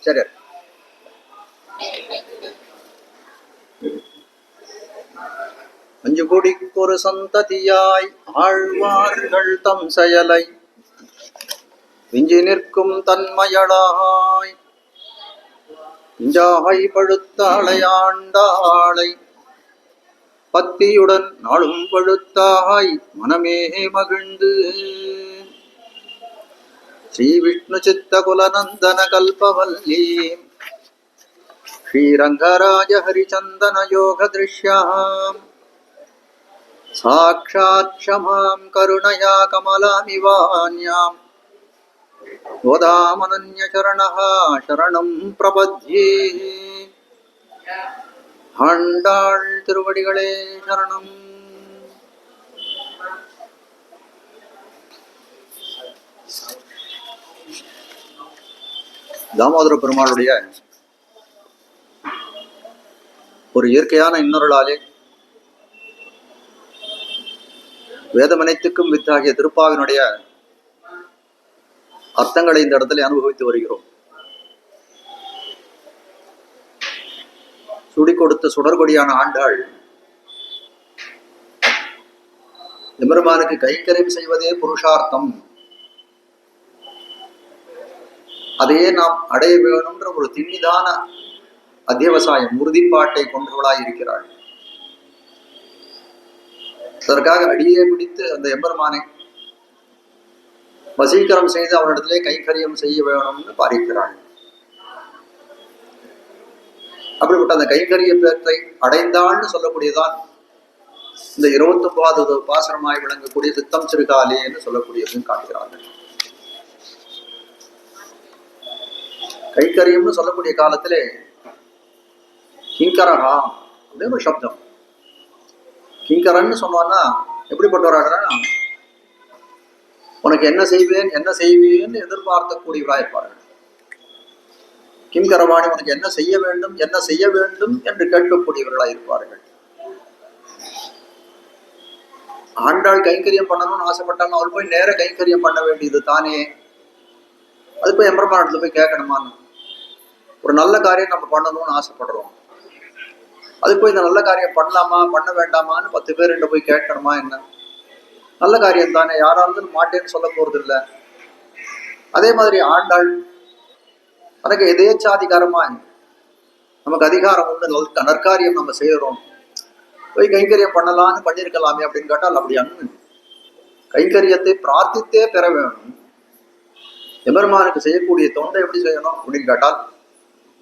சரி. அஞ்சு கோடிக்கொரு சந்ததியாய் ஆழ்வார்கள் தம் செயலை விஞ்சி நிற்கும் தன்மையளாய் இஞ்சாய் பழுத்தாளை ஆண்டாளை பத்தியுடன் நாளும் பழுத்தாய் மனமே மகிழ்ந்து ஸ்ரீ விஷ்ணு சித்த குலநந்தன கல்பவல்லி ஸ்ரீரங்கராஜ ஹரிச்சந்தன யோக திருஷ்யாம் சாக்ஷாத் க்ஷமாம் கருணயா கமலாமிவான்யாம் கோதாமனன்ய சரணஹ சரணம் பிரபத்யே. ஆண்டாள் திருவடிகளே சரணம். தாமோதர பெருமாளுடைய ஒரு இயற்கையான இன்னொருளாலே வேதமனைத்துக்கும் வித்தாகிய திருப்பாவினுடைய அர்த்தங்களை இந்த இடத்துல அனுபவித்து வருகிறோம். சுடி கொடுத்த சுடர்கொடியான ஆண்டாள் எம்பெருமானுக்கு கைங்கரியம் செய்வதே புருஷார்த்தம், அதையே நாம் அடைய வேணும்ன்ற ஒரு திண்ணிதான அத்தியவசாயம் உறுதிப்பாட்டை கொண்டவளாய் இருக்கிறாள். அதற்காக அடியே பிடித்து அந்த எம்பெருமானை வசீகரம் செய்து அவனிடத்திலே கைங்கரியம் செய்ய வேணும்னு பாரிக்கிறாள். அப்படிப்பட்ட அந்த கைங்கரிய பேற்றை அடைந்தாள்னு சொல்லக்கூடியதான் இந்த 29வது பாசனமாய் விளங்கக்கூடிய சித்தம் சிறுகாலே என்று சொல்லக்கூடியதுன்னு காட்டுகிறார்கள். கைங்கரியம்னு சொல்லக்கூடிய காலத்திலே கிங்கரஹா அப்படின்னு ஒரு சப்தம். கிங்கரன்னு சொன்னோன்னா எப்படிப்பட்டவராடுறா, உனக்கு என்ன செய்வேன் என்ன செய்வேன்னு எதிர்பார்க்கக்கூடியவராக இருப்பார்கள். கிங்கரவாணி உனக்கு என்ன செய்ய வேண்டும் என்ன செய்ய வேண்டும் என்று கேட்கக்கூடியவர்களாக இருப்பார்கள். ஆண்டாள் கைங்கரியம் பண்ணணும்னு ஆசைப்பட்டாங்க, அவர் போய் நேர கைங்கரியம் பண்ண வேண்டியது தானே, அது போய் எம்பெருமானத்துல போய் கேட்கணுமான்னு. ஒரு நல்ல காரியம் நம்ம பண்ணணும்னு ஆசைப்படுறோம், அது போய் இந்த நல்ல காரியம் பண்ணலாமா பண்ண வேண்டாமான்னு 10 பேர் போய் கேட்கணுமா என்ன? நல்ல காரியம் தானே, யாரா இருந்தாலும் மாட்டேன்னு சொல்ல போறது இல்லை. அதே மாதிரி ஆண்டாள் எனக்கு எதேச்சாதிகாரமாய் நமக்கு அதிகாரம் உண்டு, நற்காரியம் நம்ம செய்யறோம், போய் கைங்கரியம் பண்ணலான்னு பண்ணியிருக்கலாமே அப்படின்னு கேட்டால் அப்படி அண்ணு கைங்கரியத்தை பிரார்த்தித்தே பெற வேணும். எம்பெருமானுக்கு செய்யக்கூடிய தொண்டை எப்படி செய்யணும் அப்படின்னு கேட்டால்,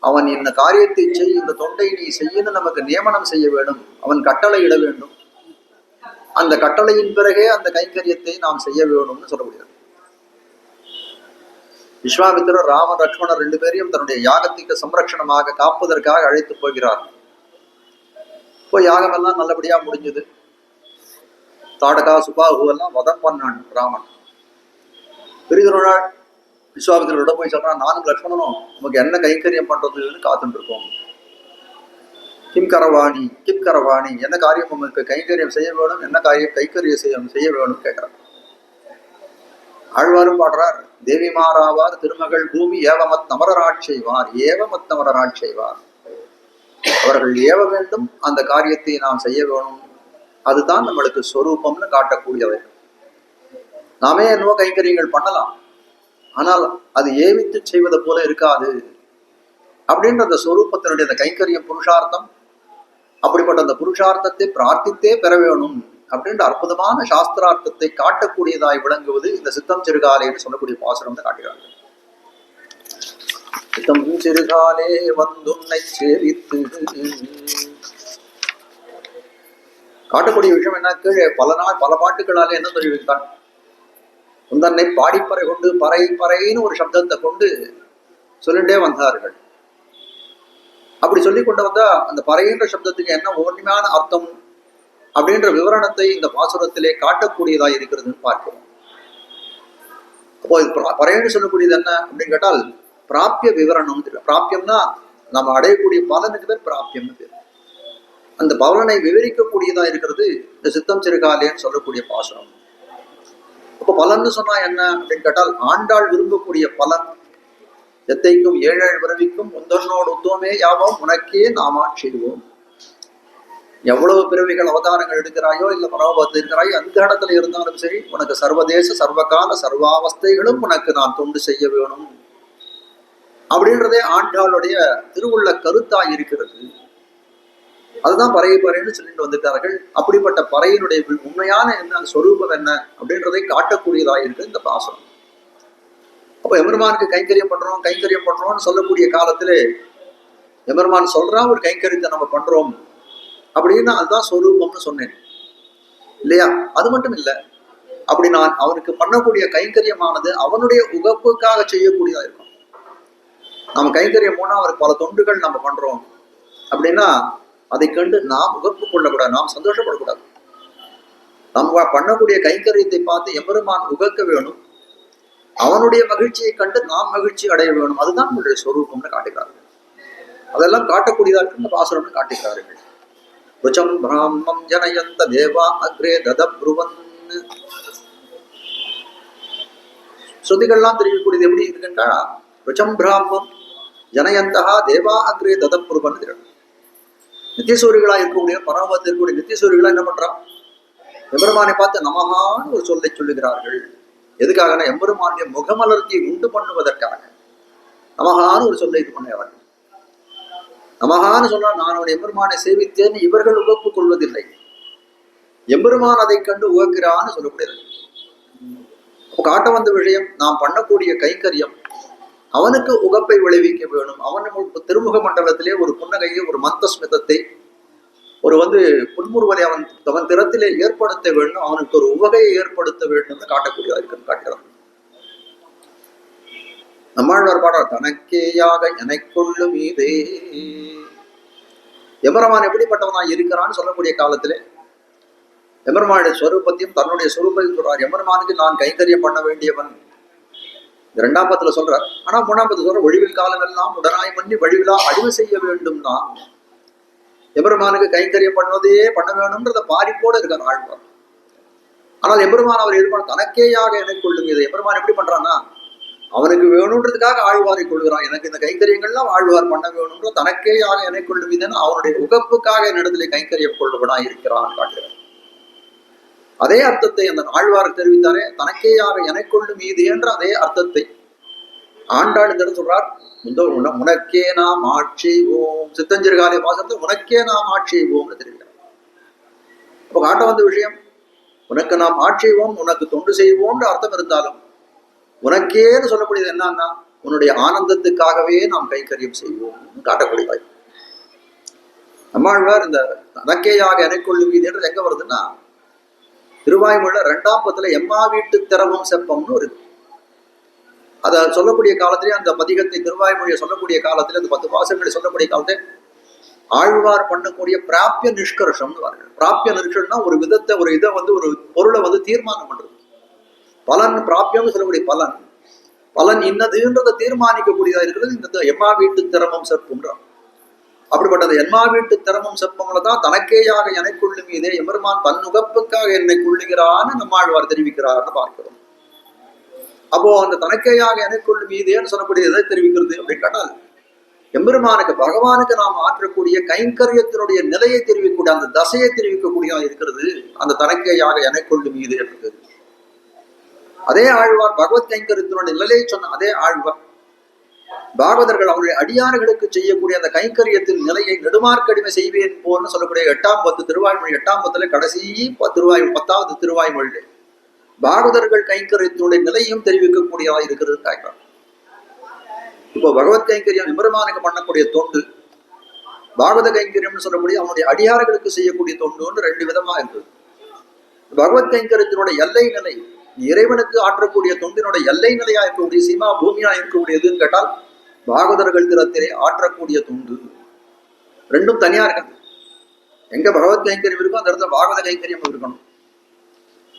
அவன் இந்த காரியத்தை செய், இந்த தொண்டை நீ செய்யணும் நமக்கு நியமனம் செய்ய வேண்டும், அவன் கட்டளை இட வேண்டும், அந்த கட்டளையின் பிறகே அந்த கைங்கரியத்தை நாம் செய்ய வேணும்னு சொல்ல முடியாது. விஸ்வாமித்திரர் ராமன் லக்ஷ்மணர் 2 பேரையும் தன்னுடைய யாகத்திற்கு சம்ரட்சணமாக காப்பதற்காக அழைத்து போகிறார். இப்போ யாகமெல்லாம் நல்லபடியா முடிஞ்சது. தாடகா சுபாகு எல்லாம் வதம் பண்ணான் ராமன். பிரிதொரு நாள் விஸ்வாமித்திரோட போய் சொல்றான், நானும் லக்ஷ்மணனும் நமக்கு என்ன கைங்கரியம் பண்றதுன்னு காத்துட்டு இருக்கோம். கிம் கரவாணி என்ன காரியம் உங்களுக்கு கைங்கரியம் செய்ய வேணும், என்ன காரியம் கைங்கரியம் செய்ய வேணும் கேட்கிறார். ஆழ்வாரும் பாடுறார், தேவி மாறாவார் திருமகள் பூமி ஏவமத் தமரராட்சைவார் அவர்கள் ஏவ வேண்டும், அந்த காரியத்தை நாம் செய்ய வேணும், அதுதான் நம்மளுக்கு ஸ்வரூபம்னு காட்டக்கூடியவை. நாமே என்னவோ கைங்கரியங்கள் பண்ணலாம், ஆனால் அது ஏவித்து செய்வதை போல இருக்காது அப்படின்ற அந்த ஸ்வரூபத்தினுடைய அந்த கைங்கரிய புருஷார்த்தம், அப்படிப்பட்ட அந்த புருஷார்த்தத்தை பிரார்த்தித்தே பெற வேணும் அப்படின்ற அற்புதமான சாஸ்திரார்த்தத்தை காட்டக்கூடியதாய் விளங்குவது இந்த சித்தம் சிறுகாலே என்று சொல்லக்கூடிய பாசுரம் தான் காட்டுகிறார்கள். சித்தம் சிறுகாலே வந்துன்னை சேரித்து காட்டக்கூடிய விஷயம் என்ன, கீழே பல நாள் பல பாட்டுகளாலே என்ன தெரிவித்தான், உந்தன்னை பாடிப்பறை கொண்டு பறைன்னு ஒரு சப்தத்தை கொண்டு சொல்லிட்டே வந்தார்கள். அப்படி சொல்லி கொண்டு வந்தா அந்த பறையின்ற சப்தத்துக்கு என்ன உண்மையான அர்த்தம் அப்படின்ற விவரணத்தை இந்த பாசுரத்திலே காட்டக்கூடியதாக இருக்கிறதுன்னு பார்க்கிறோம். அப்போ பறையன்னு சொல்லக்கூடியது என்ன அப்படின்னு கேட்டால் பிராப்பிய விவரணம். பிராப்பியம்னா நம்ம அடையக்கூடிய பலனுக்கு பேர் பிராப்பியம்னு பேர். அந்த பலனை விவரிக்கக்கூடியதா இருக்கிறது இந்த சித்தம் சிறுகாலேன்னு சொல்லக்கூடிய பாசுரம். அப்போ பலன்னு சொன்னா என்ன அப்படின்னு கேட்டால், ஆண்டாள் விரும்பக்கூடிய பலன் எத்தைக்கும் 7 பிறவிக்கும் ஒன்றோடு ஒத்தோமே யாவோம் உனக்கே நாமாட்சிடுவோம். எவ்வளவு பிறவிகள் அவதாரங்கள் எடுக்கிறாயோ இல்ல பரமபதத்தில் இருக்கிறாயோ அந்த இடத்துல இருந்தாலும் சரி, உனக்கு சர்வதேச சர்வகால சர்வாவஸ்தைகளும் உனக்கு நான் தொண்டு செய்ய வேணும் அப்படின்றதே ஆண்டாளுடைய திருவுள்ள கருத்தாய் இருக்கிறது. அதுதான் பறையை பறைன்னு சொல்லிட்டு வந்துட்டார்கள். அப்படிப்பட்ட பறையினுடைய உண்மையான என்ன சொரூபம் என்ன அப்படின்றதை காட்டக்கூடியதாக இருக்கு இந்த பாசனம். அப்ப எம்பெருமானுக்கு கைங்கரியம் பண்றோம்னு சொல்லக்கூடிய காலத்திலே எம்பெருமான் சொல்றா ஒரு கைங்கரியத்தை நம்ம பண்றோம் அப்படின்னா அதுதான் சொரூபம்னு சொன்னேன் இல்லையா? அது மட்டும் இல்லை, அப்படி நான் அவனுக்கு பண்ணக்கூடிய கைங்கரியமானது அவனுடைய உகப்புக்காக செய்யக்கூடியதா இருக்கும். நம்ம கைங்கரியம் போனா அவருக்கு பல தொண்டுகள் நம்ம பண்றோம் அப்படின்னா அதை கண்டு நாம் உகப்பு கொள்ளக்கூடாது, நாம் சந்தோஷப்படக்கூடாது. நம்ம பண்ணக்கூடிய கைங்கரியத்தை பார்த்து எம்பெருமான் உகக்க வேணும், அவனுடைய மகிழ்ச்சியை கண்டு நாம் மகிழ்ச்சி அடைய வேணும். அதுதான் நம்மளுடைய சொரூபம்னு காட்டுகிறார்கள். அதெல்லாம் காட்டக்கூடியதா இருக்கு இந்த பாசுரம்னு காட்டுகிறார்கள். ருச்சம் பிராமம் ஜனயந்த தேவா அக்ரே ததப்ருவன். ஸ்ருதிகள்லாம் தெரியக்கூடியது எப்படி இருக்குன்னா, ருச்சம் பிராமம் ஜனயந்தகா தேவா அக்ரே ததப்ருவன். நித்தியசூரிகளா இருக்கக்கூடிய பரமபதத்தில் இருக்கக்கூடிய நித்தியசூரிகளா என்ன பண்றான், எம்பெருமானை பார்த்து நமகான்னு ஒரு சொல்லை சொல்லுகிறார்கள். எதுக்காகனா எம்பெருமானுடைய முகமலர்த்தியை உண்டு பண்ணுவதற்காக நமகான்னு ஒரு சொல்லை இது பண்ணுகிறார்கள். நமகான்னு சொன்னா நான் அவன் எம்பெருமானை சேவித்தேன்னு இவர்கள் உகப்புக் கொள்வதில்லை, எம்பெருமான் அதை கண்டு உகக்கிறான்னு சொல்லக்கூடியது. காட்ட வந்த விஷயம், நாம் பண்ணக்கூடிய கைங்கரியம் அவனுக்கு உகப்பை விளைவிக்க வேணும். அவன் திருமுக மண்டலத்திலே ஒரு புன்னகையை, ஒரு மந்தஸ்மிதத்தை, ஒரு புன்முறுவலை அவன் திறத்திலே ஏற்படுத்த வேண்டும், அவனுக்கு ஒரு உவகையை ஏற்படுத்த வேண்டும் காட்டக்கூடியதா இருக்குன்னு காட்டுகிறான். நம்மாழ்வார் பாடல் தனக்கேயாக எனக்குள்ளும் இதே. எம்பெருமான் எப்படிப்பட்டவனாய் இருக்கிறான்னு சொல்லக்கூடிய காலத்திலே எம்பெருமானுடைய ஸ்வரூபத்தையும் தன்னுடைய ஸ்வரூபத்தையும் சொல்றார். எம்பெருமானுக்கு நான் கைங்கரியம் பண்ண வேண்டியவன் 2ஆம் பத்துல சொல்றார். ஆனா 3ஆம் பத்துல சொல்ற ஒழிவில் காலம் எல்லாம் உடனாய் பண்ணி வழிவிலா அழிவு செய்ய வேண்டும் தான். எம்பெருமானுக்கு கைங்கரியம் பண்ண வேணும்ன்றத பாரிப்போடு இருக்கார் ஆழ்வார். ஆனால் எம்பெருமான் அவர் எதிர்பார்த்து தனக்கேயாக எனக்கு கொள்ளும். இதை எம்பெருமான் எப்படி பண்றான்னா, அவனுக்கு வேணும்ன்றதுக்காக ஆழ்வாரை கொள்கிறான். எனக்கு இந்த கைங்கரியங்கள்லாம் ஆழ்வார் பண்ண வேணும்ன்ற தனக்கேயாக எனக்கு கொள்ளும் இதன் அவனுடைய உகப்புக்காக என்னிடத்திலே கைங்கரியம் கொள்ளுவனாய் இருக்கிறான் காட்டுகிறார். அதே அர்த்தத்தை அந்த ஆழ்வார் தெரிவித்தாரே, தனக்கேயாக எனக்கு கொள்ளும் இது என்ற அதே அர்த்தத்தை ஆண்டாள் இந்த சொல்றார். உனக்கே நாம் ஆட்சேவோம், சித்தஞ்சிறுகாலை வாசத்தை உனக்கே நாம் ஆட்சேவோம்னு தெரிவிக்கிறார். அப்ப காட்ட வந்த விஷயம், உனக்கு நாம் ஆட்சேவோம், உனக்கு தொண்டு செய்வோம்னு அர்த்தம் இருந்தாலும் உனக்கேன்னு சொல்லக்கூடியது என்னன்னா உன்னுடைய ஆனந்தத்துக்காகவே நாம் கைங்கரியம் செய்வோம் காட்டக்கூடியதாய். நம்மாழ்வார் இந்த தனக்கேயாக எனக்குள்ளும் இது என்று எங்க வருதுன்னா, திருவாய்மொழியில 2ஆம் பத்துல எம்மா வீட்டு திறமும் செப்பம்னு ஒரு அதை சொல்லக்கூடிய காலத்திலே, அந்த பதிகத்தை திருவாய்மொழியை சொல்லக்கூடிய காலத்திலே, அந்த 10 வாசங்களை சொல்லக்கூடிய காலத்தை ஆழ்வார் பண்ணக்கூடிய பிராப்பிய நிஷ்கர்ஷம்னு வார்கள். பிராப்பிய நிஷ்கர்ஷம்னா ஒரு விதத்தை, ஒரு இதை ஒரு பொருளை தீர்மானம் பண்றது. பலன் பிராப்பியம்னு சொல்லக்கூடிய பலன் இன்னதுன்றதை தீர்மானிக்கக்கூடியதா இருக்கிறது இந்த எம்மா வீட்டு திறமும் செப்புன்றான். அப்படிப்பட்டது என்மா வீட்டு திறமும் செப்பம்ல தான் தனக்கேயாக எனக்குள்ளும் இதே எம்பெருமான் தன்னுகப்புக்காக என்னை கொள்ளுகிறான்னு நம்மாழ்வார் தெரிவிக்கிறார்னு பார்க்கிறோம். அப்போ அந்த தனக்கேயாக எனக்குள்ளும் இதேன்னு சொல்லக்கூடிய எதை தெரிவிக்கிறது அப்படின்னு கேட்டால், எம்பெருமானுக்கு பகவானுக்கு நாம் ஆற்றக்கூடிய கைங்கரியத்தினுடைய நிலையை தெரிவிக்கக்கூடிய அந்த தசையை தெரிவிக்கக்கூடியதா இருக்கிறது அந்த தனக்கேயாக எனக்குள்ளும் இதே இருக்கிறது. அதே ஆழ்வார் பகவத் கைங்கரியத்தினுடைய நிலையை சொன்ன அதே ஆழ்வார் பாகவதர்கள் அவருடைய அடியார்களுக்கு செய்யக்கூடிய அந்த கைங்கரியத்தின் நிலையை நெடுமார்க்கடிமை செய்வேன் போன்னு சொல்லக்கூடிய 8ஆம் பத்து திருவாய்மொழி 8ஆம் பத்துல கடைசி 10வது திருவாய்மொழி பாகவதர்கள் கைங்கரியத்தினுடைய நிலையும் தெரிவிக்கக்கூடியதா இருக்கிறது காய்கிறார். இப்போ பகவத் கைங்கரியம் எம்பெருமானுக்கு பண்ணக்கூடிய தொண்டு, பாகவத கைங்கரியம்னு சொல்லக்கூடிய அவனுடைய அடியார்களுக்கு செய்யக்கூடிய தொண்டுன்னு 2 விதமா இருக்குது. பகவத் கைங்கரியத்தினுடைய எல்லை நிலை, இறைவனுக்கு ஆற்றக்கூடிய தொண்டினுடைய எல்லை நிலையா இருக்கக்கூடிய சீமா பூமியா இருக்கக்கூடியதுன்னு கேட்டால் பாகவதர்கள் திறத்திலே ஆற்றக்கூடிய தொண்டு. 2ம் தனியா இருக்காது. எங்க பகவத் கைங்கரியம் இருக்கோ அந்த இடத்துல பாகவத கைங்கரியம் இருக்கணும்,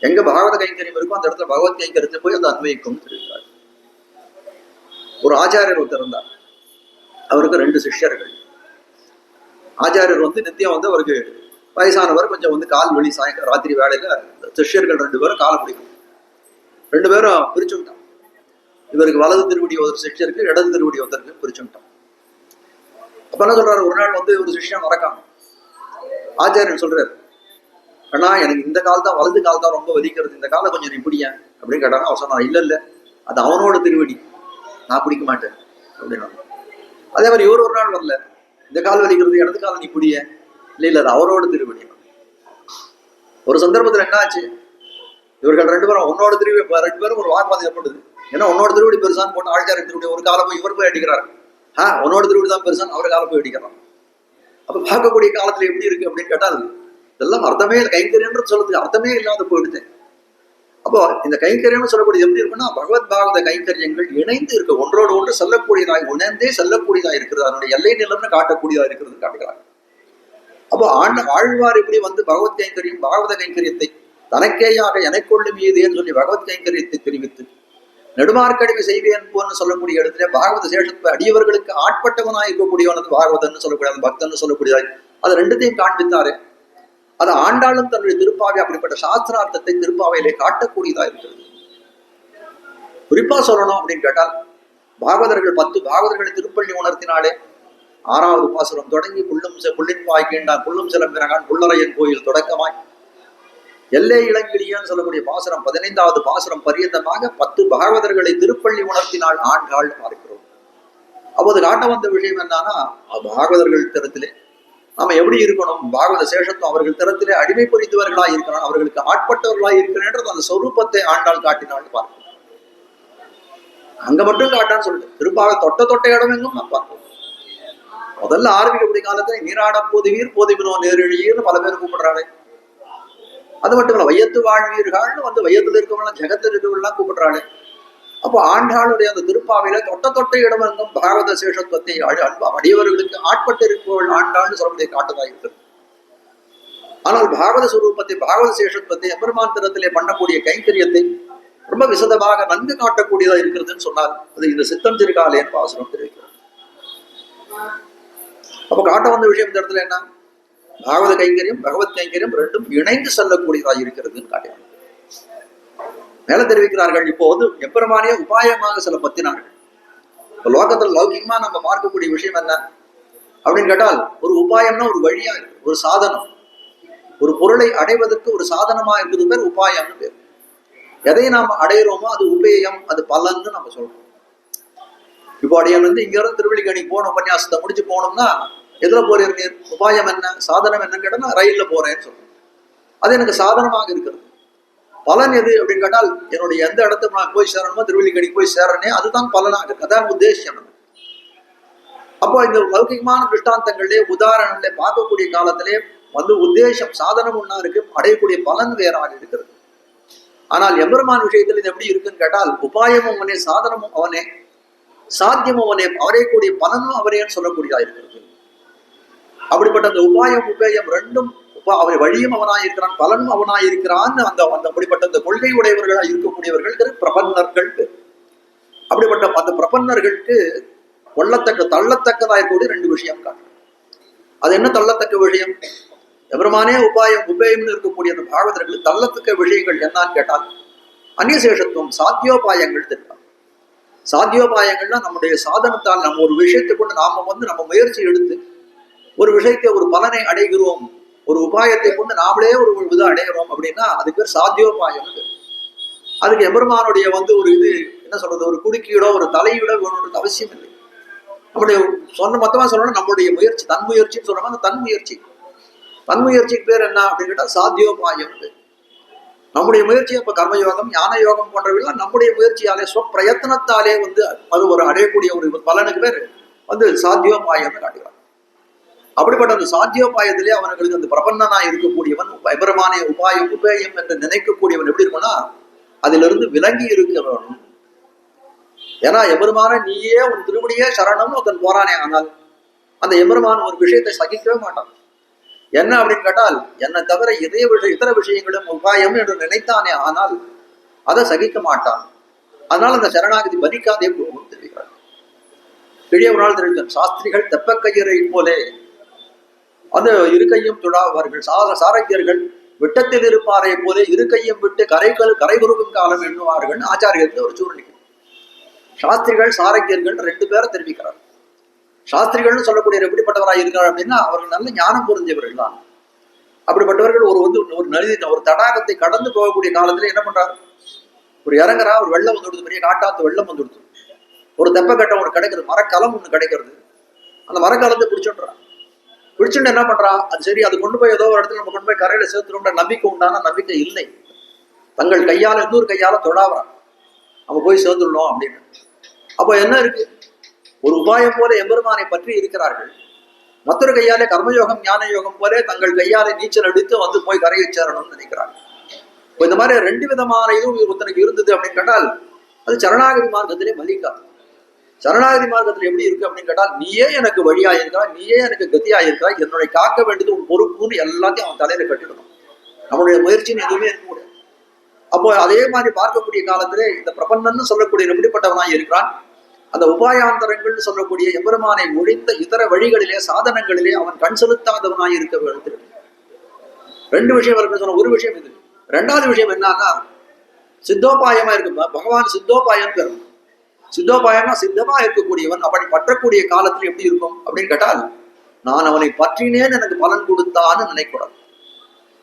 எங்க பாகவத கைங்கரியம் இருக்கோ அந்த இடத்துல பகவத் கைங்கரியத்தை போய் அந்த அன்வயிக்கும் தெரிவித்தார். ஒரு ஆச்சாரியர் ஒருத்தர் இருந்தார், அவருக்கு 2 சிஷ்யர்கள். ஆச்சாரியர் நித்தியம் அவருக்கு வயசானவர், கொஞ்சம் கால் வலி, ராத்திரி வேலையில சிஷ்யர்கள் 2 பேரும் காலை பிடிக்கும். 2 பேரும் பிரிச்சு விட்டான். இவருக்கு வலது திருவடி ஒரு சிஷ்யருக்கு, இடது திருவடி ஒருத்தருக்கு பிரிச்சுட்டான். அப்ப என்ன சொல்றாரு, ஒரு நாள் வந்து ஒரு சிஷ்யன் நடக்காங்க. ஆச்சாரியன் சொல்றாரு, அண்ணா எனக்கு இந்த கால் தான், வலது கால் தான் ரொம்ப வலிக்கிறது, இந்த காலை கொஞ்சம் நீ பிடிய அப்படின்னு கேட்டாங்க. அவர் சொன்னா, இல்ல இல்ல அது அவனோட திருவடி, நான் பிடிக்க மாட்டேன் அப்படின்னா. அதே மாதிரி இவர் ஒரு நாள் வரல, இந்த கால் வலிக்கிறது, இடது கால நீ பிடிய, இல்ல இல்ல அது அவரோட திருவடி. ஒரு சந்தர்ப்பத்துல என்ன ஆச்சு, இவர்கள் ரெண்டு பேரும் உன்னோட திருவடி, ரெண்டு பேரும் ஒரு வாக்குவாதம் ஏற்படுது. ஏன்னா உன்னோட திருவடி பெருசான்னு போட்டு ஆழ்ச்சாரிய திருவடி ஒரு காலை போய் இவர் போய் அடிக்கிறாரு. உன்னோட திருவடி தான் பெருசான்னு அவர் காலை போய் அடிக்கிறான். அப்ப பார்க்கக்கூடிய காலத்துல எப்படி இருக்கு அப்படின்னு கேட்டால், இதெல்லாம் அர்த்தமே கைங்கரியம்னு சொல்றதுக்கு அர்த்தமே இல்லாத போயிடுது. அப்போ இந்த கைங்கரியம்னு சொல்லக்கூடியது எப்படி இருக்குன்னா, பகவத் பாகவத கைங்கரியங்கள் இணைந்து இருக்கு, ஒன்றோடு ஒன்று செல்லக்கூடியதாய், உணர்ந்தே செல்லக்கூடியதா இருக்கிறது, அதனுடைய எல்லை நிலம்னு காட்டக்கூடியதா இருக்கிறது காட்டுகிறாங்க. அப்போ ஆழ்வார் இப்படி வந்து பகவத் கைங்கரியம், பாகவத கைங்கரியத்தை தனக்கேயாக எனக்கொள்ளும் மீதேன்னு சொல்லி பகவத் கைங்கரியத்தை தெரிவித்து, நெடுமார்க்கடிவு செய்வேன் போன்னு சொல்லக்கூடிய இடத்துல பாகவத சேஷத்துவ அடியவர்களுக்கு ஆட்பட்டவனாய் இருக்கக்கூடியவனது பாகவதன்னு சொல்லக்கூடிய பக்தன்னு சொல்லக்கூடியதாய் அது ரெண்டுத்தையும் காண்பித்தாரு. அது ஆண்டாளும் தன்னுடைய திருப்பாவை அப்படிப்பட்ட சாஸ்திரார்த்தத்தை திருப்பாவையிலே காட்டக்கூடியதா இருக்கிறது. குறிப்பா சொல்லணும் அப்படின்னு கேட்டால், பாகவதர்கள் 10 பாகவதர்களை திருப்பள்ளி உணர்த்தினாலே 6வது பாசுரம் தொடங்கி புள்ளின் வாய் கீண்டான் புள்ளும் சிலம்பினகான் புள்ளரையன் கோயில் தொடக்கமாய் எல்லை இளங்கிலியான்னு சொல்லக்கூடிய பாசுரம் 15வது பாசுரம் பரியந்தமாக 10 பாகவதர்களை திருப்பள்ளி உணர்த்தினாள் ஆண்டாள் பார்க்கிறோம். அப்போது காட்ட வந்த விஷயம் என்னன்னா, பாகவதர்கள் தரத்திலே நாம எப்படி இருக்கணும், பாகவத சேஷத்துவம் அவர்கள் தரத்திலே அடிமை புரிந்தவர்களாய் இருக்கிறான், அவர்களுக்கு ஆட்பட்டவர்களாய் இருக்கிறேன்றது அந்த சொரூபத்தை ஆண்டாள் காட்டினாள் பார்க்கிறோம். அங்க மட்டும் காட்டான்னு சொல்லிட்டு திருப்பாக தொட்ட இடம் எங்கும் நான் பார்க்கிறோம். முதல்ல ஆரம்பிக்கக்கூடிய காலத்துல நீராட போதுவீர் போதுவினோ நேரெழியர்னு பல பேர் கூப்பிடுறாங்க. அது மட்டும் இல்ல, வையத்து வாழ்வீர்கள்னு வந்து வையத்துல இருக்கவங்களாம் ஜெகத்தில் இருக்கவங்களாம் கூப்பிடுறாங்க. அப்போ ஆண்டாளுடைய அந்த திருப்பாவையில தொட்ட இடமெங்கும் பாகவத சேஷத்துவத்தை அடியவர்களுக்கு ஆட்பட்டு இருப்பவர்கள் ஆண்டாள்னு சொல்லக்கூடிய காட்டுதான் இருக்கிறது. ஆனால் பாகவத சுரூபத்தை, பாகவத சேஷத்துவத்தை எம்பெருமான் பண்ணக்கூடிய கைங்கரியத்தை ரொம்ப விசதமாக நன்கு காட்டக்கூடியதா இருக்கிறதுன்னு சொன்னால் அது இந்த சித்தம் திருக்காலேன்னு பாசுரம் தெரிவிக்கிறது. அப்ப காட்ட வந்த விஷயம் இந்த இடத்துல என்ன, பாகவத கைங்கரியம் பகவத் கைங்கரியம் ரெண்டும் இணைந்து செல்லக்கூடியதாக இருக்கிறதுன்னு காட்டினாங்க. மேல தெரிவிக்கிறார்கள், இப்போ வந்து எப்பெருமானே உபாயமாக சில பத்தினார்கள். இப்ப லோகத்துல லௌகிகமா நம்ம பார்க்கக்கூடிய விஷயம் என்ன அப்படின்னு கேட்டால், ஒரு உபாயம்னா ஒரு வழியா இருக்கு, ஒரு சாதனம், ஒரு பொருளை அடைவதற்கு ஒரு சாதனமா இருக்கிறது பேர் உபாயம்னு பேர். எதை நாம அடையிறோமோ அது உபேயம், அது பலன்னு நம்ம சொல்றோம். இப்போ அடையாளம் வந்து இங்க இருந்து திருவள்ளிக்கணி போன உபன்யாசத்தை முடிச்சு போனோம்னா எதுல போறீங்க, உபாயம் என்ன சாதனம் என்னன்னு கேட்டா ரயில்ல போறேன்னு சொல்றேன், அது எனக்கு சாதனமாக இருக்கிறது. பலன் எது அப்படின்னு கேட்டால், என்னுடைய எந்த இடத்துக்கு நான் போய் சேரணுமோ திருவள்ளிக்கணி போய் சேரனே அதுதான் பலனாக இருக்கு, அதான் உத்தேசம். அப்போ இந்த லௌகிகமான திருஷ்டாந்தங்களிலே உதாரணங்களே பார்க்கக்கூடிய காலத்திலே வந்து உத்தேசம் சாதனம் ஒன்னா இருக்கு, அடையக்கூடிய பலன் வேறாக இருக்கிறது. ஆனால் எம்பெருமான் விஷயத்தில் இது எப்படி இருக்குன்னு கேட்டால், உபாயமும் அவனே, சாதனமும் அவனே, சாத்தியமும் அவனே, அவரையக்கூடிய பலனும் அவரேன்னு சொல்லக்கூடியதா இருக்கிறது. அப்படிப்பட்ட அந்த உபாயம் உபேயம் ரெண்டும், அவரை வழியும் அவனாயிருக்கிறான், பலனும் அவனாயிருக்கிறான். அந்த அப்படிப்பட்ட அந்த கொள்கை உடையவர்களாக இருக்கக்கூடியவர்கள் பிரபன்னர்கள். அப்படிப்பட்ட அந்த பிரபன்னர்களுக்கு தள்ளத்தக்கதா இருக்கக்கூடிய 2 விஷயம் காட்டு. அது என்ன தள்ளத்தக்க விஷயம், எவருமானே உபாயம் உபேயம்னு இருக்கக்கூடிய அந்த பாகவதர்கள் தள்ளத்தக்க விஷயங்கள் என்னன்னு கேட்டால், அந்நியசேஷத்துவம் சாத்தியோபாயங்கள் தெரியும். சாத்தியோபாயங்கள்னா நம்முடைய சாதனத்தால் நம்ம ஒரு விஷயத்தை கொண்டு நாம வந்து நம்ம முயற்சி எடுத்து ஒரு விஷயத்தை ஒரு பலனை அடைகிறோம், ஒரு உபாயத்தை கொண்டு நாமளே ஒரு இதை அடைகிறோம் அப்படின்னா அதுக்கு பேர் சாத்தியோபாயம். அதுக்கு எம்பெருமானுடைய வந்து ஒரு இது என்ன சொல்றது, ஒரு குடுக்கியிடோ ஒரு தலையிடோ வேணும்ன்றது அவசியம் இல்லை. நம்முடைய மொத்தமா சொல்லணும், நம்மளுடைய முயற்சி, தன்முயற்சின்னு சொல்றாங்க. அந்த தன்முயற்சிக்கு பேர் என்ன அப்படின்னு கேட்டா சாத்தியோபாயம். நம்முடைய முயற்சி இப்ப கர்மயோகம், ஞான யோகம் போன்றவைலாம் நம்முடைய முயற்சியாலே பிரயத்தனத்தாலே வந்து அது ஒரு அடையக்கூடிய ஒரு பலனுக்கு பேர் வந்து சாத்தியோபாயம் காட்டுகிறார். அப்படிப்பட்ட அந்த சாத்தியோபாயத்திலே அவர்களுக்கு அந்த பிரபன்னனா இருக்கக்கூடியவன், எபெருமானே உபாயம் உபேயம் என்று நினைக்கக்கூடியவன் எப்படி இருக்கும்னா அதிலிருந்து விலகி இருக்க வேணும். ஏன்னா எபெருமான நீயே உன் திருவடியே சரணம்னு ஒருத்தன் போறானே, ஆனால் அந்த எபெருமான ஒரு விஷயத்தை சகிக்கவே மாட்டான். என்ன அப்படின்னு கேட்டால், என்னை தவிர இதர விஷயங்களும் உபாயம் என்று நினைத்தானே, ஆனால் அதை சகிக்க மாட்டான். அதனால அந்த சரணாகதி பலிக்காதே போகும் தெரிவிக்கிறார். பெரிய ஒரு நாள் தெரிவித்த சாஸ்திரிகள் தெப்பக்கையரை போலே அந்த இருக்கையும் துடாவார்கள், சாரக்கியர்கள் விட்டத்தில் இருப்பாரை போலே இருக்கையும் விட்டு கரை குறுக்கும் காலம் எண்ணுவார்கள் ஆச்சாரியர்கள் ஒரு சூழ்நிலை. சாஸ்திரிகள் சாரக்கியர்கள் 2 பேரை தெரிவிக்கிறார். சாஸ்திரிகள்னு சொல்லக்கூடிய எப்படிப்பட்டவராக இருக்கிறார் அப்படின்னா அவர்கள் நல்ல ஞானம் புரிஞ்சவர்கள் தான். அப்படிப்பட்டவர்கள் ஒரு நதி ஒரு தடாகத்தை கடந்து போகக்கூடிய காலத்துல என்ன பண்றாரு, ஒரு இறங்குறா, ஒரு வெள்ளம் வந்துடுது, பெரிய காட்டாத்து வெள்ளம் வந்துடுது, ஒரு தெப்பக்கட்டம் ஒன்று கிடைக்கிறது, மரக்கலம் ஒன்று கிடைக்கிறது. அந்த மரக்காலத்தை பிடிச்சுன்றான். பிடிச்சுட்டு என்ன பண்றா, அது சரி, அது கொண்டு போய் ஏதோ ஒரு இடத்துல நம்ம கொண்டு போய் கரையில சேர்த்துணுன்ற நம்பிக்கை உண்டான நம்பிக்கை இல்லை. தங்கள் கையால இன்னொரு கையால தொடாவறான், நம்ம போய் சேர்ந்துடணும் அப்படின்னு. அப்போ என்ன இருக்கு, ஒரு உபாயம் போல எம்பெருமானை பற்றி இருக்கிறார்கள். மற்றொரு கையாலே கர்மயோகம் ஞான யோகம் போல தங்கள் கையாலே நீச்சல் அடித்து வந்து போய் கரையை சேரணும்னு நினைக்கிறாங்க. இப்போ இந்த மாதிரி 2 விதமான இதுவும் ஒருத்தனுக்கு இருந்தது அப்படின்னு கேட்டால் அது சரணாகதி மார்க்கத்திலே மல்லிகா. சரணாகதி மார்க்கத்தில் எப்படி இருக்கு அப்படின்னு கேட்டால், நீயே எனக்கு வழியா இருக்கிறாய், நீயே எனக்கு கதியா இருக்கிறாய், என்னுடைய காக்க வேண்டியது உன் பொறுப்புன்னு எல்லாத்தையும் அவன் தலையில கட்டிடணும். நம்மளுடைய முயற்சின்னு எதுவுமே இருக்க முடியாது. அப்போ அதே மாதிரி பார்க்கக்கூடிய காலத்திலே இந்த பிரபந்தன்னு சொல்லக்கூடிய எப்படிப்பட்டவனாய் இருக்கிறான், அந்த உபாயாந்தரங்கள்னு சொல்லக்கூடிய எம்பெருமானை ஒழித்த இதர வழிகளிலே சாதனங்களிலே அவன் கண் செலுத்தாதவனாய் இருக்க வேண்டும். 2 விஷயம் இருக்கு சொன்ன. ஒரு விஷயம் இது. 2வது விஷயம் என்னன்னா சித்தோபாயமா இருக்கு. பகவான் சித்தோபாயம் பெறும். சித்தோபாயம்னா சித்தமா இருக்கக்கூடியவன். அப்படி பற்றக்கூடிய காலத்துல எப்படி இருக்கும் அப்படின்னு கேட்டால், நான் அவனை பற்றினேன் எனக்கு பலன் கொடுத்தான்னு நினைக்கூடாது.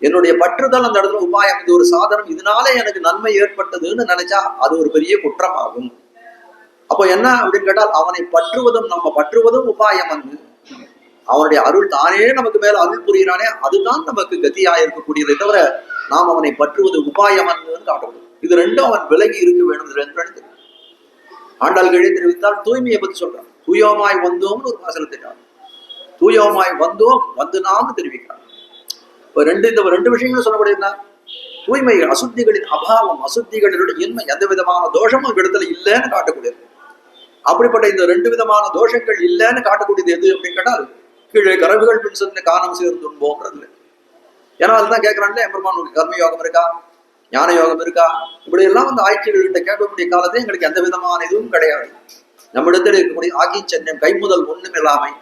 என்னுடைய பற்றுதல் அந்த இடத்துல உபாயம், இது ஒரு சாதனம், இதனால எனக்கு நன்மை ஏற்பட்டதுன்னு நினைச்சா அது ஒரு பெரிய குற்றமாகும். அப்போ என்ன அப்படின்னு கேட்டால், அவனை பற்றுவதும் நம்ம பற்றுவதும் உபாயம் வந்து அவனுடைய அருள் தானே நமக்கு மேல அருள் புரிகிறானே, அதுதான் நமக்கு கதியா இருக்கக்கூடியதை தவிர நாம் அவனை பற்றுவது உபாயம் காட்டுவது. இது 2ம் அவன் விலகி இருக்க வேண்டும். ஆண்டாள்களே தெரிவித்தால் தூய்மையை பத்தி சொல்றான். தூயோமாய் வந்தோம்னு ஒரு வாசலத்திட்டான். தூயோமாய் வந்தோம் வந்து நாம் தெரிவிக்கிறான். இப்போ இந்த 2 விஷயங்களும் சொல்லக்கூடியதுன்னா தூய்மை, அசுத்திகளின் அபாவம், அசுத்திகளினுடைய இன்மை, எந்த விதமான தோஷமும் இடத்துல இல்லைன்னு காட்டக்கூடியது. அப்படிப்பட்ட இந்த 2 விதமான தோஷங்கள் இல்லைன்னு காட்டக்கூடியது எது அப்படின்னு கேட்டால், கீழே கரவுகள் பின் சொன்ன காணம் சேர்ந்துன்போம்ன்றது. ஏன்னா அதுதான் கேட்கிறான்ல, எம்பெருமான் கர்மயோகம் இருக்கா, ஞான யோகம் இருக்கா, இப்படி எல்லாம் வந்து ஆட்சிகள்கிட்ட கேட்கக்கூடிய காலத்தை எங்களுக்கு எந்த விதமான இதுவும் கிடையாது. நம்மிடத்தில் இருக்கக்கூடிய ஆகிச்சன்யம், கைமுதல் ஒண்ணும் இல்லாமை,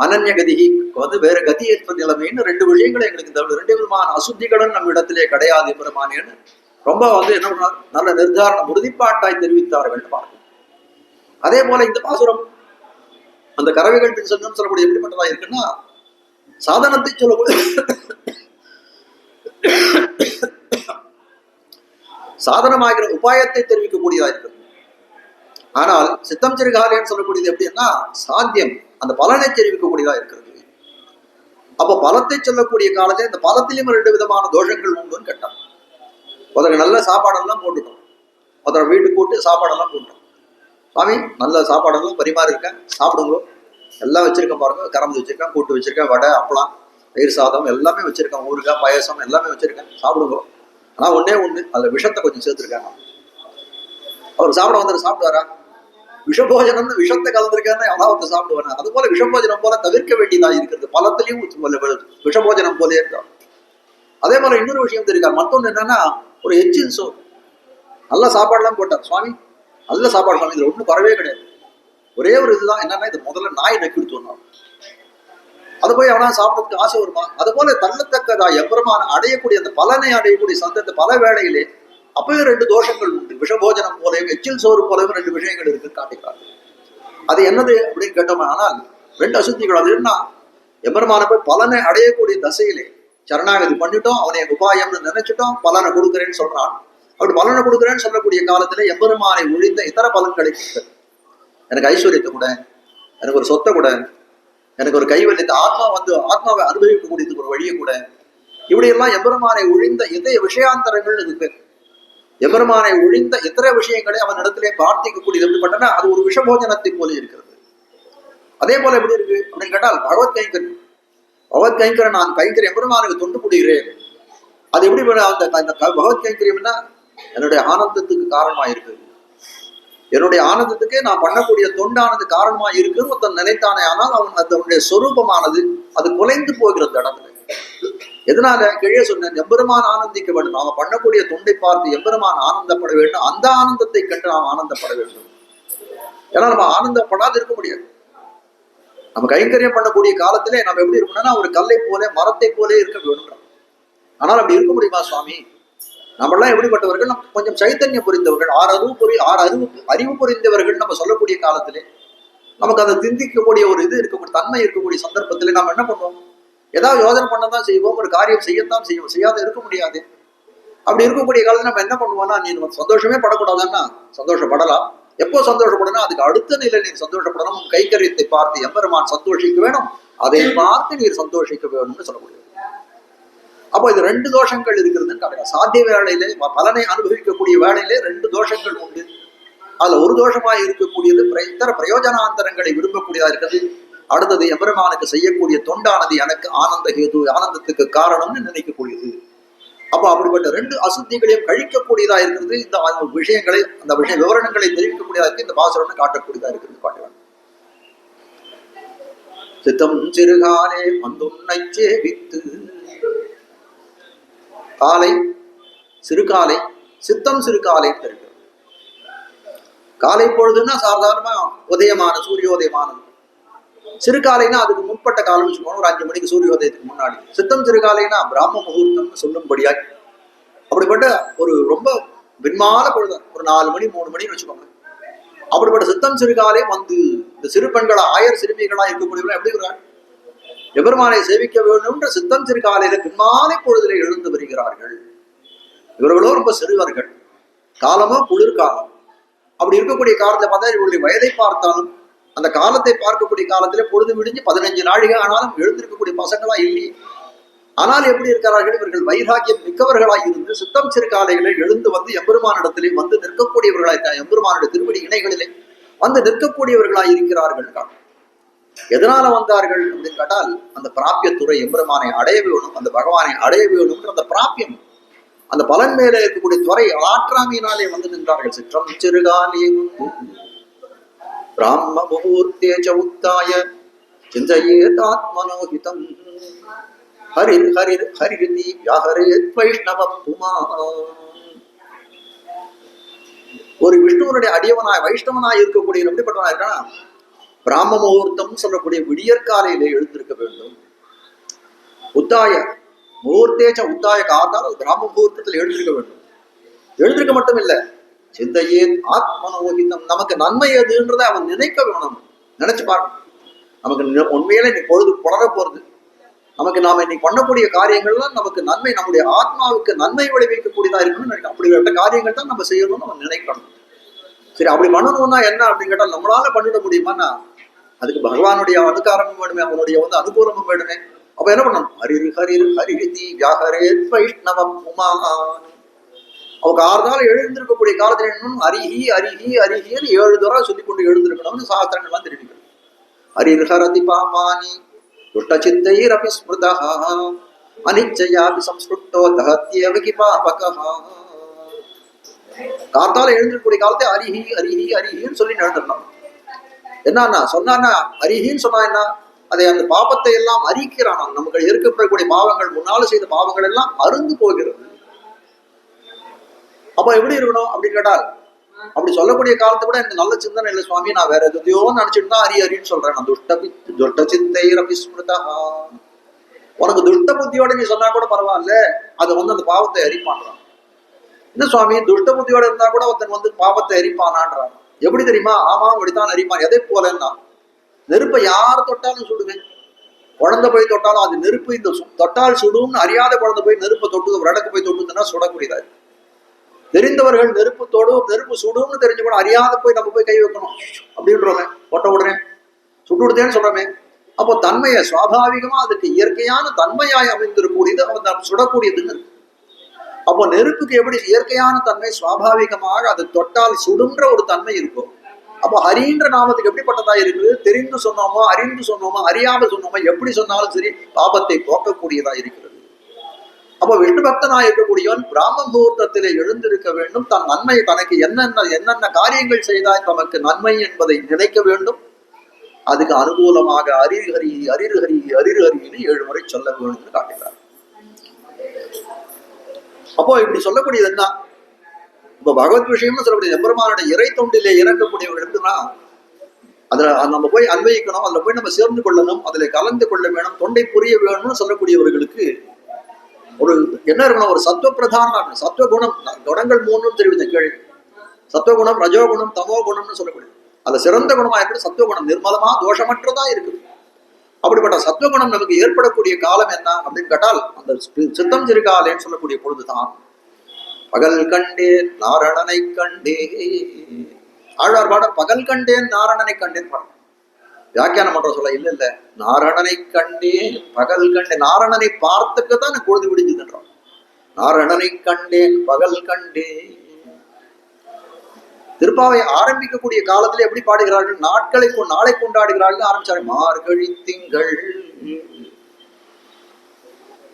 அனன்ய கதி வந்து வேற கதி ஏற்ப நிலைமைன்னு 2 விஷயங்களை எங்களுக்கு இந்த 2 விதமான அசுத்திகளும் நம்ம இடத்திலே கிடையாது பெருமானேன்னு ரொம்ப வந்து என்ன பண்ணார், நல்ல நிர்தாரணம் உறுதிப்பாட்டாய் தெரிவித்தார்கள் பார்க்கணும். அதே போல இந்த பாசுரம் அந்த கறவைகள் பின் சொன்ன சொல்லக்கூடிய எப்படிப்பட்டதா இருக்குன்னா, சாதனத்தை சொல்லக்கூடிய சாதனமாகிற உபாயத்தை தெரிவிக்கக்கூடியதா இருக்கிறது. ஆனால் சித்தம் சிறுகாலின்னு சொல்லக்கூடியது எப்படின்னா சாத்தியம், அந்த பலனை தெரிவிக்கக்கூடியதா இருக்கிறது. அப்ப பலத்தை சொல்லக்கூடிய காலத்தில் இந்த பலத்திலும் 2 விதமான தோஷங்கள் உண்டுன்னு கேட்டான். ஒருத்தருக்கு நல்ல சாப்பாடெல்லாம் போட்டுட்டோம், ஒருத்தர் வீட்டுக்கு போட்டு சாப்பாடெல்லாம் போட்டோம். சுவாமி நல்ல சாப்பாடெல்லாம் பரிமாறி இருக்கேன், சாப்பிடுங்களோ, எல்லாம் வச்சிருக்கேன் பாருங்க, கரம்பு வச்சிருக்கேன், கூட்டு வச்சிருக்கேன், வடை, அப்பளம், தயிர் சாதம் எல்லாமே வச்சிருக்கேன், ஊறுகாய், பாயசம் எல்லாமே வச்சிருக்கேன், சாப்பிடுங்களோ. ஆனா ஒண்ணே ஒண்ணு, அதுல விஷத்தை கொஞ்சம் சேர்த்துருக்காங்க. அவர் சாப்பிட வந்து சாப்பிடுவாரா? விஷபோஜனம்னு விஷத்தை கலந்துருக்காருன்னா எவனா வந்து சாப்பிடுவானா? அது போல விஷபோஜனம் போல தவிர்க்க வேண்டியதா இருக்கிறது. பலத்திலையும் விஷபோஜனம் போலே இருக்கான். அதே போல இன்னொரு விஷயம் தெரிவிக்கார். மற்றொன்று என்னன்னா, ஒரு எச்சில் சோறு நல்ல சாப்பாடுலாம் போட்டார். சுவாமி நல்ல சாப்பாடு சுவாமி, இதுல ஒன்றும் குறவே கிடையாது. ஒரே ஒரு இதுதான் என்னன்னா, இது முதல்ல நாய் நக்கி கொடுத்தோம். அது போய் அவனா சாப்பிட்றதுக்கு ஆசை வருமா? அது போல தள்ளத்தக்கதா எம்பெருமான அடையக்கூடிய அந்த பலனை அடையக்கூடிய சந்தத்தை பல வேளையிலே அப்பவே 2 தோஷங்கள் உண்டு. விஷபோஜனம் போலவே எச்சில் சோறு போலவே 2 விஷயங்கள் இருக்கு காட்டுகிறார்கள். அது என்னது அப்படின்னு கேட்டோம். ஆனால் 2 அசுத்திகள். அது என்ன, எம்பெருமான போய் பலனை அடையக்கூடிய தசையிலே சரணாகதி பண்ணிட்டோம், அவனை உபாயம்னு நினைச்சிட்டோம், பலனை கொடுக்குறேன்னு சொல்றான். அப்படி பலனை கொடுக்குறேன்னு சொல்லக்கூடிய காலத்துல எம்பெருமானை ஒழிந்த இதர பலன்களை எனக்கு ஐஸ்வர்யத்தை கூட, எனக்கு ஒரு சொத்தை கூட, எனக்கு ஒரு கைவல்யத்தை, ஆத்மாவை அனுபவிக்கக்கூடியதுக்கு ஒரு வழியை கூட, இப்படியெல்லாம் எம்பெருமானை ஒழிந்த இதய விஷயாந்தரங்கள் இருக்கு. எம்பெருமானை ஒழிந்த இத்தர விஷயங்களை அவன் இடத்திலே பிரார்த்திக்கக்கூடியது எப்படி பண்ணனா, அது ஒரு விஷபோஜனத்தை போல இருக்கிறது. அதே போல எப்படி இருக்கு அப்படின்னு கேட்டால், பகவத் கைங்கரன் நான் கைங்கரியம் எம்பெருமானுக்கு தொண்டு புரிகிறேன். அது எப்படி அந்த பகவத் கைங்கரியம்னா என்னுடைய ஆனந்தத்துக்கு காரணமா இருக்கு. என்னுடைய ஆனந்தத்துக்கே நான் பண்ணக்கூடிய தொண்டானது காரணமா இருக்குன்னு ஒருத்தன் நினைத்தானே, ஆனால் அவன் அதனுடைய சொரூபமானது அது குலைந்து போகிறது இடத்துல. எதனால கீழே சொன்னேன், எம்பெருமான் ஆனந்திக்க வேண்டும். நாம பண்ணக்கூடிய தொண்டை பார்த்து எம்பெருமான் ஆனந்தப்பட வேண்டும். அந்த ஆனந்தத்தை கண்டு நாம் ஆனந்தப்பட வேண்டும். ஏன்னா நம்ம ஆனந்தப்படாது இருக்க முடியாது. நம்ம கைங்கரியம் பண்ணக்கூடிய காலத்திலே நம்ம எப்படி இருக்கணும்னா, ஒரு கல்லை போல மரத்தை போலே இருக்க வேண்டும். ஆனால் அப்படி இருக்க முடியுமா சுவாமி? நம்மளாம் எப்படிப்பட்டவர்கள்? நம்ம கொஞ்சம் சைத்தன்யம் புரிந்தவர்கள், அறிவு புரிந்தவர்கள் நம்ம சொல்லக்கூடிய காலத்திலே நமக்கு அதை சிந்திக்கக்கூடிய ஒரு இது இருக்கக்கூடிய தன்மை இருக்கக்கூடிய சந்தர்ப்பத்திலே நம்ம என்ன பண்ணுவோம்? ஏதாவது யோசனை பண்ணதான் செய்வோம், ஒரு காரியம் செய்யத்தான் செய்வோம், செய்யாத இருக்க முடியாது. அப்படி இருக்கக்கூடிய காலத்துல நம்ம என்ன பண்ணுவோம்னா, நீ சந்தோஷமே படக்கூடாதுன்னா சந்தோஷப்படலாம். எப்போ சந்தோஷப்படணும்? அதுக்கு அடுத்த நிலை நீர் சந்தோஷப்படணும். உன் கைக்கரியத்தை பார்த்து எம்பெருமான் சந்தோஷிக்க வேணும், அதை பார்த்து நீர் சந்தோஷிக்க வேணும்னு சொல்ல முடியும். அப்போ இது 2 தோஷங்கள் இருக்கிறதுன்னு காட்டுங்க. சாத்திய வேலையிலே பலனை அனுபவிக்கக்கூடிய வேலையிலே 2 தோஷங்கள் உண்டு. அதுல ஒரு தோஷமாக இருக்கக்கூடியது இத்தர பிரயோஜனாந்தரங்களை விரும்பக்கூடியதா இருக்கிறது. அடுத்தது எம்பெருமானுக்கு செய்யக்கூடிய தொண்டானது எனக்கு ஆனந்த ஹேது, ஆனந்தத்துக்கு காரணம்னு நினைக்கக்கூடியது. அப்போ அப்படிப்பட்ட 2 அசுத்திகளையும் கழிக்கக்கூடியதா இருக்கிறது. இந்த விஷயங்களை, அந்த விஷய விவரணங்களை தெரிவிக்கக்கூடியதா இருக்கு. இந்த பாசுரம்னு காட்டக்கூடியதா இருக்கிறது. காட்டுவாங்க. சித்தம் சிறுகாலே வந்துன்னை சேவித்து, காலை சிறுகாலை, சித்தம் சிறுகாலைன்னு இருக்கிறது. காலை பொழுதுன்னா சாதாரணமா உதயமான சூரியோதயமானது. சிறுகாலைனா அதுக்கு முற்பட்ட காலம் வச்சுக்கோங்க, ஒரு 5 மணிக்கு சூரியோதயத்துக்கு முன்னாடி. சித்தம் சிறுகாலைனா பிராம முகூர்த்தம்னு சொல்லும்படியா. அப்படிப்பட்ட ஒரு ரொம்ப பின்மால பொழுது, ஒரு 4 மணி 3 மணின்னு வச்சுக்கோங்க. அப்படிப்பட்ட சித்தம் சிறுகாலை வந்து இந்த சிறு பெண்களா, ஆயர் சிறுமிகளா இருக்கக்கூடியவர்கள் எப்படி இருக்கிறார்? எபெருமானை சேவிக்க வேண்டும்ன்ற சித்தம் சிறுகாலையில பின்மாலை பொழுதிலே எழுந்து வருகிறார்கள். இவர்களோ ரொம்ப சிறுவர்கள், காலமோ குளிர்காலம். அப்படி இருக்கக்கூடிய காலத்தை பார்த்தா இவருடைய வயதை பார்த்தாலும், அந்த காலத்தை பார்க்கக்கூடிய காலத்திலே பொழுது விடிஞ்சு 15 நாழிகை ஆனாலும் எழுந்திருக்கக்கூடிய பசங்களா இல்லை. ஆனால் எப்படி இருக்கிறார்கள்? இவர்கள் வைராக்கியம் மிக்கவர்களாய் இருந்து சித்தம் சிறுகாலைகளை எழுந்து வந்து எம்பெருமானிடத்திலே வந்து நிற்கக்கூடியவர்களாய், எம்பெருமானுடைய திருவடி இணைகளிலே வந்து நிற்கக்கூடியவர்களாய் இருக்கிறார்கள். எதனால வந்தார்கள் அப்படின்னு கேட்டால், அந்த பிராபியத்துறை எம்பெருமானை அடைய வேணும், அந்த பகவானை அடைய வேணும்ன்ற அந்த பிராபியம், அந்த பலன் மேலே இருக்கக்கூடிய துறை ஆற்றாமையினாலே வந்து நின்றார்கள். சிற்றம் சிறுகாலே பிராம முகூர்த்தேச்ச உத்தாய சிந்தையேத் ஆத்மனோஹிதம் ஹரிர் ஹரிர் ஹரிதி வியாஹரேத் வைஷ்ணவ புமா. ஒரு விஷ்ணுவனுடைய அடியவனாய் வைஷ்ணவனாய் இருக்கக்கூடிய எப்படிப்பட்டவனாய் இருக்கா? பிராம முகூர்த்தம் சொல்லக்கூடிய விடியற்காலையிலே எழுந்திருக்க வேண்டும். உத்தாய முகூர்த்தேச்ச உத்தாய காத்தால் பிராம முகூர்த்தத்தில் எழுந்திருக்க வேண்டும். எழுந்திருக்க மட்டும் இல்லை, சிந்தையே ஆத்மனோகிதம், நமக்கு நன்மை எதுன்றதை அவன் நினைக்க வேணும். நினைச்சு பார்க்கணும். நமக்கு உண்மையில இன்னைக்கு பொழுது புலர போறது, நமக்கு நாம இன்னைக்கு பண்ணக்கூடிய காரியங்கள்லாம் நமக்கு நன்மை, நம்முடைய ஆத்மாவுக்கு நன்மை விளைவிக்கக்கூடியதா இருக்கணும்னு நினைக்கணும். அப்படிப்பட்ட காரியங்கள் தான் நம்ம செய்யணும்னு நம்ம நினைக்கணும். சரி, அப்படி பண்ணணும்னா என்ன அப்படின்னு கேட்டால், நம்மளால பண்ணிட முடியுமான்னா அதுக்கு பகவானுடைய அதிகாரமும் வேணுமே, அவனுடைய அனுகூலமும் வேணுமே. அப்ப என்ன பண்ணணும்? ஹரிர் ஹரிர் ஹரிதி வியாஹரேத் வைஷ்ணவ புமான். அவங்க 6 நாள் எழுந்திருக்கக்கூடிய காலத்துல இன்னும் அரிஹி அரிஹி அரிஹின்னு 7 தடவை சொல்லிக் கொண்டு எழுந்திருக்கணும்னு சாஸ்திரங்கள்லாம் தெரிவிக்கணும். ஹரிர் ஹரதி பாமானி துஷ்ட சித்தைர் அபி ஸ்மிருதா அனிச்சயாபி சம்ஸ்கிருத்தோ தஹத்யேவ கிபாபகஹ. காத்தால எழுந்திருக்கக்கூடிய காலத்தை அரிஹி அரிஹி அரிஹின்னு சொல்லி எழுந்திருக்கணும். என்னன்னா சொன்னா அரிஹின்னு சொன்னா என்ன? அதை அந்த பாபத்தை எல்லாம் அரிக்கிறான். நமக்கு இருக்கக்கூடிய பாவங்கள், முன்னால செய்த பாவங்கள் எல்லாம் அருந்து போகிறது. அப்ப எப்படி இருக்கணும் அப்படின்னு கேட்டால், அப்படி சொல்லக்கூடிய காலத்தை கூட எனக்கு நல்ல சிந்தனை இல்லை சுவாமி, நான் வேற எதையோ நினைச்சுட்டு தான் அரின்னு சொல்றேன். நான் துஷ்ட சித்தைர் அபி ஸ்மிருதா. உனக்கு துஷ்ட புத்தியோட நீ சொன்னா கூட பரவாயில்ல, அதை அந்த பாவத்தை அரிப்பான்றான். என்ன சுவாமி, துஷ்ட புத்தியோட இருந்தா கூட ஒருத்தன் பாவத்தை அரிப்பானான்றான். எப்படி தெரியுமா? ஆமா, அப்படித்தான் அரிப்பான். எதை போலன்னா, நெருப்பை யார் தொட்டாலும் சுடுவேன். குழந்தை போய் தொட்டாலும் அது நெருப்பு, இந்த தொட்டால் சுடும்னு அறியாத குழந்தை போய் நெருப்பை தொட்டு ஒரு இடக்கு போய் தொட்டுதுன்னா சுடக்கூடியதா. தெரிந்தவர்கள் நெருப்பு சுடும்னு தெரிஞ்சு கூட அறியாத போய் நம்ம போய் கை வைக்கணும் அப்படின்றோமே, ஒட்ட உடனே சுட்டு விடுதேன்னு சொல்றோமே. அப்போ தன்மையை சுவாபாவிகமா அதுக்கு இயற்கையான தன்மையாய் அமைந்திருக்கூடியது அவன் சுடக்கூடியதுன்னு. அப்போ நெருப்புக்கு எப்படி இயற்கையான தன்மை சுவாபாவிகமாக அது தொட்டால் சுடுன்ற ஒரு தன்மை இருக்கும். அப்போ ஹரின்ற நாமத்துக்கு எப்படிப்பட்டதா இருக்குது? தெரிந்து சொன்னோமோ, அறிந்து சொன்னோமோ, அறியாம சொன்னோமோ, எப்படி சொன்னாலும் சரி பாபத்தை போக்கக்கூடியதா இருக்கிறது. அப்போ விஷ்ணு பக்தனா இருக்கக்கூடியவன் பிராம முகூர்த்தத்திலே எழுந்திருக்க வேண்டும். தன் நன்மை, தனக்கு என்னென்ன காரியங்கள் செய்தால் தனக்கு நன்மை என்பதை நினைக்க வேண்டும். அதுக்கு அனுகூலமாக அரிஹரி அரிஹரி அரிஹரின்னு 7 முறை சொல்ல வேண்டும்னு காட்டுகிறார். அப்போ இப்படி சொல்லக்கூடியது என்ன? இப்ப பகவத் விஷயம்னு சொல்லக்கூடிய எம்பெருமானுடைய இறை தொண்டிலே இறக்கக்கூடியவர்கள் இருக்குன்னா, அதுல நம்ம போய் அன்வயிக்கணும், அதுல போய் நம்ம சேர்ந்து கொள்ளணும், அதுல கலந்து கொள்ள வேணும், தொண்டை புரிய வேணும்னு சொல்லக்கூடியவர்களுக்கு ஒரு என்ன இருக்கணும், ஒரு சத்துவ பிரதானமா இருக்கணும். சத்துவ குணம், குணங்கள் 3 தெரிவித்த கேள்வி. சத்துவகுணம், ரஜோகுணம், தமோ குணம்னு சொல்லக்கூடிய அந்த சிறந்த குணமா இருக்குது சத்துவகுணம். நிர்மலமா தோஷமற்றதா இருக்குது. அப்படிப்பட்ட சத்துவகுணம் நமக்கு ஏற்படக்கூடிய காலம் என்ன அப்படின்னு கேட்டால் அந்த சித்தம் சிறுகாலேன்னு சொல்லக்கூடிய பொழுதுதான். பகல் கண்டேன் நாரணனை கண்டே, ஆழ்வார் பாட பகல் கண்டேன் நாரணனை கண்டேன் பாடம். வியாக்கியானம் பண்ற சொல்ல இல்ல இல்ல, நாரணனை கண்டேன் பகல் கண்டேன், நாரணனை பார்த்துக்கத்தான் எனக்கு பொழுது விடிஞ்சுதுன்றான். நாரணனை கண்டேன் பகல் கண்டேன். திருப்பாவை ஆரம்பிக்கக்கூடிய காலத்துல எப்படி பாடுகிறார்கள், நாளை கொண்டாடுகிறார்கள் ஆரம்பிச்சாரு. மார்கழி திங்கள்,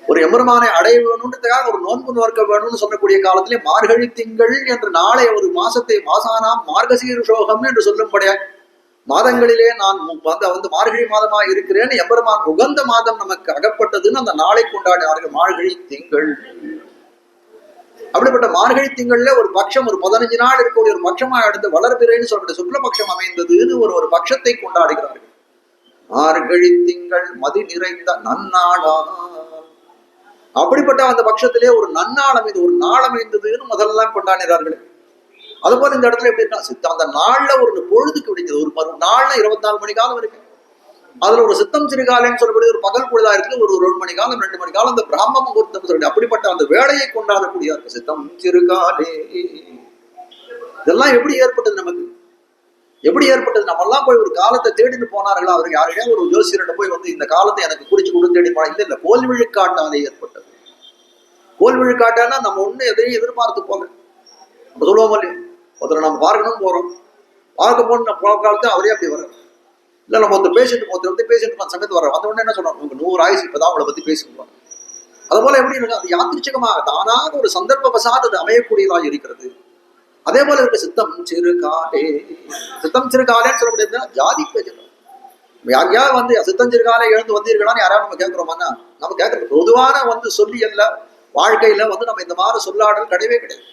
ஒரு எம்பெருமானை அடைய வேணும்ன்றதுக்காக ஒரு நோன்பு நோக்க வேணும்னு சொல்லக்கூடிய காலத்திலே மார்கழி திங்கள் என்று நாளை ஒரு மாசத்தை மாசானாம் மார்கசீருஷோகம் என்று சொல்லும்படியா மாதங்களிலே நான் வந்து மார்கழி மாதமா இருக்கிறேன், எம்பெருமான் உகந்த மாதம் நமக்கு அகப்பட்டதுன்னு அந்த நாளை கொண்டாடினார்கள். மார்கழி திங்கள், அப்படிப்பட்ட மார்கழி திங்கள்ல ஒரு பட்சம், ஒரு 15 நாள் இருக்கக்கூடிய ஒரு பட்சமா எடுத்து வளர்பிறைன்னு சொல்லக்கூடிய சுக்லபக்ஷம் அமைந்ததுன்னு ஒரு பட்சத்தை கொண்டாடுகிறார்கள். மார்கழி திங்கள் மதி நிறைந்த நன்னாளா, அப்படிப்பட்ட அந்த பட்சத்திலே ஒரு நன்னாள் அமைந்து ஒரு நாள் அமைந்ததுன்னு முதல்லாம் கொண்டாடுகிறார்கள். அதுபோல இந்த இடத்துல எப்படி இருக்கா, அந்த நாள்ல ஒரு பொழுதுக்கு விடிஞ்சது, ஒரு நாள்ல 24 மணி காலம் இருக்கு. அதுல ஒரு சித்தம் சிறுகாலன்னு சொல்லக்கூடிய ஒரு பகல் பொழுதா இருக்குது, ஒரு 1 மணி காலம் 2 மணி காலம் அந்த பிராம முகூர்த்தம் சொல்லக்கூடிய அப்படிப்பட்ட அந்த வேலையை கொண்டாடக்கூடிய இருக்கு சித்தம் சிறுகாலே. இதெல்லாம் எப்படி ஏற்பட்டது நமக்கு, எப்படி ஏற்பட்டது? நம்ம எல்லாம் போய் ஒரு காலத்தை தேடிட்டு போனார்களா? அவர் யாரையா ஒரு ஜோசியர்கிட்ட போய் வந்து இந்த காலத்தை எனக்கு குறிச்சு கொடுத்து தேடி போனா இல்ல, கோல் விழுக்காட்டாலே ஏற்பட்டது. கோல் விழுக்காட்டானா நம்ம ஒண்ணு எதையும் எதிர்பார்த்து போக நம்ம சொல்லுவோம் இல்லையா, ஒருத்தரை நம்ம பார்க்கணும் போறோம், பார்க்க போன காலத்தை அவரே அப்படி வர இல்ல, நம்ம ஒருத்தர் பேசிட்டு சங்கத்து வர வந்த உடனே என்ன சொல்றோம், உங்க 100 ஆயுசு இப்பதான் அவங்களை பத்தி பேசுவாங்க. அது போல எப்படி இருக்கு, அது யாத்திரிச்சகமாக தானாக ஒரு சந்தர்ப்ப வசாத் அது அமையக்கூடியதாக இருக்கிறது. அதே போல இருக்கு சித்தம் சிறுகாலே. சித்தம் சிறுகாலேன்னு சொல்லக்கூடியது ஜாதி பேச்சு. யாரையா வந்து சித்தம் சிறுகாலே எழுந்து வந்தீர்களான்னு யாராவது நம்ம கேட்கிறோமான்னா நம்ம கேட்கறது பொதுவான வந்து சொல்லி அல்ல, வாழ்க்கையில வந்து நம்ம இந்த மாதிரி சொல்லாடல் கிடையவே கிடையாது.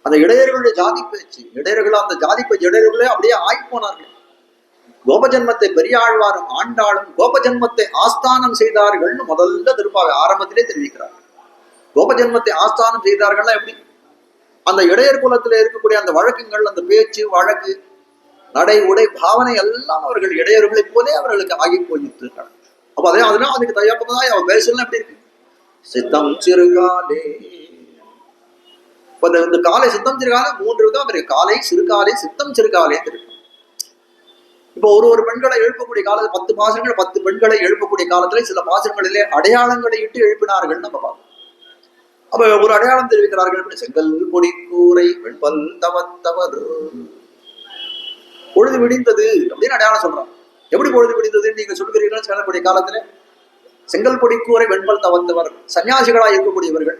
அந்த இடையர்களுடைய ஜாதி பேச்சு, இடையர்கள் அந்த ஜாதி பேச்சு இடையர்களே அப்படியே ஆய்ப்போனார்கள். கோபஜன்மத்தை பெரியாழ்வாரும் ஆண்டாளும் கோபஜன்மத்தை ஆஸ்தானம் செய்தார்கள்னு முதல்ல திருப்பாவை ஆரம்பத்திலே தெரிவிக்கிறார். கோபஜன்மத்தை ஆஸ்தானம் செய்தார்கள்னா எப்படி, அந்த இடையர் குலத்துல இருக்கக்கூடிய அந்த வழக்குகள், அந்த பேச்சு வழக்கு நடை உடை பாவனை எல்லாம் அவர்கள் இடையர்களைப் போலே அவர்களுக்கு ஆகி போயிருக்கிறார். அப்ப அதனால அதுக்கு தயாப்பதான் அவன் பேசலாம் எப்படி இருக்கு, சித்தம் சிறுகாலே. இப்ப இந்த காலை சித்தம் சிறுகாலை 3 தான் இருக்கு, காலை சிறுகாலை சித்தம் சிறுகாலே இருக்கு. இப்போ ஒரு பெண்களை எழுப்பக்கூடிய காலத்துல 10 பாசனங்கள் 10 பெண்களை எழுப்பக்கூடிய காலத்துல சில பாசனங்களிலே அடையாளங்களை இட்டு எழுப்பினார்கள் நம்ம பார்ப்போம். அப்ப ஒரு அடையாளம் தெரிவிக்கிறார்கள், செங்கல் பொடி கூரை வெண்பல் தவத்தவர், பொழுது விடிந்தது அப்படின்னு அடையாளம் சொல்றாங்க. எப்படி பொழுது விடிந்ததுன்னு நீங்க சொல்கிறீர்கள், சொல்லக்கூடிய காலத்துல செங்கல் பொடி கூரை வெண்பல் தவத்தவர் சன்னியாசிகளா இருக்கக்கூடியவர்கள்,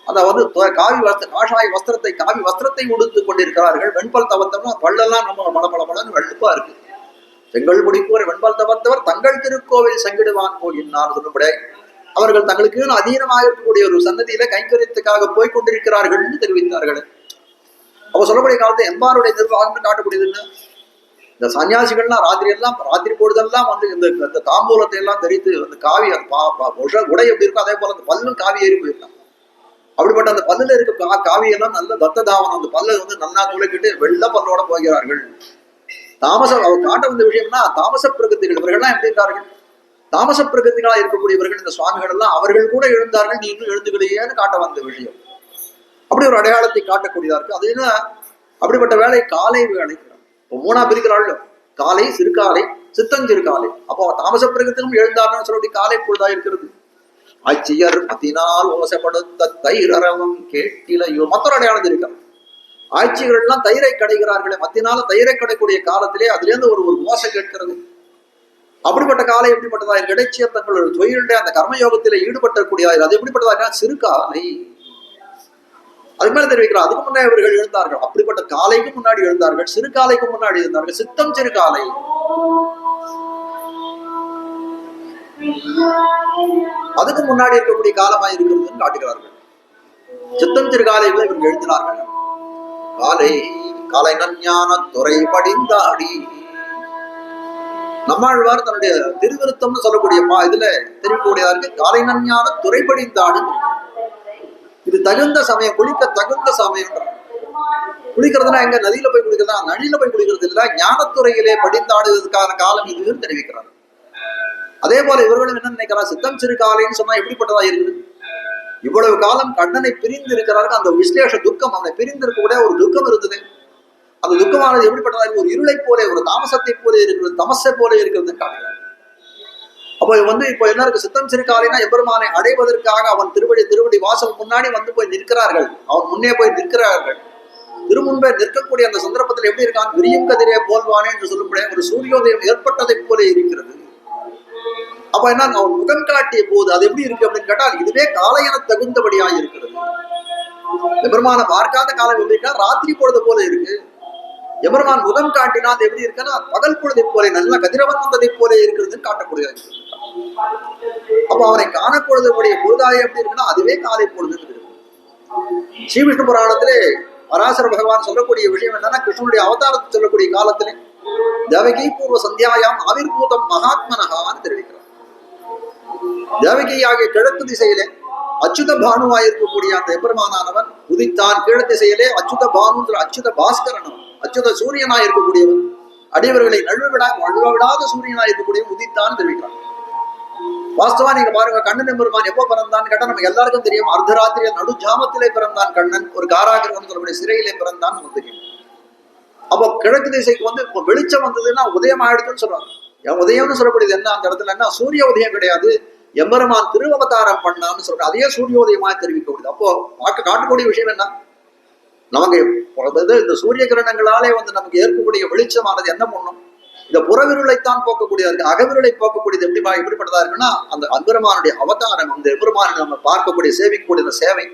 அதாவது காஷாய வஸ்திரத்தை காவி வஸ்திரத்தை உடுத்து கொண்டிருக்கிறார்கள். வெண்பல் தவத்தவர்னா பல்லெல்லாம் நம்ம மலமளமலன்னு வெளுப்பா இருக்கு. செங்கல் முடிக்கூரை வெண்பால் தவத்தவர் தங்கள் திருக்கோவில் சங்கிடுவான் போகின்றார் சொல்லும்படி அவர்கள் தங்களுக்கு அதீனமாக இருக்கக்கூடிய ஒரு சன்னதியில கைங்கரியத்துக்காக போய் கொண்டிருக்கிறார்கள் தெரிவித்தார்கள். அப்ப சொல்லக்கூடிய காலத்தை எம்பாருடைய நிர்வாகம் காட்டக்கூடியதுன்னு இந்த சன்னியாசிகள்லாம் ராத்திரி பொழுதெல்லாம் வந்து இந்த தாம்பூலத்தை எல்லாம் தெரித்து அந்த காவி உடை எப்படி இருக்கும் அதே போல அந்த பல்லும் காவி ஏறி போயிருக்காங்க. அப்படிப்பட்ட அந்த பல்லுல இருக்க காவியெல்லாம் நல்ல தத்த தாவனம், அந்த பல்ல வந்து நல்லா துளைக்கிட்டு வெள்ள பல்லோட போகிறார்கள். அவர் காட்ட வந்த விஷயம்னா தாமச பிரகதிகள், இவர்கள்லாம் எப்படி இருக்கார்கள், தாமச பிரகதிகளா இருக்கக்கூடியவர்கள் இந்த சுவாமிகள் எல்லாம் அவர்கள் கூட எழுந்தார்கள், நீ இன்னும் எழுந்துக்கலையேன்னு காட்ட வந்த விஷயம். அப்படி ஒரு அடையாளத்தை காட்டக்கூடியதா இருக்கு. அது என்ன, அப்படிப்பட்ட வேலை காலை வேலை. இப்போ 3ஆ பிரிக்கிறாள், காலை சிறுகாலை சித்தஞ்சிறுகாலை. அப்போ தாமச பிரகத்திலும் எழுந்தார்கள் சொல்லக்கூடிய காலை பொழுதா இருக்கிறது. ஆட்சியர் மத்தினால் ஓசப்படுத்த தைரவம் கேட்டிலையோ மற்றொரு அடையாளம் இருக்கிறார். ஆட்சிகள் எல்லாம் தயிரை கடைகிறார்களே, மத்தினால தயிரை கடைக்கூடிய காலத்திலே அதுல இருந்து ஒரு ஓசை கேட்கிறது. அப்படிப்பட்ட காலை எப்படிப்பட்டதா இடைச்சியர் தங்களோட தொழிலுடைய அந்த கர்மயோகத்திலே ஈடுபட்டக்கூடியதா, அது எப்படிப்பட்டதா சிறுகாலை. அது மேல தெரிவிக்கிறார். அதுக்கு முன்னாடி இவர்கள் எழுந்தார்கள், அப்படிப்பட்ட காலைக்கு முன்னாடி எழுந்தார்கள், சிறுகாலைக்கு முன்னாடி எழுந்தார்கள். சித்தம் சிறுகாலை அதுக்கு முன்னாடி இருக்கக்கூடிய காலமா இருக்கிறதுன்னு காட்டுகிறார்கள். சித்தம் சிறுகாலைகளை இவர்கள் எழுதினார்கள். காலை காலை நஞ்ஞான துறை படிந்தாடி. நம்மாழ்வார் தன்னுடைய திருவிருத்தம்னு சொல்லக்கூடிய இதுல தெரிவிக்கக்கூடியதா இருக்கு. காலை நஞ்ஞான துறை படிந்தாடு. இது தகுந்த சமயம், குளிக்க தகுந்த சமயம். குளிக்கிறதுனா எங்க? நதியில போய் குளிக்கிறதா? நதியில போய் குளிக்கிறது இல்ல, ஞானத்துறையிலே படிந்தாடுவதற்கான காலம் இதுன்னு தெரிவிக்கிறார். அதே போல இவர்களும் என்ன நினைக்கிறார், சித்தம் சிறுகாலைன்னு சொன்னா எப்படிப்பட்டதா இருக்குது? இவ்வளவு காலம் கண்ணனை பிரிந்து இருக்கிறார்கள், அந்த விசேஷ துக்கம், அவனை பிரிந்து இருக்கக்கூடிய ஒரு துக்கம் இருந்தது. அந்த துக்கமானது எப்படிப்பட்டதா இருக்கு? ஒரு இருளை போல, ஒரு தாமசத்தை போல இருக்கிறது, தமசை போல இருக்கிறதுன்னு காட்டுகிறார். அப்போ இப்போ என்ன இருக்கு? சித்தம் சிறுகாலைனா எம்பெருமானை அடைவதற்காக அவன் திருவடி வாசல் முன்னாடி போய் நிற்கிறார்கள், அவன் முன்னே போய் நிற்கிறார்கள். திருமுன்பே நிற்கக்கூடிய அந்த சந்தர்ப்பத்தில் எப்படி இருக்கான்? விரியும் கதிரே போல்வானே என்று சொல்லும்படியே ஒரு சூரியோதயம் ஏற்பட்டதை போல இருக்கிறது. அப்ப என்ன, அவன் முகம் காட்டிய போது அது எப்படி இருக்கு அப்படின்னு கேட்டால், இதுவே காலையென தகுந்தபடியாக இருக்கிறது. எபெருமான பார்க்காத காலம் எப்படின்னா ராத்திரி பொழுது போல இருக்கு. எபெருமான் முகம் காட்டினா அது எப்படி இருக்குன்னா பகல் பொழுதை போல, நல்ல கதிரவன் வந்ததை போல இருக்கிறதுன்னு காட்டக்கூடிய. அப்ப அவனை காணப்பொழுதுடைய பொழுதாய எப்படி இருக்குன்னா அதுவே காலை பொழுது இருக்கு. ஸ்ரீவிஷ்ணு புராணத்திலே பராசர பகவான் சொல்லக்கூடிய விஷயம் என்னன்னா, கிருஷ்ணனுடைய அவதாரத்தை சொல்லக்கூடிய காலத்திலே தேவகி பூர்வ சந்தியாயாம் ஆவிர்பூதம் மகாத்மனகான்னு தெரிவிக்கிறார். தேவகி ஆகிய கிழக்கு திசையிலே அச்சுத பானுவாய் இருக்கக்கூடிய அந்த எம்பெருமானவன் உதித்தான். கிழக்கு திசையிலே அச்சுத பானு, அச்சுத பாஸ்கரன், அச்சுத சூரியனாய் இருக்கக்கூடியவன், அடியவர்களை நழுவவிடாத சூரியனாய் இருக்கக்கூடியவன் உதித்தான் தெரிவிக்கிறான். வாஸ்தவா நீங்க பாருங்க, கண்ணன் எம்பெருமான் எப்போ பிறந்தான் கேட்டா நமக்கு எல்லாருக்கும் தெரியும். அர்த்தராத்திரிய நடுஜாமத்திலே பிறந்தான் கண்ணன். ஒரு காராகிரகம் சொல்லக்கூடிய சிறையிலே பிறந்தான் நமக்கு தெரியும். அப்போ கிழக்கு திசைக்கு இப்போ வெளிச்சம் வந்ததுன்னா உதயம் ஆயிடுச்சுன்னு சொல்றாங்க. என் உதயம்னு சொல்லக்கூடியது என்ன? அந்த இடத்துல என்ன சூரிய உதயம் கிடையாது, எம்பெருமான் திருவவதாரம் பண்ணான்னு சொல்ற அதே சூரியோதயமாக தெரிவிக்கக்கூடியது. அப்போ காட்டக்கூடிய விஷயம் என்ன? நமக்கு இந்த சூரிய கிரணங்களாலே நமக்கு ஏற்கக்கூடிய வெளிச்சமானது என்ன பண்ணும்? இந்த புறவிருளைத்தான் போக்கக்கூடியதா இருக்கு, அகவிருளை போக்கக்கூடியது எப்படிப்பட்டதா இருக்குன்னா அந்த எம்பெருமானுடைய அவதாரம், அந்த எம்பெருமானை நம்ம பார்க்கக்கூடிய சேவிக்கக்கூடிய அந்த சேவை,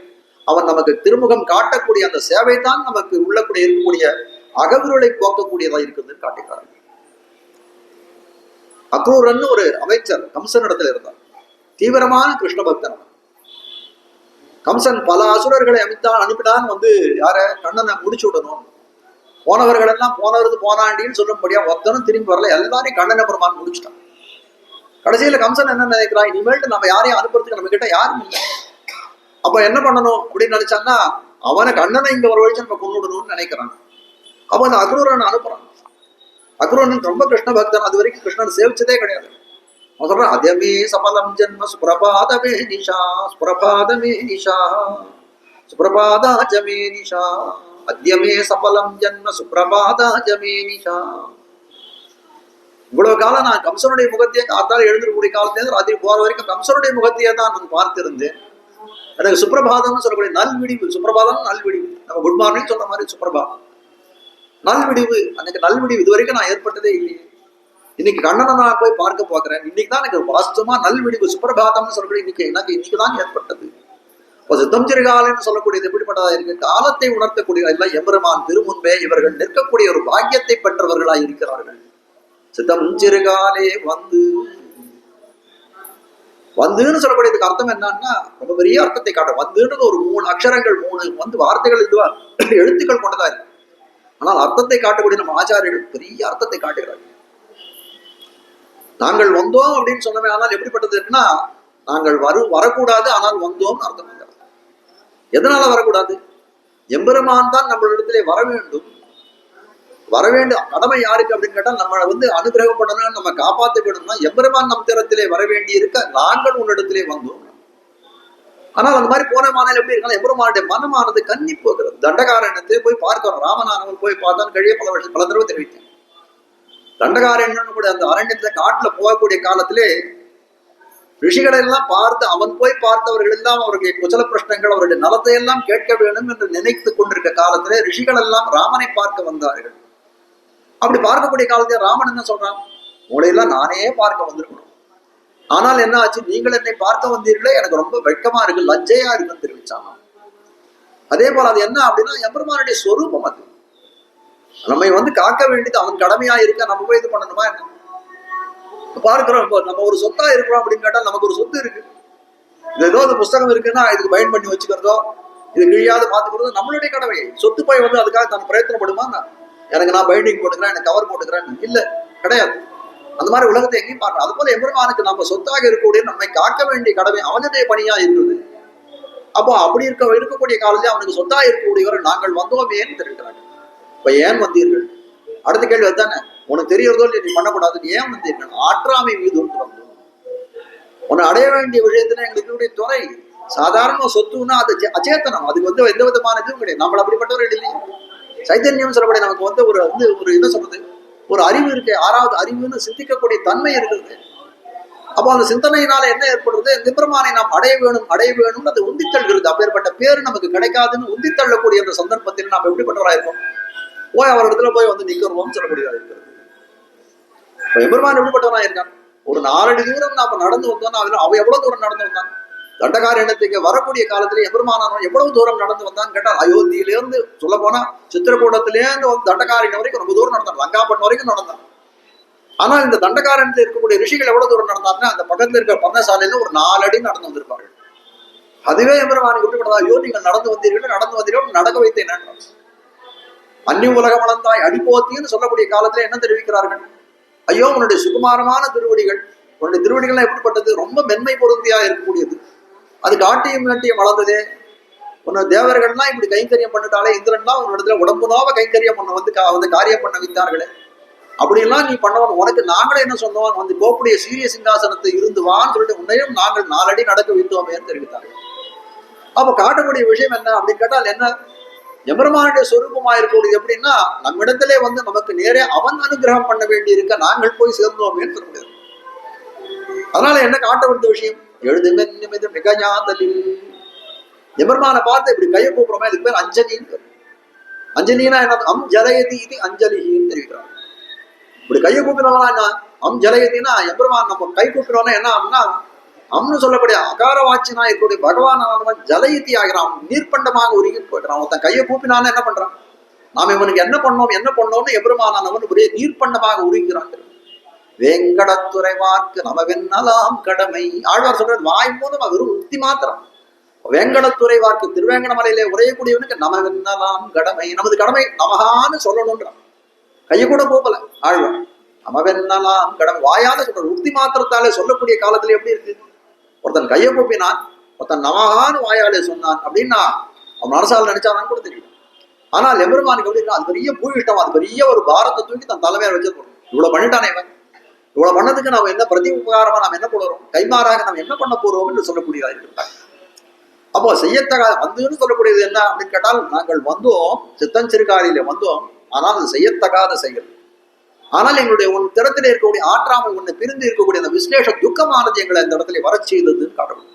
அவன் நமக்கு திருமுகம் காட்டக்கூடிய அந்த சேவை தான் நமக்கு உள்ளக்கூடிய இருக்கக்கூடிய அகவிருளை போக்கக்கூடியதா இருக்குதுன்னு காட்டுகிறார். அக்ரூரன் ஒரு அமைச்சர் கம்சனிடத்தில் இருந்தார், தீவிரமான கிருஷ்ண பக்தன். கம்சன் பல அசுரர்களை அனுப்பினான் யார கண்ணனை முடிச்சு விடணும். போனவர்கள் எல்லாம் போனாண்டின்னு சொல்லும்படியா ஒத்தனும் திரும்பி வரல, எல்லாரையும் கண்ணனை பெருமான் முடிச்சுட்டான். கடைசியில கம்சன் என்ன நினைக்கிறான், இனிமேல்ட்டு நம்ம யாரையும் அனுப்புறதுக்கு நம்ம கிட்ட யாரும் இல்லை. அப்ப என்ன பண்ணணும் அப்படின்னு நினைச்சான்னா, அவனை கண்ணனை இங்க ஒரு வழிச்சு நம்ம கொண்டு விடணும்னு நினைக்கிறான். அப்ப அந்த அக்ரூரனை அனுப்புறான். அக்ரூரன் ரொம்ப கிருஷ்ண பக்தன், அது வரைக்கும் கிருஷ்ணன் சேவிச்சதே கிடையாது. அவன் சொல்றான், அதமே சபலம் ஜென்ம சுப்ரபாதமே நிஷா, சுப்ரபாதமே நிஷா, சுப்ரபாதாஜமே நிஷா, அத்யமே சபலம் ஜென்ம சுப்ரபாதாஜமே நிஷா. இவ்வளவு காலம் நான் கம்சனுடைய முகத்தையே காத்தால எழுந்திருக்கக்கூடிய காலத்துல ராத்திரி போற வரைக்கும் கம்சனுடைய முகத்தையே தான் நான் பார்த்திருந்தேன். எனக்கு சுப்ரபாதம்னு சொல்லக்கூடிய நல்விடிவு, சுப்ரபாதம் நல்விடிவு, நம்ம குட் மார்னிங் சொன்ன மாதிரி சுப்ரபாதம் நல்விடிவு. அன்னைக்கு நல்விடிவு இது வரைக்கும் நான் ஏற்பட்டதே இல்லையே. இன்னைக்கு கண்ணனை நான் போய் பார்க்க போகிறேன், இன்னைக்கு தான் எனக்கு வாஸ்தவமா நல்விடிவு சுப்ரபாதம்னு சொல்லக்கூடிய இன்னைக்குதான் ஏற்பட்டது. சித்தம் சிறுகாலன்னு சொல்லக்கூடியது எப்படிப்பட்டதா இருக்கு? காலத்தை உணர்த்தக்கூடிய எல்லாம் எம்பெருமான் திருமுன்பே இவர்கள் நிற்கக்கூடிய ஒரு பாக்கியத்தை பெற்றவர்களாய் இருக்கிறார்கள். சித்தம் சிறுகாலே வந்துன்னு சொல்லக்கூடியதுக்கு அர்த்தம் என்னன்னா ரொம்ப பெரிய அர்த்தத்தை காட்டும். வந்துன்றது ஒரு 3 அக்ஷரங்கள், 3 வார்த்தைகள், இதுவா எழுத்துக்கள் கொண்டதா இருக்கு. ஆனால் அர்த்தத்தை காட்டக்கூடிய நம்ம ஆச்சாரியர்கள் பெரிய அர்த்தத்தை காட்டுகிறார்கள். நாங்கள் வந்தோம் அப்படின்னு சொன்னவே, ஆனால் எப்படிப்பட்டது இருக்குன்னா, நாங்கள் வரக்கூடாது ஆனால் வந்தோம் அர்த்தம். எதனால வரக்கூடாது? எம்பெருமான் தான் நம்மளிடத்திலே வர வேண்டும். கடமை யாருக்கு அப்படின்னு கேட்டால், நம்மளை அனுகிரகம் பண்ணணும், நம்ம காப்பாற்ற வேணும்னா எம்பெருமான் நம் திறத்திலே வர வேண்டி இருக்க நாங்கள் உன்னிடத்திலே வந்தோம். ஆனால் அந்த மாதிரி போன மாநிலம் எப்படி இருக்காங்க, எம்பெருமானுடைய மனமானது கன்னி போகிறது. தண்டகாரண்யத்தை போய் பார்க்கிறோம், ராமநாதன் போய் பார்த்தான், கழிய பல தடவை தெரிவித்தேன். தண்டகாரண்யன்னு கூட அந்த அரண்யத்துல காட்டுல போகக்கூடிய காலத்திலே ரிஷிகளை எல்லாம் பார்த்து, அவன் போய் பார்த்தவர்கள் எல்லாம் அவருடைய குசல பிரச்சனைகள், அவருடைய நலத்தை எல்லாம் கேட்க வேண்டும் என்று நினைத்து கொண்டிருக்க காலத்திலே ரிஷிகள் எல்லாம் ராமனை பார்க்க வந்தார்கள். அப்படி பார்க்கக்கூடிய காலத்திலே ராமன் என்ன சொல்றான், உங்களையெல்லாம் நானே பார்க்க வந்திருக்கணும், ஆனால் என்ன ஆச்சு, நீங்கள் என்னை பார்க்க வந்தீர்களே, எனக்கு ரொம்ப வெட்கமா இருக்கு, லஜ்ஜையா இருக்குன்னு தெரிவிச்சான். அதே போல அது என்ன அப்படின்னா எம்பெருமானுடைய ஸ்வரூபம். அது நம்மை காக்க வேண்டியது அவன் கடமையா இருக்க, நம்ம போய் இது பண்ணணுமா என்ன? பார்க்கிறோம், இப்போ நம்ம ஒரு சொத்தா இருக்கிறோம் அப்படின்னு கேட்டா நமக்கு ஒரு சொத்து இருக்கு. இது ஏதோ அந்த புஸ்தகம் இருக்குன்னா இதுக்கு பயன் பண்ணி வச்சுக்கிறதோ, இது கிழியாத பாத்துக்கிறதோ நம்மளுடைய கடமை. சொத்து போய் அதுக்காக நான் பிரயத்தனப்படுமா, எனக்கு நான் பைண்டிங் போட்டுக்கிறேன், எனக்கு கவர் போட்டுக்கிறேன், இல்ல கிடையாது. அந்த மாதிரி உலகத்தை எங்கேயும் பார்க்கணும். அது போல எம்பெருமானுக்கு நம்ம சொத்தாக இருக்கக்கூடிய நம்மை காக்க வேண்டிய கடமை அவனுடைய பணியா இருக்குது. அப்போ அப்படி இருக்கக்கூடிய காலத்துல அவனுக்கு சொத்தா இருக்கக்கூடியவர் நாங்கள் வந்தோம் ஏன்னு தெரிவிக்கிறாங்க. இப்ப ஏன் வந்தீர்கள்? அடுத்த கேள்வி அதுதானே. உனக்கு தெரியறதோ இல்லை, நீ பண்ணக்கூடாது, ஏன் வந்தீர்கள்? ஆற்றாமை மீது வந்தோம். உன்னை அடைய வேண்டிய விஷயத்துல எங்களுக்கு துறை சாதாரண சொத்துன்னா அது அச்சேத்தனம், அதுக்கு எந்த விதமான இதுவும் கிடையாது. நம்மள அப்படிப்பட்டவர்கள் இல்லையா? சைத்தன்யம் சொல்லக்கூடிய நமக்கு ஒரு என்ன சொல்றது, ஒரு அறிவு இருக்கு, ஆறாவது அறிவுன்னு சிந்திக்கக்கூடிய தன்மை இருக்குது. அப்போ அந்த சிந்தனையினால என்ன ஏற்படுறது, நிபெருமானை நாம் அடைய வேணும்னு அது உந்தித்தள்கிறது. அப்பேற்பட்ட பேர் நமக்கு கிடைக்காதுன்னு உந்தித்தள்ளக்கூடிய அந்த சந்தர்ப்பத்தில் நாம் எப்படிப்பட்டவராக இருக்கோம்? போய் அவரிடத்துல போய் நிக்கிறோம்னு சொல்லக்கூடியதா இருக்கிறது. எம்பெருமான் எப்படிப்பட்டவனா இருக்கான்? ஒரு 4 அடி தூரம் நாம நடந்து வந்தோம்னா அவ எவ்வளவு தூரம் நடந்து வந்தான்? தண்டகாரண்யத்துக்கு வரக்கூடிய காலத்துல எம்பெருமானவன் எவ்வளவு தூரம் நடந்து வந்தான்னு கேட்டால், அயோத்தியிலேருந்து சொல்ல போனா சித்திரக்கூடத்திலேருந்து தண்டகாரண்யம் வரைக்கும் ரொம்ப தூரம் நடந்தான், லங்காபட்டம் வரைக்கும் நடந்தான். ஆனால் இந்த தண்டகாரண்யத்தில் இருக்கக்கூடிய ரிஷிகள் எவ்வளவு தூரம் நடந்தாங்கன்னா, அந்த பக்கத்துல இருக்கிற பர்ணசாலையில ஒரு 4 அடி நடந்து வந்திருப்பார்கள். அதுவே எம்பெருமானுக்கு எப்படிப்பட்டதா? ஐயோ, நீங்கள் நடந்து வந்தீர்கள், நடக்க வைத்தேன். அந்நிய உலக வளர்ந்தாய் அடிப்போத்தின்னு சொல்லக்கூடிய காலத்துல என்ன தெரிவிக்கிறார்கள்? ஐயோ, உன்னுடைய சுகுமாரமான திருவடிகள், உன்னுடைய திருவடிகள்லாம் எப்படிப்பட்டது? ரொம்ப மென்மை பொருந்தியா இருக்கக்கூடியது. அது காட்டியும் வளர்ந்ததே. உன்னை தேவர்கள்லாம் இப்படி கைங்கரியம் பண்ணிட்டாலே, இந்திரன்லாம் உன் இடத்துல உடம்பு நோவ கைங்கரியம் பண்ண காரியம் பண்ண வைத்தார்களே, அப்படியெல்லாம் நீ பண்ணவன். உனக்கு நாங்களே என்ன சொன்னவன், போகக்கூடிய சீரிய சிங்காசனத்தை இருந்து வான்னு சொல்லிட்டு உன்னையும் நாங்கள் 4 அடி நடக்க வைத்தோமேன்னு தெரிவித்தார்கள். அப்ப காட்டக்கூடிய விஷயம் என்ன அப்படின்னு கேட்டால், என்ன எம்பெருமானுடைய சொரூபமா இருக்கக்கூடியது எப்படின்னா, நம்மிடத்திலே நமக்கு நேரே அவன் அனுகிரகம் பண்ண வேண்டி இருக்க நாங்கள் போய் சேர்ந்தோமேன்னு சொல்ல முடியாது. அதனால என்ன காட்டப்படுத்த விஷயம், எழுதுமென் மிக ஞாதலில் எம்பெருமானை பார்த்து இப்படி கையை கூப்பிடுறோமே, அதுக்கு பேர் அஞ்சலின்னு. அஞ்சலினா என்ன? அம் ஜலயதி இது அஞ்சலின்னு தெரிவிக்கிறாங்க. இப்படி கையை கூப்பிடுறவனா என்ன? அம் ஜலயதினா எம்பெருமான் நம்ம கை கூப்பிடுறோம்னா என்ன ஆகும்னா, அம்னு சொல்லக்கூடிய அகார வாட்சினா இருக்கக்கூடிய பகவான் ஜலயதி ஆகிறான், நீர்பண்டமாக உருகி போயிடுறான். ஒருத்தன் கையை கூப்பினான்னு என்ன பண்றான், நாம இவனுக்கு என்ன பண்ணோம்னு எம்பெருமானவன் ஒரே நீர்பண்டமாக உருகிறான். வேங்கடத்துறை வாக்கு நமவென்னலாம் கடமை. ஆழ்வார் சொல்றது வாய் மூலம் வெறும் உத்தி மாத்திரம். வேங்கடத்துறை வாக்கு திருவேங்கடமலையிலே உரையக்கூடியவனுக்கு நமவென்னலாம் கடமை, நமது கடமை நமகான்னு சொல்லணும்ன்றான். கையை கூட போகல ஆழ்வார். நமவென்னலாம் கடமை வாயால சொல்ற, உத்தி மாத்திரத்தாலே சொல்லக்கூடிய காலத்துல எப்படி இருக்கு? ஒருத்தன் கையை கூப்பினான், ஒருத்தன் நமகான்னு வாயாலே சொன்னான் அப்படின்னா அவன் மனசால நினைச்சாதான் கூட தெரியும். ஆனால் எம்பெருமானுக்கு எப்படி இருக்கா, அது பெரிய பூயிஷ்டம், அது பெரிய ஒரு பாரத்தை தூக்கி தன் தலைமையை வச்சு போடுறோம். இவ்வளவு பண்ணிட்டானே இவன், இவ்வளவு பண்ணதுக்கு நாம என்ன பிரதி உபகாரமா நாம் என்ன போடுறோம், கைமாறாக நாம் என்ன பண்ண போறோம் என்று சொல்லக்கூடியதா இருக்கிறாங்க. அப்போ செய்யத்தகாத சொல்லக்கூடியது என்ன அப்படின்னு கேட்டால், நாங்கள் வந்தோம் சித்தஞ்சிறுகாரியில வந்தோம், ஆனால் அது செய்யத்தகாத செயல். ஆனால் எங்களுடைய திறத்திலே இருக்கக்கூடிய ஆற்றாமல் ஒண்ணு பிரிந்து இருக்கக்கூடிய அந்த விசேஷ துக்கமானது எங்களை இந்த இடத்துல வர செய்ததுன்னு காட்டணும்.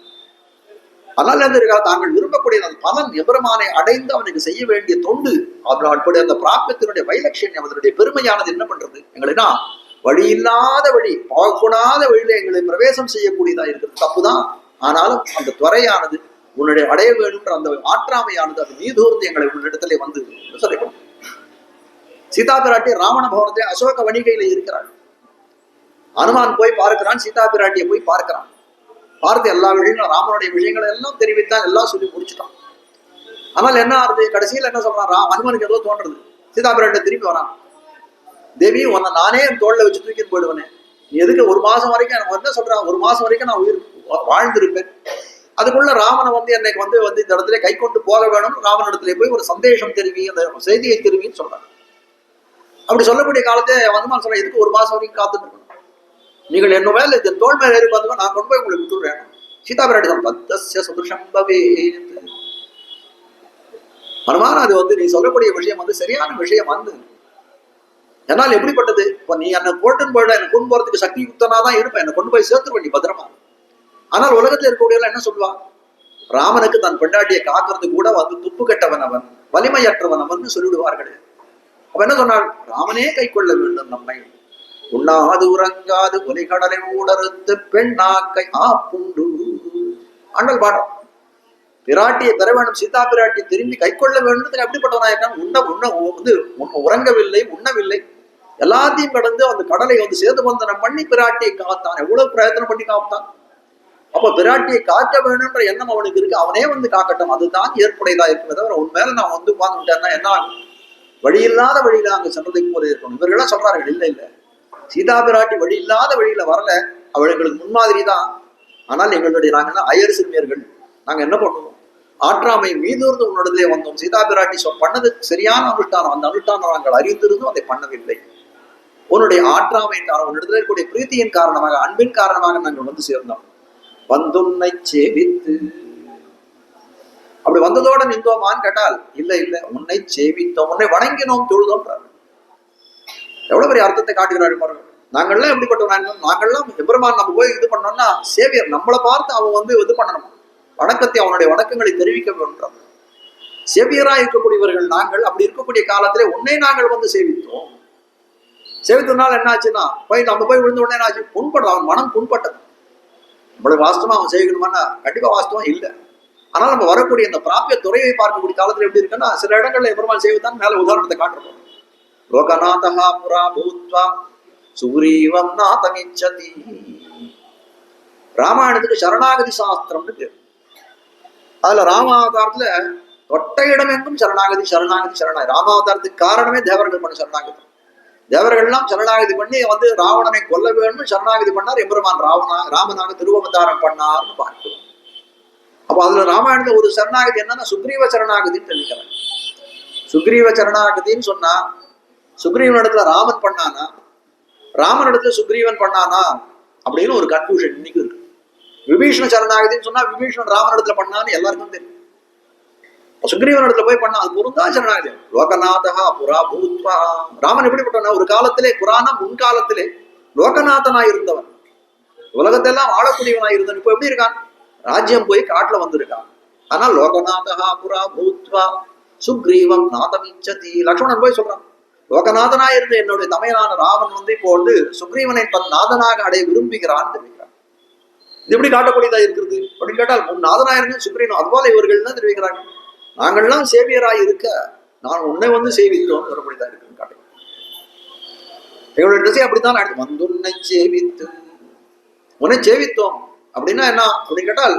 ஆனால் இருக்க தாங்கள் விரும்பக்கூடிய அந்த பலன் எம்பெருமானை அடைந்து அவனுக்கு செய்ய வேண்டிய தொண்டு, அப்படி அந்த பிராப்தத்தினுடைய வைலட்சண்யம், அதனுடைய பெருமையானது என்ன பண்றது, எங்களா வழி இல்லாத வழி, போகக்கூடாத வழியில எங்களை பிரவேசம் செய்யக்கூடியதா இருக்கிறது. தப்புதான். ஆனாலும் அந்த துறையானது உன்னுடைய அடைய வேணும்ன்ற அந்த ஆற்றாமையானது அது மீதூர்ந்து எங்களை உன்னிடத்திலே சொல்லப்படும். சீதா பிராட்டி ராவண பவனத்திலே அசோக வணிகையில இருக்கிறாள். அனுமான் போய் பார்க்கிறான், சீதா பிராட்டியை போய் பார்க்கிறான். பார்த்து எல்லா விஷயங்களும் ராமனுடைய விஷயங்களை எல்லாம் தெரிவித்தான், எல்லாம் சொல்லி முடிச்சுட்டான். ஆனால் என்ன ஆறுது, கடைசியில் என்ன சொல்றான், அனுமனுக்கு ஏதோ தோன்றது. சீதா பிராட்டி திரும்பி வரான். தேவி, உன்னை நானே என் தோல்ல வச்சு தூக்கிட்டு போயிடுவேனே, நீ எதுக்கு 1 மாசம் வரைக்கும் எனக்கு என்ன சொல்றான், 1 மாசம் வரைக்கும் நான் உயிர் வாழ்ந்திருப்பேன், அதுக்குள்ள ராமனை என்னைக்கு இந்த இடத்துல கை கொண்டு போக வேணும், ராமனிடத்துல போய் ஒரு சந்தேஷம் தெரிவி, அந்த செய்தியை தெரிவின்னு சொல்றான். அப்படி சொல்லக்கூடிய காலத்தை அனுமான் சொல்ற, எதுக்கு 1 மாசம் வரைக்கும் காத்துட்டு இருக்கணும், நீங்கள் என்ன மேல இந்த தோல் மேல ஏறி பார்த்துக்கோ, நான் கொண்டு போய் உங்களுக்கு விட்டுடுறேன். சீதா பிராட்டி பத்தஸ்ய சதுஷம் பவேத். அனுமான், அது நீ சொல்லக்கூடிய விஷயம் சரியான விஷயம் என்னால் எப்படிப்பட்டது, இப்போ நீ என்னை போட்டுன்னு போயிட, என்னை கொண்டு போறதுக்கு சக்தி யுக்தனாதான் இருப்பேன், என்னை கொண்டு போய் சேர்த்துருவேன் நீ பத்திரமா. ஆனால் உலகத்துல இருக்கக்கூடிய என்ன சொல்லுவான், ராமனுக்கு தன் பெண்டாட்டியை காக்கிறது கூட துப்பு கெட்டவன் அவன், வலிமையற்றவன் அவன் சொல்லிவிடுவார்கள். அப்ப என்ன சொன்னாள், ராமனே கை கொள்ள வேண்டும் நம்மை, உண்ணாது உறங்காது ஒலிகடலை ஊடறுத்து பெண்ணாக்கை ஆப்புண்டு. ஆண்டல் பாடம், பிராட்டியை பெற வேண்டும், சீதா பிராட்டி திரும்பி கை கொள்ள வேண்டும். எப்படிப்பட்டவனா இருக்கான், உறங்கவில்லை, உண்ணவில்லை, எல்லாத்தையும் கடந்து அந்த கடலை சேதுபந்தனம் பண்ணி பிராட்டியை காத்தான். எவ்வளவு பிரயத்தனம் பண்ணி காத்தான். அப்ப பிராட்டியை காக்க வேணும்ன்ற எண்ணம் அவனுக்கு இருக்கு, அவனே காக்கட்டும், அதுதான் ஏற்புடையதா இருக்குமே தவிர உன் மேல நான் உட்கார்ந்துட்டேன்னா என்ன ஆகும், வழி இல்லாத வழியில அங்க சென்றதைக்கு போல இருக்கணும். இவர்களாம் சொல்றார்கள், இல்ல இல்ல, சீதா பிராட்டி வழி இல்லாத வழியில வரல, அவள் எங்களுக்கு முன்மாதிரி தான். ஆனால் எங்களுடைய நாங்கள் அயர் சிறுமியர்கள், நாங்க என்ன பண்ணுவோம், ஆற்றாமை மீதூர்ந்து உன்னிடத்திலே வந்தோம். சீதா பிராட்டி பண்ணது சரியான அனுஷ்டானம். அந்த அனுஷ்டானம் நாங்கள் அறிந்திருந்தும் அதை பண்ணவில்லை. உன்னுடைய ஆற்றாமை உன்னிடத்தில் இருக்கக்கூடிய பிரீத்தியின் காரணமாக, அன்பின் காரணமாக நாங்கள் வந்து சேர்ந்தோம். வந்துன்னை சேவித்து, அப்படி வந்ததோட நின்றோமான்னு கேட்டால் இல்லை இல்லை, உன்னை சேவித்தோம், உன்னை வணங்கினோம், தொழுதோம். எவ்வளவு பெரிய அர்த்தத்தை காட்டுகிறார்கள் பாருங்கள். நாங்கள்லாம் எப்படிப்பட்டவங்க? நாங்கள்லாம் எம்பெருமான் நம்ம போய் இது பண்ணோம்னா சேவியர் நம்மளை பார்த்து அவன் வந்து இது பண்ணணும், வணக்கத்தை அவனுடைய வணக்கங்களை தெரிவிக்க வேண்டும். சேவியராக இருக்கக்கூடியவர்கள் நாங்கள். அப்படி இருக்கக்கூடிய காலத்திலே உன்னை நாங்கள் வந்து சேவித்தோம். சேவித்தனால என்ன ஆச்சுன்னா, நம்ம போய் விழுந்த உடனே என்ன ஆச்சு? புண்படுறது, அவன் மனம் புண்பட்டது. நம்மளுக்கு வாஸ்தவமா அவன் சேவிக்கணுமான்னா கண்டிப்பா வாஸ்தவம் இல்லை. ஆனால் நம்ம வரக்கூடிய இந்த பிராபிய துறையை பார்க்கக்கூடிய காலத்துல எப்படி இருக்குன்னா, சில இடங்கள்ல எம்பெருமான் சேவித்தான். மேல உதாரணத்தை காட்டுறோம். லோகநாதஹா புரா பூத்வா சுக்ரீவம் நாதமிச்சதி. ராமாயணத்துக்கு சரணாகதி சாஸ்திரம்னு பேர். அதுல ராமாவதாரத்துல தொட்ட இடம் எங்கும் சரணாகதி சரணாகதி சரணாகதி. ராமாவதாரத்துக்கு காரணமே தேவர்கள் பண்ண சரணாகதி. தேவர்கள்லாம் சரணாகதி பண்ணி வந்து ராவணனை கொல்ல வேணும்னு சரணாகதி பண்ணார். எம்பெருமான் ராமனாக திருவவதாரம் பண்ணார்னு பார்க்கிறோம். அப்போ அதுல ராமாயணத்துல ஒரு சரணாகதி என்னன்னா சுக்ரீவ சரணாகதின்னு சொல்லிக்கிறாங்க. சுக்ரீவ சரணாகதின்னு சொன்னா சுக்ரீவன் இடத்துல ராமன் பண்ணானா, ராமன் இடத்துல சுக்ரீவன் பண்ணானா அப்படின்னு ஒரு கன்ஃபியூஷன் இன்னைக்கு இருக்கு. விபீஷண சரணாகதின்னு சொன்னா விபீஷணன் ராமன் இடத்துல பண்ணான்னு எல்லாருக்கும் தெரியும். சுக்ரீவன் இடத்துல போய் பண்ணா அது பொருந்தா சரணாகதி. லோகநாதஹா புரா பூத்வா. ராமன் எப்படிப்பட்டவனா? ஒரு காலத்திலே, புராணம் முன்காலத்திலே லோகநாதனாய் இருந்தவன், உலகத்தெல்லாம் ஆளக்கூடியவனாய் இருந்தவன். இப்ப எப்படி இருக்கான்? ராஜ்யம் போய் காட்டுல வந்திருக்கான். ஆனால் லோகநாதஹா புரா பூத்வா சுக்ரீவம் நாதமிச்சதி. லக்ஷ்மணன் போய் சொல்றான், லோகநாதனாய் இருந்த என்னுடைய தமையனான ராமன் வந்து இப்போ வந்து சுக்ரீவனை தன் நாதனாக அடைய விரும்புகிறான் தெரிவிக்கிறான். இது எப்படி காட்டக்கூடியதா இருக்கிறது அப்படின்னு கேட்டால், முன் நாதனாயிருங்க சுக்ரீவன். அதுபோல இவர்கள் தான் தெரிவிக்கிறாங்க, நாங்கள்லாம் சேவியராய் இருக்க நான் உன்னை வந்து சேவித்தோம் சொல்லக்கூடியதா இருக்குன்னு காட்டுங்க. எங்களுடைய ட்ரெஸ்ஸே அப்படித்தான் அடுத்து வந்துன்னை சேவித்து, உன்னை சேவித்தோம் அப்படின்னா என்ன அப்படின்னு கேட்டால்,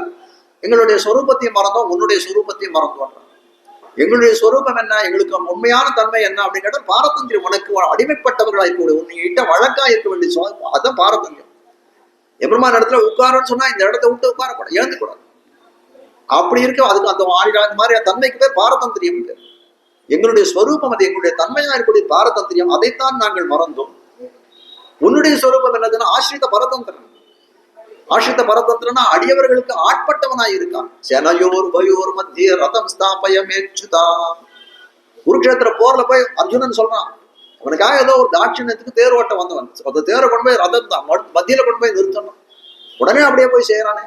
எங்களுடைய சொரூபத்தையும் மறந்தோம், உன்னுடைய சொரூபத்தையும் மறந்தோம். எங்களுடைய சொரூபம் என்ன, எங்களுக்கு உண்மையான தன்மை என்ன அப்படின்னு கேட்டால் பாரதந்திரம். உனக்கு அடிமைப்பட்டவர்களாக இருக்கக்கூடிய உன்கிட்ட வழக்கா இருக்க வேண்டிய அதான் பாரதந்திரம். எம்பெருமான் இடத்துல உட்காரன்னு சொன்னா இந்த இடத்த விட்டு உட்காரக்கூடாது, எழுந்துக்கூடாது. அப்படி இருக்க அதுக்கு அந்த மாதிரி தன்மைக்கு பேர் பாரதந்திரியம். எங்களுடைய ஸ்வரூபம் அது, எங்களுடைய தன்மையா இருக்கக்கூடிய பாரதந்திரியம், அதைத்தான் நாங்கள் மறந்தோம். உன்னுடைய ஸ்வரூபம் என்னதுன்னா ஆசிரித பரதந்திரம். ஆசிரித்த பரதந்திரனா அடியவர்களுக்கு ஆட்பட்டவனாய் இருக்கான். செனையோர் பயோர் மத்திய ரதம் ஸ்தாபயமேச்சுதா. குருக்ஷேத்திர போர்ல போய் அர்ஜுனன் சொல்றான், அவனுக்காக ஏதோ ஒரு தாட்சிணத்துக்கு தேர் ஓட்ட வந்தவன், அந்த தேரை கொண்டு போய் ரதம் தான் மத்தியில கொண்டு போய் நிறுத்தணும். உடனே அப்படியே போய் செய்யறானே.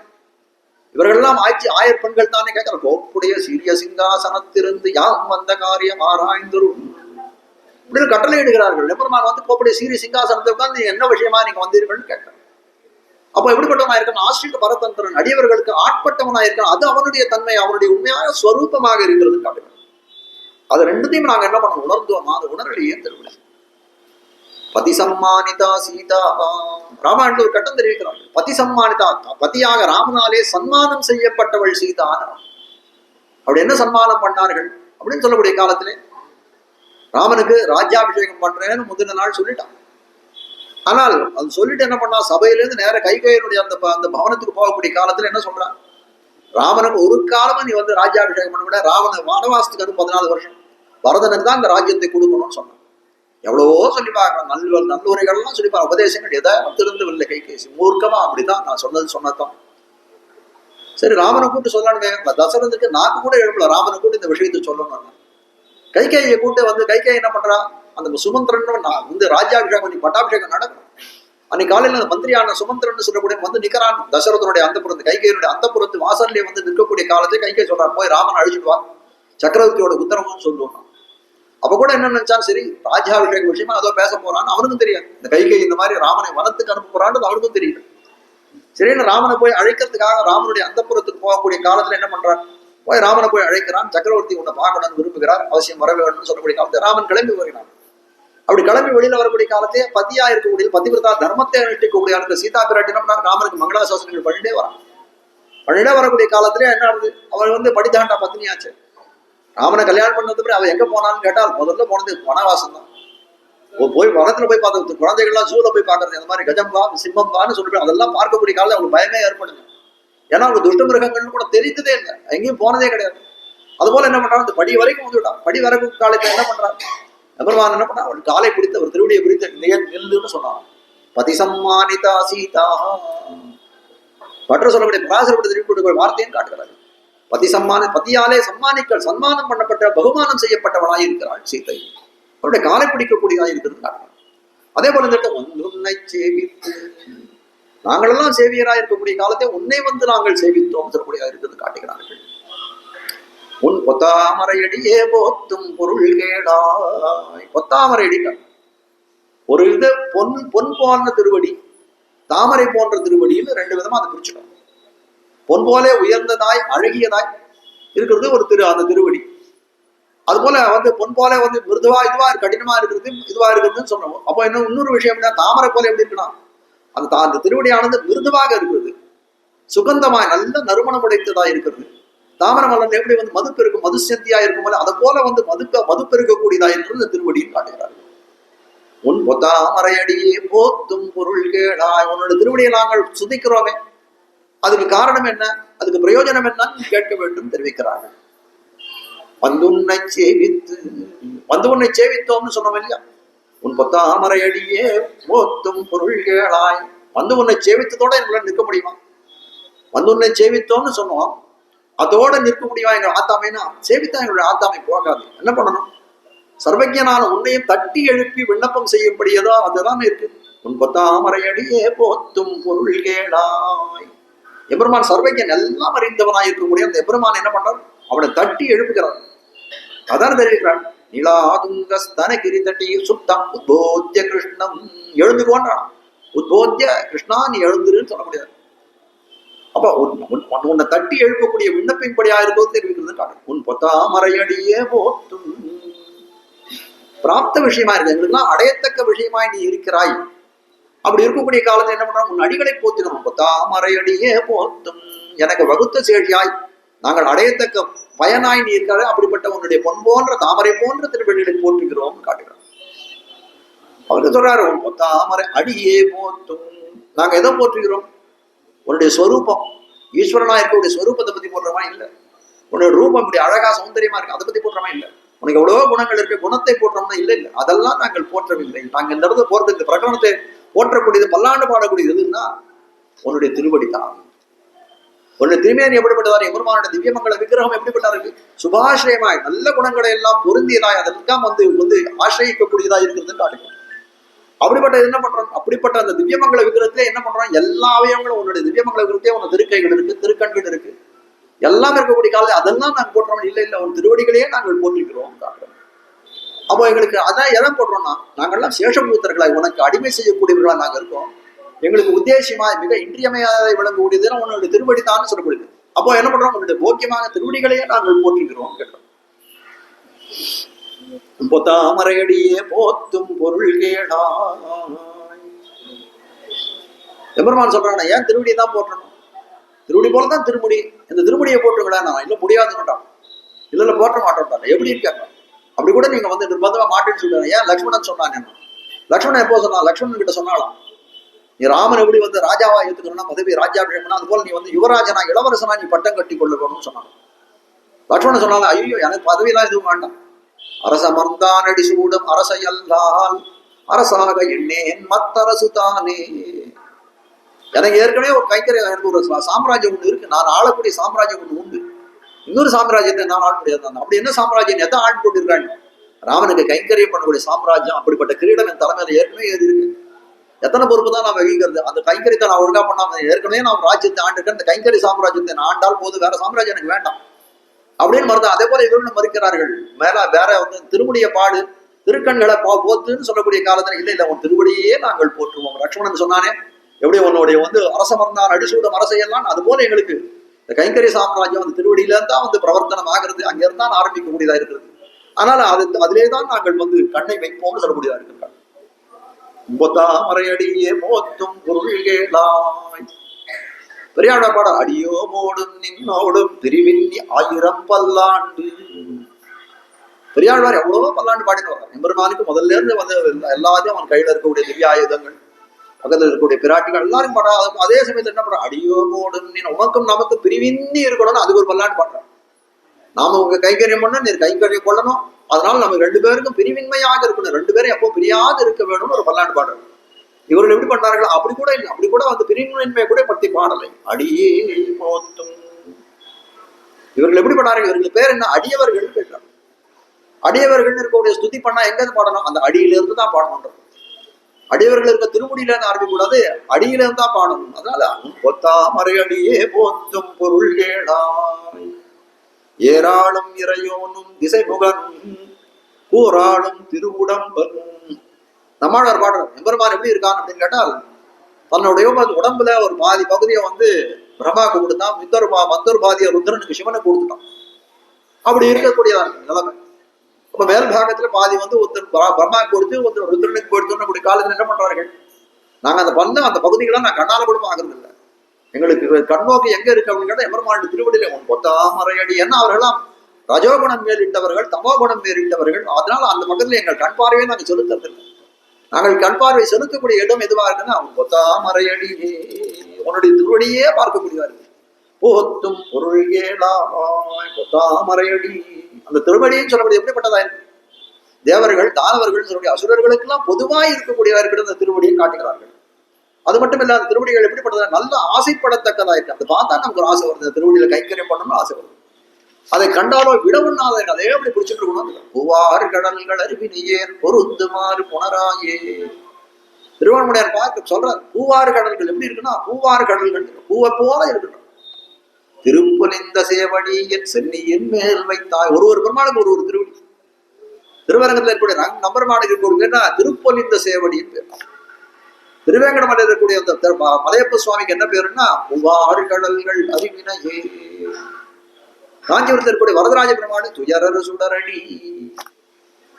இவர்கள்லாம் ஆயர் பெண்கள் தானே கேட்கிற, கோப்புடைய சீரிய சிங்காசனத்திலிருந்து யாம் வந்த காரியம் ஆராய்ந்துரும் இப்படின்னு கட்டளை இடுகிறார்கள். எம்பெருமான் வந்து கோப்புடைய சீரிய சிங்காசனத்தில் உட்கார்ந்து என்ன விஷயமா நீங்க வந்தீர்கள்னு கேட்கிறார். அப்ப எப்படிப்பட்டவனா இருக்கான்? ஆசிரித பரதந்திரன், அடியவர்களுக்கு ஆட்பட்டவனா இருக்கான். அது அவனுடைய தன்மை, அவனுடைய உண்மையான ஸ்வரூபமாக இருக்கிறது காட்டுகிறோம். அது ரெண்டுத்தையும் நாங்க என்ன பண்ண உணர்ந்தோமா? அது உணரலையே தெரியல. பதி சம்மானிதா சீதா. ராமாயணத்துல ஒரு கட்டம் தெரிவிக்கிறாங்க, பதி சம்மானிதா, பதியாக ராமனாலே சன்மானம் செய்யப்பட்டவள் சீதான். அப்படி என்ன சன்மானம் பண்ணார்கள் அப்படின்னு சொல்லக்கூடிய காலத்திலே ராமனுக்கு ராஜ்யாபிஷேகம் பண்றேன்னு முந்தின நாள் சொல்லிட்டான். ஆனால் அது சொல்லிட்டு என்ன பண்ணா, சபையிலேருந்து நேர கைகேயினுடைய அந்த பவனத்துக்கு போகக்கூடிய காலத்துல என்ன சொல்றான், ராமனுக்கு ஒரு காலமா நீ வந்து ராஜ்யாபிஷேகம் பண்ண விட, ராவண வனவாசத்துக்கு அது 14 வருஷம், பரதனுக்கு தான் இந்த ராஜ்யத்தை கொடுக்கணும்னு சொன்னான். எவ்வளவோ சொல்லி பார்க்கலாம், நல்லுரைகள்லாம் சொல்லி பார்க்க, உபதேசங்கள் எதாவது திருந்தவில்லை கைகேசி. மூர்க்கமா அப்படிதான் நான் சொன்னதான். சரி, ராமனை கூப்பிட்டு சொல்லணுமே. தசரதுக்கு நாக்கு கூட எழுப்பல, ராமனை கூப்பிட்டு இந்த விஷயத்தை சொல்லணும். கைகேயை கூப்பிட்டு வந்து கைகேயை என்ன பண்றா, அந்த சுமந்திரன் வந்து ராஜ்யாபிஷேகம் பட்டாபிஷேகம் நடக்கும். அன்னைக்கு காலையில அந்த மந்திரியான சுமந்திரன் சொல்லக்கூடிய வந்து நிக்கிறான் தசரதனுடைய அந்தப்புறத்து, கைகையனுடைய அந்தப்புறத்து வாசல்லே வந்து நிற்கக்கூடிய காலத்தை கைகை சொல்றான், போய் ராமன் அழிச்சுட்டு வா, சக்கரவர்த்தியோட உத்தரவுன்னு சொல்லுவான். அப்ப கூட என்ன நினைச்சான், சரி ராஜ்யாபிஷேக விஷயமா அதோ பேச போறான்னு அவனுக்கும் தெரியாது. இந்த கைகை இந்த மாதிரி ராமனை வனத்துக்கு அனுப்ப போறான்னு அவனுக்கும் தெரியும். சரின்னு ராமனை போய் அழைக்கிறதுக்காக ராமனுடைய அந்தப்புறத்துக்கு போகக்கூடிய காலத்துல என்ன பண்றான், போய் ராமனை போய் அழைக்கிறான். சக்கரவர்த்தி உன்னை பார்க்கணும்னு விரும்புகிறார், அவசியம் வர வேணும்னு சொல்லக்கூடிய காலத்தை ராமன் கிளம்பி வருகிறான். அப்படி கிளம்பி வெளியில வரக்கூடிய காலத்தையே பதியா இருக்கக்கூடிய பதிவிரதா தர்மத்தை அனுஷ்டிக்கக்கூடிய அந்த சீதா பிராட்டினா ராமனுக்கு மங்களாசாசனங்கள் பண்ணிட்டே வரான். பண்ணிட்டே வரக்கூடிய காலத்திலே என்ன ஆகுது, அவன் வந்து படித்தாண்டா பத்னியாச்சு. ராமனை கல்யாணம் பண்ணது பிறகு அவன் எங்க போனான்னு கேட்டால் முதல்ல போனது வனவாசம் தான். போய் வனத்துல போய் பார்க்கறது, குழந்தைகள்லாம் சூழ போய் பார்க்கறது, அந்த மாதிரி கஜம்பா சிம்மம்பான்னு சொல்லிட்டு அதெல்லாம் பார்க்கக்கூடிய காலம் அவங்களுக்கு பயமே ஏற்படுது. ஏன்னா அவங்க துஷ்ட மிருகங்கள்னு கூட தெரிந்ததே இல்லை, எங்கேயும் போனதே கிடையாது. அது போல என்ன பண்றாங்க, இந்த படி வரைக்கும் வந்துவிட்டான். படி வரைக்கும் காலத்துல என்ன பண்றாங்க, எம்பெருமான் என்ன பண்ணா, அவள் காலை பிடித்து அவர் திருவடியை பிடித்து நில்லுன்னு சொன்னான். பதிசம்மானிதா சீதா, பற்ற சொல்லக்கூடிய பராசரப்பட்ட திருப்பி வார்த்தையும் காட்டுகிறார். பதியாலே சன்மானம் பண்ணப்பட்ட பகுமானம் செய்யப்பட்டவளாய் இருக்கிறாள் சீதை. அவருடைய காலை பிடிக்கக்கூடியதாக இருக்கிறது காட்டுறார். அதே போல இந்த உன்னை சேவித்து, நாங்கள் எல்லாம் சேவியராக இருக்கக்கூடிய காலத்தை உன்னை வந்து நாங்கள் சேவித்தோம் சொல்லக்கூடியதாக இருக்கிறது காட்டுகிறார்கள். உன் பொத்தாமரையடியே போத்தும் பொருள் கேடாய். பொத்தாமரையடி ஒரு இது பொன் போன்ற திருவடி, தாமரை போன்ற திருவடியில் ரெண்டு விதமா அதை பிரிச்சுட்டோம். பொன் போலே உயர்ந்ததாய் அழகியதாய் இருக்கிறது ஒரு அந்த திருவடி. அது போல வந்து பொன் போல வந்து மிருதுவா இதுவா கடினமா இருக்கிறது இதுவா இருக்கிறதுன்னு சொன்னோம். அப்போ இன்னொரு விஷயம் என்ன, தாமரை போல எப்படி இருக்குன்னா அந்த திருவடியானது மிருதுவாக இருக்கிறது, சுகந்தமாய் நல்ல நறுமணம் உடைத்ததா இருக்கிறது. தாமரை மலர்ல எப்படி வந்து மதுப்பு இருக்கும், மதுசந்தியா இருக்கும் போல அதை போல வந்து மதுப்பு இருக்கக்கூடியதா இருக்கிறது இந்த திருவடின்னு காட்டுகிறார்கள். உன் பொத்தாமரையடியே போத்தும் பொருள் கேடாய். உன்னோட திருவடியை நாங்கள் சுதிக்கிறோமே, அதுக்கு காரணம் என்ன, அதுக்கு பிரயோஜனம் என்னன்னு கேட்க வேண்டும் தெரிவிக்கிறார்கள். வந்துன்னை சேவித்து, வந்து உன்னை சேவித்தோம்னு சொன்னோம் இல்லையா, உன் பொத்தாமரையடியே போத்தும் பொருள் கேளாய். வந்து உன்னை சேவித்ததோட எங்களை நிற்க முடியுமா, வந்து உன்னை சேவித்தோம்னு சொன்னோம், அதோட நிற்க முடியுமா எங்கள் ஆத்தாமைனா, சேவித்தா எங்களுடைய ஆத்தாமை போகாது. என்ன பண்ணணும், சர்வஜனான உன்னையும் தட்டி எழுப்பி விண்ணப்பம் செய்யப்படியதோ அதுதான் இருக்கு. உன் பொத்தாமரையடியே போத்தும் பொருள் கேளாய். எபெருமான் சர்வஜன் எல்லாம் அறிந்தவனாய் இருக்கக்கூடிய அந்த எபெருமான் என்ன பண்றார், அவனை தட்டி எழுப்புகிறார். அதான் தெரிவிக்கிறான். நிலாதுங்கஸ்தன கிரி தட்டி சுத்தம் உத்போத்திய கிருஷ்ணம், எழுந்துக்கோன்றான். உத்போத்திய கிருஷ்ணா நீ எழுந்துருன்னு சொல்ல முடியாது. அப்ப உன்னை தட்டி எழுப்பக்கூடிய விண்ணப்பின்படியா இருப்பது தெரிவிக்கிறது காட்டும். உன் பொத்தாமரையடியே போத்தும், பிராப்த விஷயமா இருக்கு, எங்களுக்குலாம் அடையத்தக்க விஷயமாய் நீ இருக்கிறாய். அப்படி இருக்கக்கூடிய காலத்துல என்ன பண்றோம், உன் அடிகளை போத்தினோம். பொத்தாமரையடியே போத்தும், எனக்கு வகுத்த சேழியாய் நாங்கள் அடையத்தக்க பயனாய் நீ இருக்காது. அப்படிப்பட்ட உன்னுடைய பொன் போன்ற தாமரை போன்ற திருவடிகளை போற்றுகிறோம் காட்டுகிறோம். அவருக்கு சொல்றாரு, உன் பொத்தாமரை அடியே போத்தும், நாங்க எதை போற்றுகிறோம், உன்னுடைய ஸ்வரூபம், ஈஸ்வரனா இருக்கக்கூடிய ஸ்வரூபத்தை பத்தி போடுறமா இல்லை, உன்னுடைய ரூபம் இப்படி அழகா சௌந்தரியமா இருக்கு அதை பத்தி போடுறமா இல்லை, உனக்கு எவ்வளவோ குணங்கள் இருக்கு குணத்தை போடுறோம்னா இல்லை இல்லை, அதெல்லாம் நாங்கள் போற்றவில்லை. நாங்கள் இந்த இடத்துல போறது, இந்த பிரகடனத்தை போற்றக்கூடியது பல்லாண்டு பாடக்கூடியதுன்னா உன்னுடைய திருவடி தான். உன்னுடைய திருமேனி எப்படிப்பட்டதார், எம்பெருமானுடைய திவ்யமங்கள விக்கிரகம் எப்படிப்பட்டா இருக்கு, சுபாசிரியமாய் நல்ல குணங்களை எல்லாம் பொருந்தியதாய் அதெல்லாம் வந்து ஆசிரியக்கக்கூடியதா இருக்கிறதுன்னு காட்டுங்க. அப்படிப்பட்ட என்ன பண்றோம், அப்படிப்பட்ட அந்த திவ்யமங்கள விக்கிரகத்திலே என்ன பண்றோம், எல்லா அவயவங்களும் உன்னுடைய திவ்யமங்கள விக்கிரகத்தையே உன் திருக்கைகள் இருக்கு, திருக்கண்கள் இருக்கு, எல்லாம் இருக்கக்கூடிய காலத்தில் அதெல்லாம் நாங்கள் போடுறோம் இல்லை இல்லை, உன் திருவடிகளையே நாங்கள் போட்டிருக்கிறோம் காட்டுறோம். அப்போ எங்களுக்கு அதான் எதை போடுறோம்னா, நாங்கள்லாம் சேஷபூத்தர்களாய் உனக்கு அடிமை செய்யக்கூடியவர்களா நாங்கள் இருக்கோம். எங்களுக்கு உத்தேசியமா மிக இன்றியமையாத விளங்கக்கூடியதுன்னா உன்னுடைய திருவடி தான் சொல்லக்கூடியது. அப்போ என்ன பண்றோம், உன்னுடைய போக்கியமாக திருவடிகளையே நாங்கள் போற்றிக்கிறோம் கேட்டோம். பொத்தாமரையடியே போத்தும் பொருள் கேடாய். எம்பெருமான் சொல்றான், ஏன் திருவடி தான் போற்றணும், திருவடி போலதான் திருமுடி, இந்த திருமுடியை போட்டுங்களா, நான் இல்லை முடியாதுன்னுட்டான், இல்ல போற்ற மாட்டோம். எப்படி இருக்காங்க, அப்படி கூட நீங்க வந்து நிர்பந்தமா மாட்டேன்னு சொல்றாங்க. ஏன் லக்ஷ்மணன் சொன்னான், லக்ஷ்மணன் எப்போ சொன்னா, லக்ஷ்மணன் கிட்ட சொன்னாலாம், நீ ராமன் எப்படி வந்து ராஜாவா ஏத்துக்கணும்னா பதவி ராஜ்யாபிஷேகம், அது போல நீ வந்து யுவராஜனா இளவரசனா நீ பட்டம் கட்டி கொள்ளணும்னு சொன்னாங்க. லக்ஷ்மணன் சொன்னாங்க, ஐயோ எனக்கு பதவியெல்லாம் எதுவும் வேண்டாம், அரச மந்தானடி சூடும் அரசையல்லால் அரசாக எண்ணேன் மத்தரசு தானே. எனக்கு ஏற்கனவே ஒரு கைங்கரியம், எனக்கு ஒரு சாம்ராஜ்யம் ஒண்ணு இருக்கு, நான் ஆளக்கூடிய சாம்ராஜ்யம் ஒண்ணு உண்டு, இன்னொரு சாம்ராஜ்யத்தை நான் ஆள் முடியாது. அப்படி என்ன சாம்ராஜ்யம், எதை ஆள் போட்டிருக்காங்க, ராமனுக்கு கைங்கரியம் பண்ணக்கூடிய சாம்ராஜ்யம், அப்படிப்பட்ட கிரீடம் என் தலைமையில ஏற்கனவே ஏது இருக்கு, எத்தனை பொறுப்பு தான் நான் வகிக்கிறது, அந்த கைங்கரியத்தை நான் ஒழுங்கா பண்ணாம ஏற்கனவே நான் ராஜ்யத்தை ஆண்டிருக்கேன், இந்த கைங்கரி சாம்ராஜ்யத்தை நான் ஆண்டால் போது, வேற சாம்ராஜ்யம் எனக்கு வேண்டாம் அப்படின்னு மறுத்தான். அதே போல இவர்களும் மறுக்கிறார்கள். வேற வந்து திருமுடிய பாடு திருக்கண்களை போத்துன்னு சொல்லக்கூடிய காலத்துல இல்லை இல்லை, உன் திருவடியே நாங்கள் போற்றுவோம். லக்ஷ்மணன் சொன்னானே, எப்படி உன்னுடைய வந்து அரசமர்ந்தான் அடிசூடம் அரசையெல்லாம், அது போல எங்களுக்கு இந்த கைங்கரிய சாம்ராஜ்யம் அந்த திருவடியில இருந்தா வந்து பிரவர்த்தனம் ஆகிறது, அங்க இருந்தான் ஆரம்பிக்கக்கூடியதா இருக்கிறது. அதனால அதிலேதான் நாங்கள் வந்து கண்ணை வைப்போம்னு சொல்லக்கூடியதா இருக்கிறாங்க. பொத்தாமரையடியே போத்தும் பொருள் கேளாய். பெரியாட பாட அடியோ மோடும் நின்னோடும் திருவிண்ணி 1000 பல்லாண்டு. பெரியாழ்வார் எவ்வளவோ பல்லாண்டு பாடினவர். எம்பெருமானுக்கு முதல்ல இருந்து வந்து எல்லாத்தையும் அவன் கையில இருக்கக்கூடிய திவ்ய ஆயுதங்கள் பக்கத்துல இருக்கக்கூடிய பிராட்டிகள் எல்லாரும் பாடுறாங்க. அதே சமயத்துல என்ன பண்ற, அடியோ போடும் நீ உனக்கும் நமக்கு பிரிவின்னி இருக்கணும்னு அதுக்கு ஒரு பல்லாண்டு பாடுறான். நாம உங்க கைங்கரியம் பண்ண நீர் கைங்கரியம் கொள்ளணும், அதனால நம்ம ரெண்டு பேருக்கும் பிரிவின்மையாக இருக்கணும், ரெண்டு பேரும் எப்போ பிரியாது இருக்க வேணும்னு ஒரு பல்லாண்டு பாடுறாங்க. இவர்கள் எப்படி பண்ணார்கள், அப்படி கூட இல்லை, அப்படி கூட வந்து பிரிவின்மை கூட பத்தி பாடலை. அடியே போத்தும் இவர்கள் எப்படி பண்ணார்கள், இவர்கள் பேர் என்ன, அடியவர்கள் கேட்கிறாங்க. அடியவர்கள் இருக்கக்கூடிய ஸ்துதி பண்ணா எங்க இருந்து பாடணும், அந்த அடியில இருந்து தான் பாடணும். அடியவர்கள் இருக்க திருமுடியில இருந்து ஆரம்பிக்க கூடாது, அடியில இருந்து தான் பாடணும். அதனால பொத்தாமரை அடியே போத்தும் பொருள் கேளாய் ஏராளும் இறையோனும் திசைமுகனும் கூறாளும் திருவுடம்பனும். நம்மாழ்வார் பாடுறார், எம்பெருமான் எப்படி இருக்கான் அப்படின்னு கேட்டால், தன்னுடைய உடம்புல ஒரு பாதி பகுதியை வந்து பிரம்மாவுக்கு கொடுத்தான், மத்தொரு பாதியை ருத்ரனுக்கு சிவனுக்கு கொடுத்துட்டான். அப்படி இருக்கக்கூடியதான் நிலைமை. அப்ப மேல் பாகத்துல பாதி வந்து ஒருத்தர் பிரம்மாவுக்கு கொடுத்து ஒருத்தர் ருத்ரனுக்கு கொடுத்தோன்னு அப்படி காலத்துல என்ன பண்றார்கள், நாங்க அந்த பகுதிகளை நான் கண்ணால கூட ஆகிறது இல்லை, எங்களுக்கு கண்ணோக்கி எங்க இருக்கு அப்படின்னு கேட்டா எம்பெருமான் திருவடியில பொத்தாமரை அடி. ஏன்னா அவர்களாம் ரஜோகுணம் மேலிட்டவர்கள், தமோகுணம் மேலிட்டவர்கள். அதனால அந்த பக்கத்துல எங்கள் கண் பார்வையை நாங்கள் செலுத்துறதில்லை. நாங்கள் கண் பார்வை செலுத்தக்கூடிய இடம் எதுவா இருக்குன்னா அவன் பொத்தாமரை அடி, உன்னுடைய திருவடியே பார்க்கக்கூடியதா இருக்கு. போத்தும் பொருள் ஏழாய் பொத்தாமரை அடி, அந்த திருவடியும் சொல்லக்கூடிய எப்படிப்பட்டதா இருக்கு, தேவர்கள் தானவர்கள் சொல்லக்கூடிய அசுரர்களுக்கு எல்லாம் பொதுவாய் இருக்கக்கூடியதா இருக்கிற அந்த திருவடியை காட்டுகிறார்கள். அது மட்டும் இல்ல, அந்த திருவடிகள் எப்படிப்பட்டதா, நல்ல ஆசைப்படத்தக்கதா இருக்கு. அதை பார்த்தா நமக்கு ஒரு ஆசை வருது, திருவடியில கைங்கரியம் பண்ணணும்னு ஆசை வருது. அதை கண்டாலோ விடவுண்ணாத அதே அப்படி பிடிச்சிட்டு இருக்கணும். பூவாறு கடல்கள் அருவினியேன் பொருந்துமாறு புனராயே. திருவண்ணாமலையார் பார்க்க சொல்றார், பூவாறு கடல்கள் எப்படி இருக்குன்னா, பூவாறு கடல்கள் பூவை போல இருக்கணும். திருப்பொலிந்த சேவடி என் சென்னியின் மேல் வைத்தாய். ஒரு பெருமாளுக்கு ஒரு திருவடி. திருவரங்கத்துல இருக்கக்கூடிய நம்பெருமானுக்கு இருக்கக்கூடிய திருப்பொலிந்த சேவடின்னு பேர். திருவேங்கடமலை இருக்கக்கூடிய அந்த மலையப்ப சுவாமிக்கு என்ன பேருன்னா பூவாறு கடல்கள் அறிவினையே. காஞ்சிபுரத்தில் இருக்கக்கூடிய வரதராஜ பெருமாள் துயரறு சுடரடி.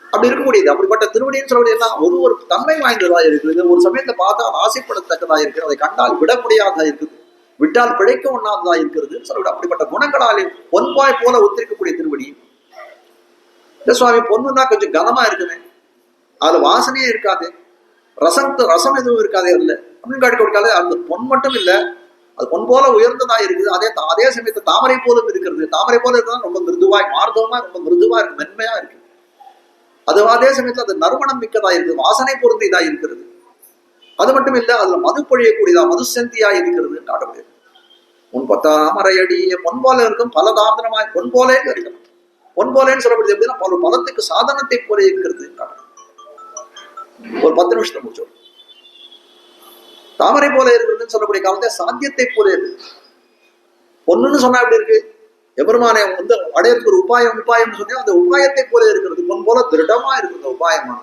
அப்படி இருக்கக்கூடியது. அப்படிப்பட்ட திருவடின்னு சொல்லக்கூடியதான் ஒரு தன்மை வாய்ந்ததா இருக்குது. ஒரு சமயத்தை பார்த்தா ஆசைப்படத்தக்கதா இருக்குது, அதை கண்டால் விட முடியாததா இருக்குது, விட்டால் பிழைக்க ஒண்ணாததா இருக்கிறது சொல்லக்கூடிய அப்படிப்பட்ட குணங்களாலே பொன்பாய் போல ஒத்திருக்கக்கூடிய திருவடி. இந்த சுவாமி பொண்ணுன்னா கொஞ்சம் கனமா இருக்குமே, அதுல வாசனையே இருக்காது, ரசம் எதுவும் இருக்காதே இல்லை அப்படின்னு காட்டி கொடுக்காது. அந்த பொன் மட்டும் இல்லை, அது பொன் போல உயர்ந்ததா இருக்குது. அதே சமயத்தை தாமரை போலும் இருக்கிறது. தாமரை போல இருக்கிறதா ரொம்ப மிருதுவாய் மார்தவமா ரொம்ப மிருதுவா இருக்கு, மென்மையா இருக்கு. அது அதே சமயத்துல அது நறுமணம் மிக்கதா இருக்குது, வாசனை பொருந்தியதா இருக்கிறது. அது மட்டும் இல்ல, அதுல மது பொழியக்கூடியதா மதுசந்தியா இருக்கிறது காட்டக்கூடியது. உன் தாமரை அடிய பொன் போல இருக்கும், பல தாமதமாய் பொன் போலே இருக்கணும். பொன் போலேன்னு சொல்லப்படுது எப்படின்னா பல பலத்துக்கு சாதனத்தை போல இருக்கிறது. ஒரு 10 நிமிஷத்தை முடிச்சோம். தாமரை போல இருக்கிறதுன்னு சொல்லக்கூடிய காலத்தை சாத்தியத்தை போல இருக்கு. பொண்ணுன்னு சொன்னா எப்படி இருக்கு, எபெருமானை வந்து அடையறதுக்கு ஒரு உபாயம் சொன்னா அந்த உபாயத்தை போல இருக்கிறது, பொன் போல திருடமா இருக்குது உபாயமான.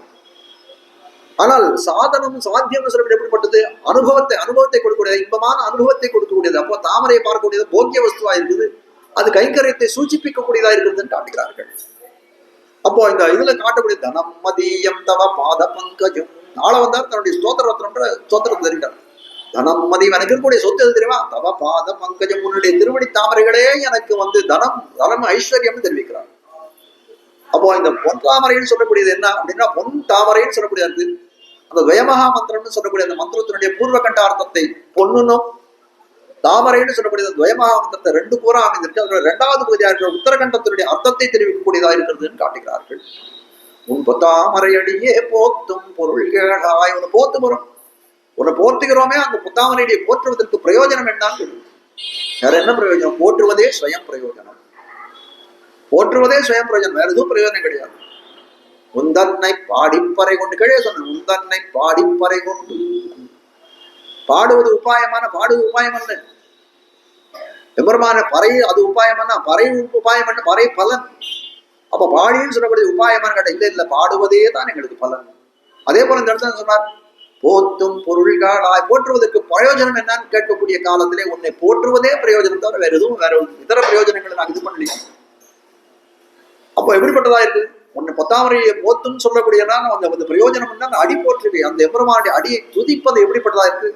ஆனால் சாதனம் சாத்தியம் சொல்லக்கூடிய எப்படிப்பட்டது, அனுபவத்தை கொடுக்கக்கூடிய இன்பமான அனுபவத்தை கொடுக்கக்கூடியது. அப்போ தாமரையை பார்க்கக்கூடியது போக்கிய வஸ்துவா இருக்குது, அது கைங்கரியத்தை சூச்சிப்பிக்கக்கூடியதா இருக்கிறதுன்னு காட்டுகிறார்கள். அப்போ இந்த இதுல காட்டக்கூடிய தனம் மதியம் தவ பாத பங்கஜம். நாளை வந்தார் தன்னுடைய ஸ்தோத்திரத்தை தெரிவிக்கிறார். தனம் மதியம் எனக்கு இருக்கக்கூடிய சொத்து எது தெரியுமா, தவ பாத பங்கஜம், உன்னுடைய திருவடி தாமரைகளே எனக்கு வந்து தனம் ஐஸ்வர்யம் தெரிவிக்கிறார். அப்போ இந்த பொன் தாமரைன்னு சொல்லக்கூடியது என்ன அப்படின்னா, பொன் தாமரைன்னு சொல்லக்கூடியது அந்த துவயமகா மந்திரம்னு சொல்லக்கூடிய அந்த மந்திரத்தினுடைய பூர்வ கண்ட அர்த்தத்தை பொன்னுனும் தாமரைன்னு சொல்லக்கூடிய துவயமகா மந்திரத்தை 2 கூறா அமைந்திருக்கு. அதோட 2வது பகுதியாக இருக்கிற உத்தரகண்டத்தினுடைய அர்த்தத்தை தெரிவிக்கக்கூடியதா இருக்கிறதுன்னு காட்டுகிறார்கள். உன் தாமரை அடியே போத்தும் பொருள் கேளாய். உன்னை போத்து போறோம், உன்னை போர்த்துகிறோமே, அந்த புத்தாமரையை போற்றுவதற்கு பிரயோஜனம் என்னன்னு வேற என்ன பிரயோஜனம், போற்றுவதே ஸ்வயம் பிரயோஜனம். போற்றுவதே ஸ்வயம் பிரயோஜனம், வேற எதுவும் பிரயோஜனம் கிடையாது. உந்தன்னை பாடிப்பறை கொண்டு கீழே சொன்ன, உந்தன்னை பாடிப்பறை கொண்டு. பாடுவது உபாயம் அல்ல. எம்பெருமான பறை அது உபாயம்னா பறை உபாயம் என்ன, பறை பலன். அப்ப பாடின்னு சொல்லக்கூடிய உபாயமான கேட்ட இல்ல, பாடுவதே தான் எங்களுக்கு பலன். அதே போல இந்த இடத்துல சொன்னார், போத்தும் பொருள்களாய். போற்றுவதற்கு பிரயோஜனம் என்னன்னு கேட்கக்கூடிய காலத்திலே உன்னை போற்றுவதே பிரயோஜனம் தவிர வேற எதுவும் வேற இதர பிரயோஜனங்களை நான் இது பண்ணல. அப்போ எப்படிப்பட்டதா இருக்கு, உன்னை பொத்தாமரையை போத்தும் சொல்லக்கூடியனா அந்த பிரயோஜனம் அடி போற்றுவே. அந்த எம்பெருமானுடைய அடியை துதிப்பது எப்படிப்பட்டதா இருக்கு,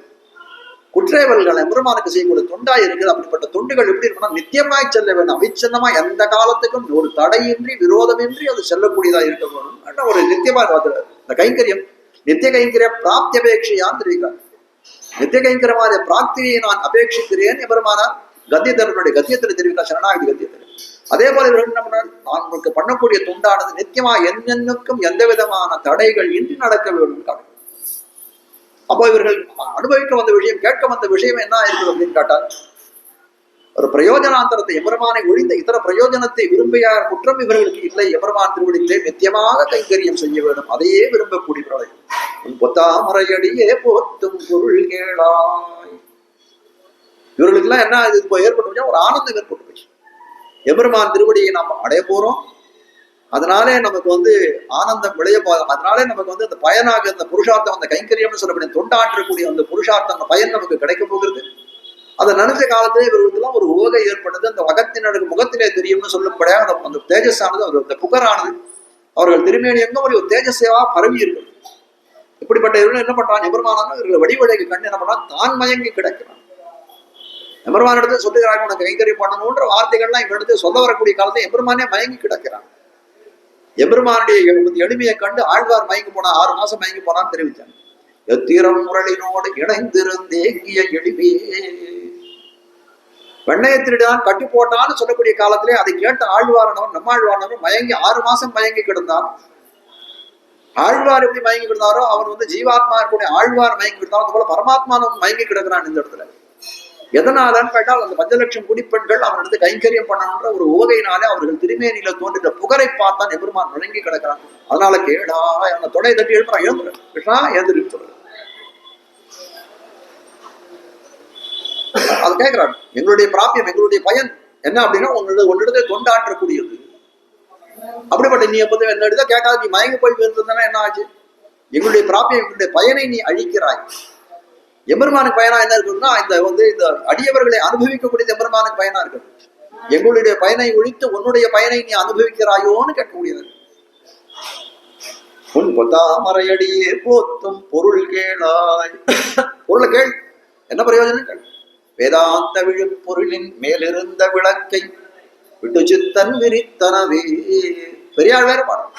குற்றேவல்கள் எம்பெருமானுக்கு செய்யக்கூடிய தொண்டாய் இருக்குது. அப்படிப்பட்ட தொண்டுகள் எப்படி இருக்குன்னா நித்தியமாய் செல்ல வேண்டும், அவிச்சின்னமா எந்த காலத்துக்கும் ஒரு தடையின்றி விரோதமின்றி அது செல்லக்கூடியதா இருக்க வேணும். ஒரு நித்தியமா இந்த கைங்கரியம் நித்திய கைங்கரிய பிராப்தியபேட்சையான்னு தெரிவிக்கிறார். நித்திய கைங்கரமான பிராப்தியை நான் அபேட்சிக்கிறேன் எம்பெருமானார் கத்தியத்தருடைய கத்தியத்தில் தெரிவித்தார், சரணாகதி கத்தியத்தில். அதே போல இவர்கள் என்ன பண்ணார், நான் உங்களுக்கு பண்ணக்கூடிய துண்டானது நித்தியமா என்னென்னுக்கும் எந்த விதமான தடைகள் இன்றி நடக்க வேண்டும் காட்டு. அப்போ இவர்கள் அனுபவிக்க வந்த விஷயம், கேட்க வந்த விஷயம் என்ன இருக்குது அப்படின்னு கேட்டார், ஒரு பிரயோஜனாந்தரத்தை எம்பெருமானை ஒழிந்த இதர பிரயோஜனத்தை விரும்பிய குற்றம் இவர்களுக்கு இல்லை. எம்பெருமான் திருவடியிலே நித்தியமாக கைங்கரியம் செய்ய வேண்டும், அதையே விரும்பக்கூடியவர்களை உன் பொத்தாமரையடியே போத்தும் பொருள் கேளாய். இவர்களுக்கு எல்லாம் என்ன இது ஏற்பட்டு ஒரு ஆனந்தம் ஏற்பட்டு போச்சு. எம்பெருமான் திருவடியை நாம் அடைய போறோம், அதனாலே நமக்கு ஆனந்தம் விளைய போதும். அதனாலே நமக்கு அந்த பயனாக அந்த புருஷார்த்தம், அந்த கைங்கரியம்னு சொல்லக்கூடிய தொண்டாற்றக்கூடிய அந்த புருஷார்த்தம், அந்த பயன் நமக்கு கிடைக்க போகிறது. அதை நினைச்ச காலத்திலே இவர்களுக்கெல்லாம் ஒரு ஓகை ஏற்பட்டது. அந்த அகத்தினருக்கு முகத்திலே தெரியும்னு சொல்லப்படியா அந்த தேஜஸானது, அந்த புகரானது அவர்கள் திருமேனி எங்கும் ஒரு தேஜஸேவா பரவி இருக்கு. இப்படிப்பட்ட இவர்கள் என்ன பண்றான், எம்பெருமானாலும் இவர்களை வடிவடைக்கு கண்டு என்ன பண்றான், தான் மயங்கி கிடக்கிறான். எம்பெருமான இடத்துல சொல்லுகிறாங்க, உனக்கு கைங்கரியம் பண்ணணும்ன்ற வார்த்தைகள்லாம் இவங்க இடத்துல சொல்ல வரக்கூடிய காலத்தை எம்பெருமானே மயங்கி கிடக்கிறான். எம்பெருமானுடைய எளிமையை கண்டு ஆழ்வார் மயங்கி போனா, 6 மாசம் மயங்கி போனான்னு தெரிவித்தாங்க. எத்திரம் முரளினோடு இணைந்திருந்தேங்கிய எளிமையே வெண்ணையத்திரிடான் கட்டி போட்டான்னு சொல்லக்கூடிய காலத்திலே அதை கேட்ட ஆழ்வாரனவர் நம்மாழ்வாரனவர் மயங்கி 6 மாசம் மயங்கி கிடந்தார். ஆழ்வார் எப்படி மயங்கி கிடந்தாரோ அவர் ஜீவாத்மா இருக்கக்கூடிய ஆழ்வார் மயங்கி கிடந்தாரோ அது போல பரமாத்மானும் மயங்கி கிடக்கிறான் இந்த இடத்துல. எதனாலன்னு கேட்டால் அந்த 5 லட்சம் குடிப்பெண்கள் அவனிடத்து கைங்கரியம் பண்ணணுன்ற ஒரு ஓகையினாலே அவர்கள் திருமேனியில தோன்றிட்ட புகரை பார்த்தான் எம்பெருமான் முழங்கி கிடக்கிறான். அதனால கேடா அந்த தொடையை தட்டி எழுப்புறான், எழுந்துரு கிருஷ்ணா எழுந்திருக்கு சொல்ற. அது கேட்கிறான், எங்களுடைய பிராபியம் எங்களுடைய பயன் என்ன அப்படின்னா உன்னிடத்தை தொண்டாற்றக்கூடியது. அப்படிப்பட்ட நீ எப்போது என்ன எடுத்தா கேட்காது, நீ மயங்கி போய் இருந்ததுன்னா என்ன ஆச்சு? எங்களுடைய பிராபியம் எங்களுடைய பயனை நீ அழிக்கிறாய். எம்பெருமானுக்கு பயனா என்ன இருக்குன்னா இந்த அடியவர்களை அனுபவிக்கக்கூடிய எம்பெருமானுக்கு பயனா இருக்கு. எங்களுடைய பயனை ஒழித்து உன்னுடைய பயனை நீ அனுபவிக்கிறாயோன்னு கேட்கக்கூடியது. உன் பொத்தாமரையடியே போத்தும் பொருள் கேளாய். பொருளை கேள், என்ன பிரயோஜனம் கேள். வேதாந்த விழுப்பொருளின் மேலிருந்த விளக்கை விட்டு சித்தன் விரித்தனவே. பெரியார் வேற பாடம்.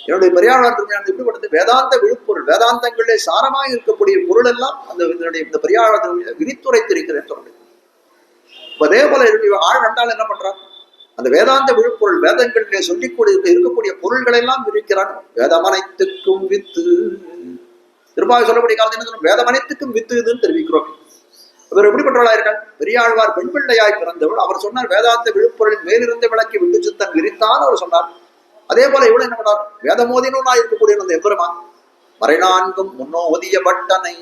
என்னுடைய பெரியாழ்வார் எப்படிப்பட்டது, வேதாந்த விழுப்பொருள், வேதாந்தங்களே சாரமாக இருக்கக்கூடிய பொருள் எல்லாம் இந்த பெரியாழ்வார் விரித்துரைத்திருக்கிறேன் சொல்றேன். அதே போல ஆள் ரெண்டாள் என்ன பண்றான், அந்த வேதாந்த விழுப்பொருள் வேதங்களிலே சொல்லிக்கூடிய இருக்கக்கூடிய பொருள்களை எல்லாம் விரிக்கிறான். வேதமனைத்துக்கும் வித்து, திருப்பாவை சொல்லக்கூடிய காலத்தில் என்ன, வேதமனைத்துக்கும் வித்து இதுன்னு தெரிவிக்கிறோம். இவர் எப்படிப்பட்டவளா இருக்காள், பெரியாழ்வார் பெண் பிள்ளையாய் பிறந்தவள். அவர் சொன்னார் வேதாந்த விழுப்பொருளின் மேலிருந்த விளக்கி விட்டு சித்தன் விரித்தான் அவர் சொன்னார். அதே போல இவ்வளவு என்ன பண்ணார், வேதமோதினா இருக்கக்கூடிய அந்த எம்பெருமான் மறைநான்கும் முன்னோதிய பட்டனை.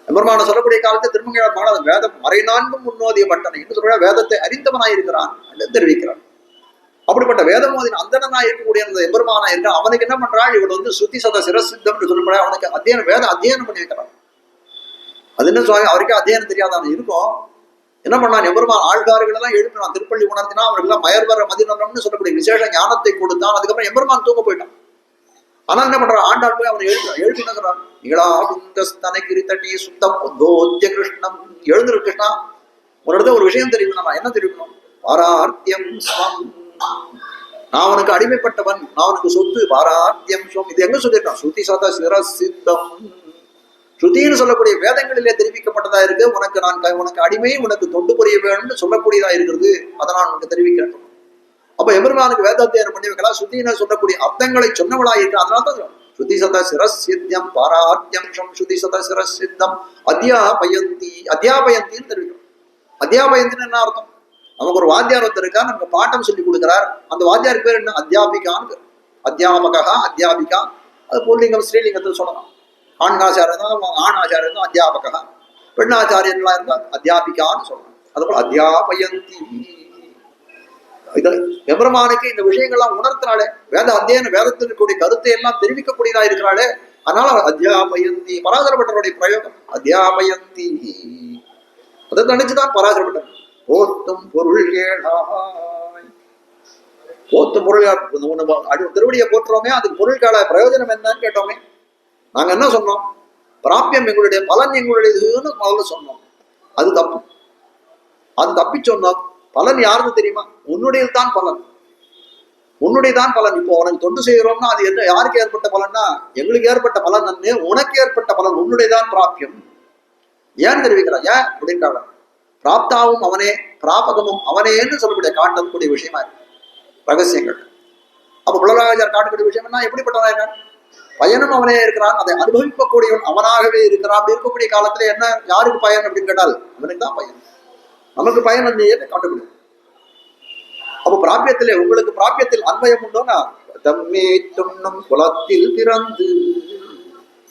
எம்பெருமான சொல்லக்கூடிய காலத்தை திருமங்கை வேதம் மறைநான்கும் முன்னோதிய பட்டனை என்று சொல்ற வேதத்தை அறிந்தவனாயிருக்கிறான் என்று தெரிவிக்கிறான். அப்படிப்பட்ட வேதமோதின் அந்தனாய் இருக்கக்கூடிய அந்த எம்பெருமானா இருக்க அவனுக்கு என்ன பண்றாள், இவள் சுத்தி சத சிரசித்தம் என்று சொல்லப்பட அவனுக்கு அத்தியனம் வேத அத்தியனம் பண்ணி வைக்கிறான். அது என்ன சொல்ல, அவருக்கே அத்தியனம் தெரியாத இருக்கும். என்ன பண்ணான், எம்பெருமான் ஆழ்கார்கள் எல்லாம் எழுப்பினான், திருப்பள்ளி உணர்த்தினா அவர்களெல்லாம் மயர்வர மதிநலம்னு சொல்லக்கூடிய விசேஷ ஞானத்தை கொடுத்தான். அதுக்கப்புறம் எம்பெருமான் தூங்க போயிட்டான். ஆனா என்ன பண்றான், ஆண்டாள் போய் அவனை எழுப்பினான். நிகழாகுந்தஸ்தனை கிரித்தட்டி சுத்தம் உத்தோத்திய கிருஷ்ணம், எழுந்திரு கிருஷ்ணா, ஒரு இடத்துல ஒரு விஷயம் தெரிவிக்கணும். நான் என்ன தெரிவிக்கணும், பாரார்த்தியம் ஸ்வம், நான் அவனுக்கு அடிமைப்பட்டவன், நான் அவனுக்கு சொத்து. பாரார்த்தியம் ஸ்வம் இது எங்க சொல்லியிருக்கான், ஸ்ருதி சத சிரசித்தம். ஸ்ருதின்னு சொல்லக்கூடிய வேதங்களிலே தெரிவிக்கப்பட்டதா இருக்கு. உனக்கு அடிமை, உனக்கு தொண்டு புரிய வேணும்னு சொல்லக்கூடியதா இருக்கிறது. அதை நான் உனக்கு தெரிவிக்கிறேன். அப்ப எம்பெருமானுக்கு வேதாத்தியானம் பண்ணி வைக்கலாம். ஸ்ருதின்னு சொல்லக்கூடிய அர்த்தங்களை சொன்னவளா இருக்கு. அதனால்தான் ஸ்ருதி சத சிரசித்தம் பாரார்த்தியம் ஸ்ருதி சத சிரசித்தம் அத்தியாபயந்தி, அத்தியாபயந்தின்னு தெரிவிக்கணும். அத்தியாபயந்தின்னு என்ன அர்த்தம், நமக்கு ஒரு வாத்தியார் ஒருத்தர் இருக்கா, நமக்கு பாட்டம் சொல்லி கொடுக்கிறார். அந்த வாத்தியாருக்கு பேர் என்ன, அத்தியாபிகான்னு பேர். அத்தியாபகா அத்தியாபிகா, அது புல்லிங்கம் ஸ்ரீலிங்கத்தில் சொல்லலாம். ஆண் ஆச்சாரம் இருந்தால் ஆண் ஆச்சாரம் இருந்தால் அத்தியாபகா, பெண் ஆச்சாரியர்களா இருந்தால் அத்தியாபிகான்னு சொல்லலாம். அதுபோல் அத்தியாபயந்தி. எம்பெருமானுக்கு இந்த விஷயங்கள்லாம் உணர்த்தினாலே, வேத அத்தியன வேதத்தில் இருக்கக்கூடிய கருத்தை எல்லாம் தெரிவிக்கக்கூடியதா இருக்கிறாளே, அதனால அத்தியாபயந்தி பராசரப்பட்டருடைய பிரயோகம் அத்தியாபயந்தி. அதை நினைச்சுதான் பராசரப்பட்டர் போத்தும் பொருள் கேளாய். போத்தும் பொருள் திருவடியை போற்றுறோமே, அதுக்கு பொருள்கால பிரயோஜனம் என்னன்னு கேட்டோமே. நாங்க என்ன சொன்னோம், பிராபியம் எங்களுடைய பலன் எங்களுடையதுன்னு முதல்ல சொன்னோம். அது தப்பு. அது தப்பி சொன்னோம். பலன் யாருன்னு தெரியுமா, உன்னுடையது தான் பலன். உன்னுடையதான் பலன். இப்போ உனக்கு தொண்டு செய்கிறோம்னா அது என்ன, யாருக்கு ஏற்பட்ட பலன்னா எங்களுக்கு ஏற்பட்ட பலன் நன்மை, உனக்கு ஏற்பட்ட பலன் உன்னுடையதான் பிராபியம். ஏன் தெரிவிக்கிறான்? ஏன் அப்படின்றாங்க. பிராப்தாவும் அவனே, பிராபகமும் அவனேன்னு சொல்லக்கூடிய காட்டக்கூடிய விஷயமா இருக்கு ரகசியங்கள். அப்ப புலராஜர் காட்டக்கூடிய விஷயம் என்ன, எப்படிப்பட்டவனா இருக்கான், பயனும் அவனே இருக்கிறான், அதை அனுபவிக்கக்கூடியவன் அவனாகவே இருக்கிறான். அப்படி இருக்கக்கூடிய காலத்துல என்ன, யாருக்கு பயன் அப்படின்னு கேட்டால் அவனுக்கு தான் பயன். நமக்கு பயன் இல்லையே காட்டக்கூடிய. அப்போ பிராபியத்திலே உங்களுக்கு பிராபியத்தில் அன்வயம் உண்டோன்னா, தம்மே துண்ணும் குலத்தில் பிறந்து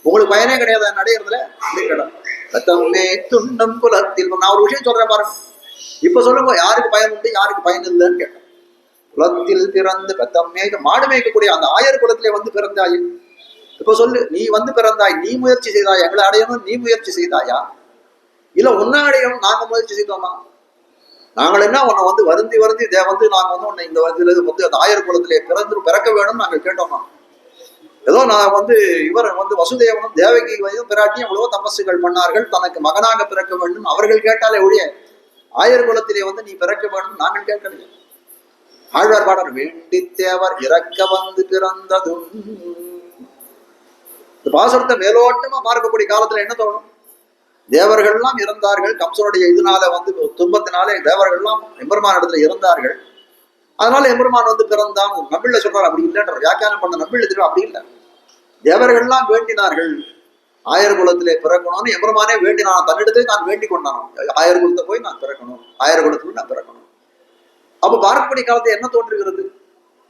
உங்களுக்கு பயனே கிடையாது நடைகிறதுல அப்படின்னு கேட்டான். தம்மே துண்ணும் குலத்தில். நான் ஒரு விஷயம் சொல்றேன் பாருங்க, இப்ப சொல்லுங்க யாருக்கு பயன் உண்டு யாருக்கு பயன் இல்லைன்னு கேட்டேன். குலத்தில் பிறந்து தம்மே, மாடு மேய்க்கக்கூடிய அந்த ஆயர் குலத்திலே வந்து பிறந்தாய். இப்ப சொல்லு, நீ வந்து பிறந்தாய், நீ முயற்சி செய்தாய் எங்களை அடையணும், நீ முயற்சி செய்தாயா, இல்ல உன்னை அடையணும் நாங்க முயற்சி செய்தோமா? நாங்கள் என்ன உன்னை வந்து வருந்தி வருந்தி வந்து நாங்க வந்து உன்னை இந்த வந்து அந்த ஆயர் குலத்திலே பிறக்க வேணும்னு நாங்கள் கேட்டோமா? ஏதோ நான் வந்து இவர் வந்து வசுதேவனும் தேவகி பிராட்டியும் எவ்வளவோ தபசுகள் பண்ணார்கள், தனக்கு மகனாக பிறக்க வேண்டும் அவர்கள் கேட்டாலே ஒழிய ஆயர் குலத்திலே வந்து நீ பிறக்க வேண்டும் நாங்கள் கேட்கலையே. ஆழ்வார் பாடர், வேண்டி தேவர் இறக்க வந்து பிறந்ததும். இந்த பாசுரத்தை மேலோட்டமா பார்க்கக்கூடிய காலத்துல என்ன தோணும், தேவர்கள்லாம் இறந்தார்கள் கம்சனுடைய இதனால வந்து துன்பத்தினாலே தேவர்கள்லாம் எம்பெருமான் இடத்துல இறந்தார்கள், அதனால எம்பெருமான் வந்து பிறந்தான் நம்பிள்ள சொல்றாரு. அப்படி இல்லைன்ற வியாக்கியானம் பண்ண நம்பிள்ள தெரியும், அப்படி இல்லை. தேவர்கள்லாம் வேண்டினார்கள் ஆயர் குலத்திலே பிறக்கணும்னு எம்பெருமானே வேண்டினான், தன்னிடத்தை நான் வேண்டிக் கொண்டானோ ஆயர் குலத்தை போய் நான் பிறக்கணும், ஆயர் குலத்துல நான் பிறக்கணும். அப்ப பார்க்கக்கூடிய காலத்தை என்ன தோன்றுகிறது,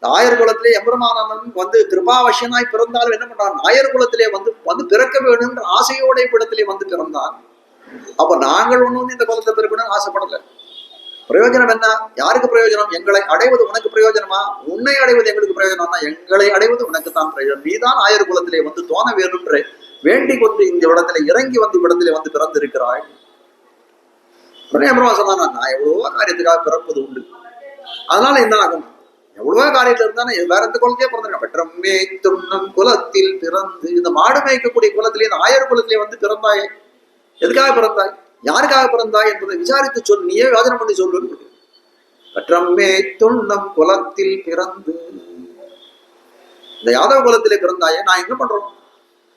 ஆயர் குலத்திலே எம்பெருமானன் வந்து கிருபாவசியனாய் பிறந்தாலும் என்ன பண்றான், ஆயர் குலத்திலே வந்து பிறக்க வேணும்ன்ற ஆசையோட இடத்திலே வந்து பிறந்தான். அப்ப நாங்கள் ஒண்ணு வந்து இந்த குலத்தை பிறக்கணும்னு ஆசைப்படல. பிரயோஜனம் என்ன, யாருக்கு பிரயோஜனம், எங்களை அடைவது உனக்கு பிரயோஜனமா, உன்னை அடைவது எங்களுக்கு பிரயோஜனம்னா எங்களை அடைவது உனக்கு தான் பிரயோஜனம். நீதான் ஆயர் குலத்திலே வந்து தோண வேணும்ன்ற வேண்டிக் கொண்டு இந்த இடத்துல இறங்கி வந்து இடத்திலே வந்து பிறந்திருக்கிறாய். உடனே சொன்னா, நான் எவ்வளவோ காரியத்துக்காக பிறப்பது உண்டு, அதனால என்ன ஆகும், எவ்வளவோ காரியத்துல இருந்தானே வேற எந்த குலத்தையே பிறந்திருக்க. பெற்றம்மே துண்ணும் குலத்தில் பிறந்து, இந்த மாடு மேய்க்கக்கூடிய குலத்திலே இந்த ஆயர் குலத்திலே வந்து பிறந்தாயே, எதுக்காக பிறந்தாய், யாருக்காக பிறந்தாய் என்பதை விசாரித்து சொல், நீயே யோசனை பண்ணி சொல்லு. பெற்றம்மே துண்ணும் குலத்தில் பிறந்து, இந்த யாதவ குலத்திலே பிறந்தாயே, நான் என்ன பண்றோம்,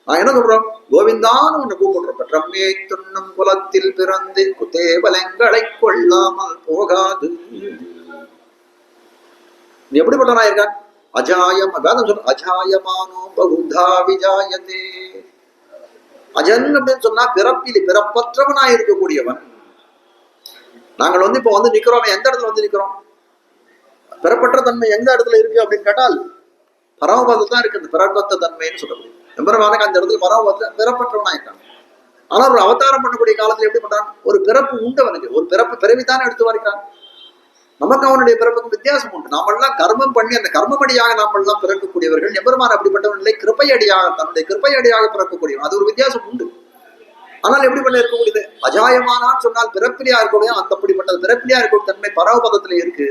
நான் என்ன சொல்றோம், கோவிந்தான்னு உன்னை கூப்பிடுறோம். பெற்றம்மே துண்ணும் குலத்தில் பிறந்து குதேவலங்களை கொள்ளாமல் போகாது. நீ எப்படிப்பட்டவனா இருக்கான், அஜாயம் வேதம் சொல்ற, அஜாயமானோ பகுதா விஜாயதே. அஜன் அப்படின்னு சொன்னா பிறப்பற்றவனா இருக்கக்கூடியவன். நாங்கள் வந்து இப்ப வந்து நிக்கிறோம், எந்த இடத்துல வந்து நிக்கிறோம், பிறப்பற்ற தன்மை எந்த இடத்துல இருக்கு அப்படின்னு கேட்டால் பரமபதத்தில் தான் இருக்கு. இந்த பிறப்பற்ற தன்மைன்னு சொல்லக்கூடிய எம்பெருமானுக்கு அந்த இடத்துல பரமபதத்துல பிறப்பற்றவனா இருக்கான். ஆனா ஒரு அவதாரம் பண்ணக்கூடிய காலத்துல எப்படி பண்றான், ஒரு பிறப்பு உண்டவனுக்கு, ஒரு பிறவித்தானே எடுத்து வரைக்கிறான். நமக்கு அவனுடைய பிறப்புக்கும் வித்தியாசம் உண்டு. நாமெல்லாம் கர்மம் பண்ணி அந்த கர்மமடியாக நாமெல்லாம் பிறக்கக்கூடியவர்கள். எம்பெருமான் அப்படிப்பட்டவன் இல்லை, கிருப்பையடியாக, தன்னுடைய கிருப்பையடியாக பிறக்கக்கூடியவன். அது ஒரு வித்தியாசம் உண்டு. ஆனால் எப்படி பண்ண இருக்கக்கூடியது, அஜாயமானான்னு சொன்னால் பிறப்பிலியா இருக்கக்கூடிய அந்த அப்படிப்பட்ட பிறப்பிலியா இருக்கக்கூடிய தன்மை பரவபதத்துல இருக்கு.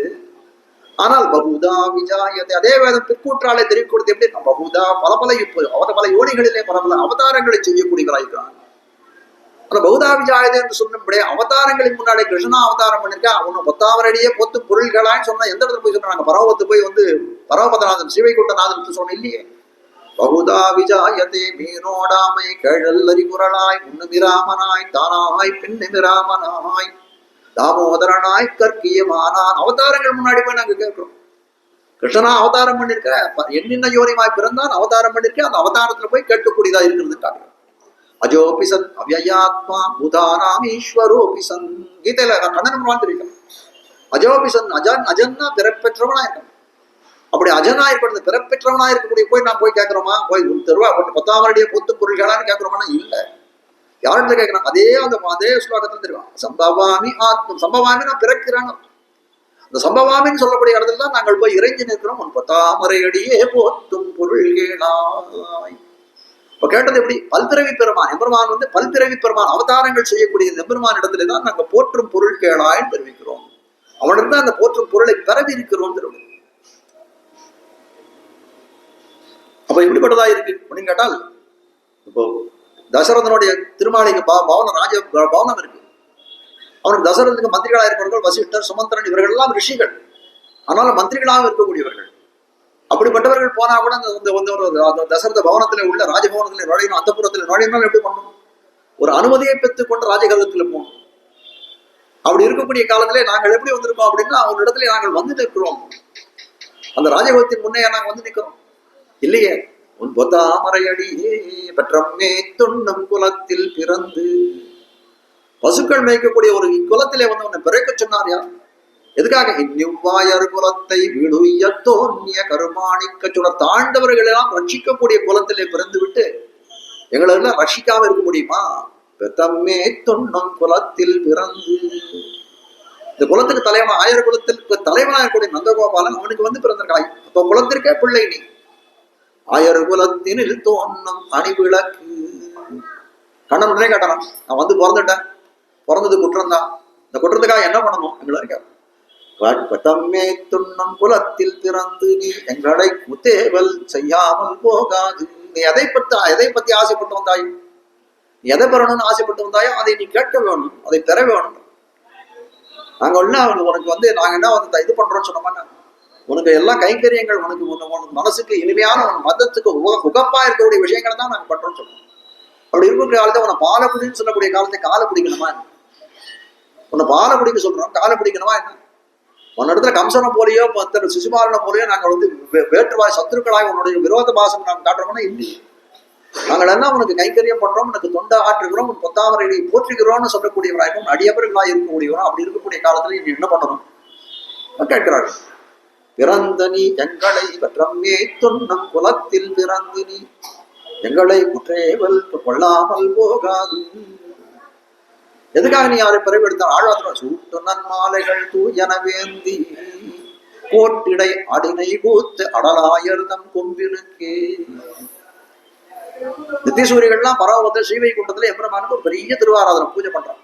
ஆனால் பகுதா விஜாயத்தை, அதே வேதம் பிற்கூற்றாலே தெரிவிக்கக்கூடியது எப்படி, பகுதா பல யோனிகளிலே பல அவதாரங்களை செய்யக்கூடியவராயிருக்கிறான். பௌதா விஜாயதே என்று சொன்னபடியே அவதாரங்களின் முன்னாடி கிருஷ்ணா அவதாரம் பண்ணிருக்கா, அவனை 10 அடியே பொத்து பொருள்களான்னு சொன்னா எந்த இடத்துல போய் சொன்னாங்க, பரவத்து போய் வந்து பரவபதநாதன் ஸ்ரீவைகுண்டநாதன் சொன்ன இல்லையே. பகுதா விஜாயதே மீனோடாமை கேழல் அறிகுறலாய் முன்னுமிராமனாய் தானாய் பின்னுமிராமனாய் தாமோதரனாய் கற்கியமானான். அவதாரங்கள் முன்னாடி போய் நாங்க கேட்கிறோம், கிருஷ்ணனா அவதாரம் பண்ணிருக்க, என்னென்ன யோனிமாய் பிறந்தான் அவதாரம் பண்ணிருக்க, அந்த அவதாரத்துல போய் கேட்கக்கூடியதா இருக்கிறது. அஜோபிசன் அவ்யயாத்மா பூதானாம் ஈஸ்வரோபிசன். கீதையில கண்ணன் வாழ்ந்திருக்கான். அஜோபிசன் அஜன்னா பிறப்பெற்றவனா இருக்கான். அப்படி அஜனா இருக்கிறது பிறப்பெற்றவனா இருக்கக்கூடிய போய் நான் போய் கேட்கிறோமா, போய் தெருவா 10 அடியே பொத்து பொருள்களான்னு கேட்கிறோம்னா இல்ல. யார்கிட்ட கேட்கிறோம், அதே ஸ்லோகத்துல தெரியும், சம்பவாமி ஆத்மம். சம்பவாமி நான் பிறக்கிறான். அந்த சம்பவாமின்னு சொல்லக்கூடிய இடத்துல தான் நாங்கள் போய் இறைஞ்சி நிற்கிறோம். 10 அடியே போத்தும் பொருள்களாய். இப்ப கேட்டது எப்படி, பல்பிறவி பெருமான் எம்பெருமான் வந்து பல்பிறவி பெருமான் அவதாரங்கள் செய்யக்கூடிய எம்பெருமான் இடத்துல தான் நாங்க போற்றும் பொருள் கேளாய்ன்னு தெரிவிக்கிறோம். அவனிடம் தான் அந்த போற்றும் பொருளை பெறவி இருக்கிறோம். அப்ப எப்படிப்பட்டதா இருக்கு அப்படின்னு கேட்டால், இப்போ தசரதனுடைய திருமாளிகை பவனம் ராஜ பவனம் இருக்கு. அவனுக்கு தசரதனுக்கு மந்திரிகளா இருப்பவர்கள் வசிஷ்டர் சுமந்திரன் இவர்கள் எல்லாம் ரிஷிகள், ஆனாலும் மந்திரிகளாக இருக்கக்கூடியவர்கள். அப்படிப்பட்டவர்கள் போனா கூட அந்த தசரத பவனத்துல உள்ள ராஜபவனத்துல நுழையணும், அந்தப்புறத்துல நுழையணும். எப்படி பண்ணணும்? ஒரு அனுமதியை பெற்றுக் கொண்டு ராஜகலத்துல போகணும். அப்படி இருக்கக்கூடிய காலத்திலே நாங்கள் எப்படி வந்திருக்கோம் அப்படின்னா, அவங்க இடத்துல நாங்கள் வந்து நிற்கிறோம். அந்த ராஜகோகத்தின் முன்னே நாங்கள் வந்து நிற்கிறோம் இல்லையே. உன் பொத்தாமரையடியே பெற்றம்மே துண்ணும் குலத்தில் பிறந்து, பசுக்கள் மேய்க்கக்கூடிய ஒரு குலத்திலே வந்து உன்னை பிறக்க சொன்னார் யார்? எதுக்காக? இந்நிவ்வாயர் குலத்தை விடுய தோன்னிய கருமாணிக்க சுடர், தாண்டவர்கள் எல்லாம் ரட்சிக்கக்கூடிய குலத்திலே பிறந்து விட்டு எங்களெல்லாம் ரட்சிக்காம இருக்க முடியுமா? பெத்தம்மே துண்ணும் குலத்தில் பிறந்து, இந்த குலத்துக்கு தலைவன், ஆயர் குலத்திற்கு தலைவனா இருக்கக்கூடிய நந்தகோபாலன் அவனுக்கு வந்து பிறந்திருக்காய். அப்ப குலத்திற்கே பிள்ளை நீ. ஆயர் குலத்தினில் தோன்னும் அணிவிளக்கு. கண்ணன் உடனே கேட்டான், நான் வந்து பிறந்துட்டேன், பிறந்தது குற்றம் தான், இந்த குற்றத்துக்காக என்ன பண்ணணும்? எங்களை பெத்தம்மே துண்ணும் குலத்தில் பிறந்து நீ எங்களை முத்தேவல் செய்யாமல் போகாது. நீ எதை பத்தி ஆசைப்பட்டு வந்தாய், எதை பெறணும்னு ஆசைப்பட்டு வந்தாயோ அதை நீ கேட்க வேணும், அதை பெற வேணும். நாங்க உனக்கு வந்து நாங்க என்ன வந்து இது பண்றோம்னு சொன்னோம்னா, உனக்கு எல்லா கைங்கரியங்கள் உனக்கு மனசுக்கு இனிமையான உன் மதத்துக்கு உகப்பா இருக்கக்கூடிய விஷயங்கள் தான் நாங்க பண்றோம்னு சொல்றோம். அப்படி இருக்கக்கூடிய காலத்தை உன்னை பாலை குடின்னு சொல்லக்கூடிய காலத்தை காலை பிடிக்கணுமா? உன்னை பாலை குடிக்க சொல்றோம், காலை பிடிக்கணுமா என்ன? உன்ன இடத்துல கம்சனை போலியோ சிசுபாலனை போலியோ நாங்கள் வந்து வேற்றுவாய் சத்துருக்களாய் உன்னுடைய விரோத பாசம் நாங்கள் காட்டுறோம்னா இல்லையே. நாங்கள் எல்லாம் உனக்கு கைங்கரியம் பண்றோம், உனக்கு தொண்டை ஆற்றுகிறோம், உன் பொத்தாமரையை போற்றுகிறோம்னு சொல்லக்கூடியவராகவும் அடியவர்களாக இருக்கக்கூடியவரும். அப்படி இருக்கக்கூடிய காலத்துல நீ என்ன பண்ணணும் கேட்கிறார்கள். பிறந்த நீ எங்களை பெற்றம்மே துண்ணும் குலத்தில் பிறந்து நீ எங்களை குற்றேவல் கொள்ளாமல் போகாது. எதுக்காக நீ யாரை பிறவெடுத்தால்? ஆழ்வாத்திரம் சூட்டு நன்மாலைகள் தூயன வேந்தி கோட்டிடை அடினை கூத்து அடலாயர்தம் கொம்பினுக்கே. நித்தியசூரிகள்லாம் பரவத்தை ஸ்ரீவைகுண்டத்துல எம்பெருமானுக்கு ஒரு பெரிய திருவாராதனை பூஜை பண்றான்.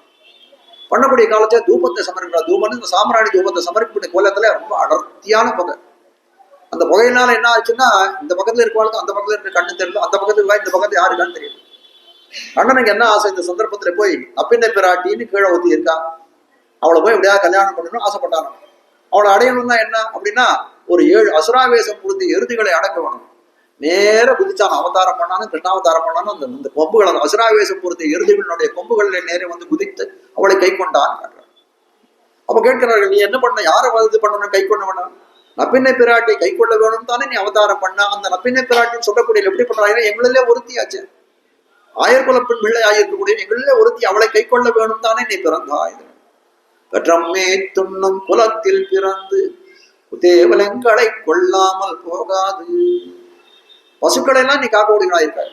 பண்ணக்கூடிய காலத்துல தூபத்தை சமர்ப்பிக்கிறார். தூபம் இந்த சாம்பிராணி தூபத்தை சமர்ப்பிக்கூடிய கோலத்துல ரொம்ப அடர்த்தியான புகை. அந்த புகையினால என்ன ஆச்சுன்னா, இந்த பக்கத்துல இருக்கவாளுக்கும் அந்த பக்கத்துல இருக்க கண்ணு தெரியல, அந்த பக்கத்துல இந்த பக்கத்துல யாருக்கான்னு தெரியும். அண்ணனுக்கு என்ன ஆசை? இந்த சந்தர்ப்பத்துல போய் அப்பின்னை பிராட்டின்னு கீழே ஊத்தி இருக்கா, அவளை போய் எப்படியா கல்யாணம் பண்ணணும்னு ஆசைப்பட்டாங்க. அவளை அடையணும்னா என்ன அப்படின்னா, ஒரு 7 அசுராவேசம் கொடுத்து எருதுகளை அடக்க வேணும். நேர குதிச்சான், அவதாரம் பண்ணாலும் கிருஷ்ணாவதாரம் பண்ணாலும் அந்த கொம்புகள், அந்த அசுராவேசம் பொறுத்த எருதுகளுடைய கொம்புகளில் நேரே வந்து குதித்து அவளை கை கொண்டான்னு காட்டுறான். அப்ப கேட்கிறார்கள், நீ என்ன பண்ண, யாரை இது பண்ணணும், கை கொள்ள வேணும்? நப்பின்னை பிராட்டை கை கொள்ள வேணும் தானே நீ அவதாரம் பண்ண. அந்த நப்பின்னை பிராட்டின்னு சொல்லக்கூடிய எப்படி பண்றாங்க? எங்களிலே ஒருத்தியாச்சு, ஆயர்குல பெண் பிள்ளை ஆயிருக்கக்கூடிய எங்களிலே ஒருத்தி, அவளை கை கொள்ள வேணும் தானே நீ பிறந்தாய். பெற்றம்மே துண்ணும் குலத்தில் பிறந்து தேவலங்களை கொள்ளாமல் போகாது. பசுக்களை எல்லாம் நீ காக்க முடியாயிருக்காரு.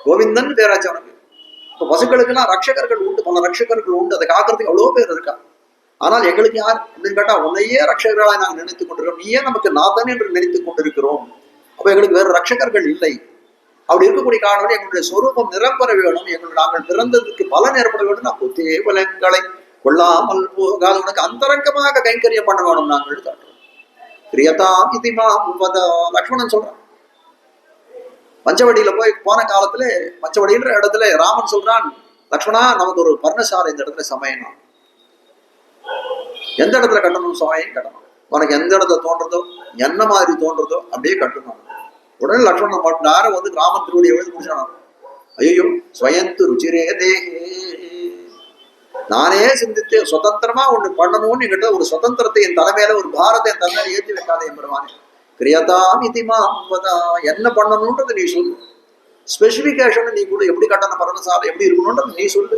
கோவிந்தன் பேராச்சு அவனுக்கு. இப்ப பசுக்களுக்கு எல்லாம் ரட்சகர்கள் உண்டு, பல ரட்சகர்கள் உண்டு, அதை காக்கிறதுக்கு அவ்வளவு பேர் இருக்கா. ஆனால் எங்களுக்கு யார் அப்படின்னு கேட்டா, உன்னையே ரட்சகர்களாக நாங்கள் நினைத்துக் கொண்டிருக்கிறோம், நீயே நமக்கு நாதன் என்று நினைத்துக் கொண்டிருக்கிறோம். அப்ப எங்களுக்கு வேறு ரட்சகர்கள் இல்லை. அப்படி இருக்கக்கூடிய காரணம் எங்களுடைய சொரூபம் நிரம்பெற வேணும், நாங்கள் பிறந்ததுக்கு பலன் ஏற்பட வேண்டும். அப்போ தேவலங்களை கொள்ளாமல் போகாத உனக்கு அந்தரங்கமாக கைங்கரியம் பண்ண வேணும் நாங்கள் காட்டுறோம். கிரியதாம் இதிமாம் லக்ஷ்மணன் சொல்றான். பஞ்சவடியில போன காலத்துல பஞ்சவடின்ற இடத்துல ராமன் சொல்றான், லக்ஷ்மணா நமக்கு ஒரு பர்ணசாலை இந்த இடத்துல சமையணும், எந்த இடத்துல கட்டணும் சமையம் கட்டணும், உனக்கு எந்த இடத்துல தோன்றதோ என்ன மாதிரி தோன்றதோ அப்படியே கட்டணும். உடனே லக்ஷ்மணன் மட்டும் நேரம் வந்து ராமன் திருவடி எழுதி முடிச்சான். ஐயோ ஸ்வயந்து ருச்சிரே தேகே, நானே சிந்தித்து சுதந்திரமா ஒண்ணு பண்ணணும்னு என்கிட்ட ஒரு சுதந்திரத்தை, என் தலைமையில ஒரு பாரத்தை என் தலைமையில ஏற்றி வைக்காதே பெருமானே. கிரியதாம் இதிமாம்பதா, என்ன பண்ணணும்ன்றது நீ சொல்லு. ஸ்பெசிபிகேஷன் நீ கூட, எப்படி கட்டணம் பர்ணசாலை எப்படி இருக்கணும்ன்றது நீ சொல்லு.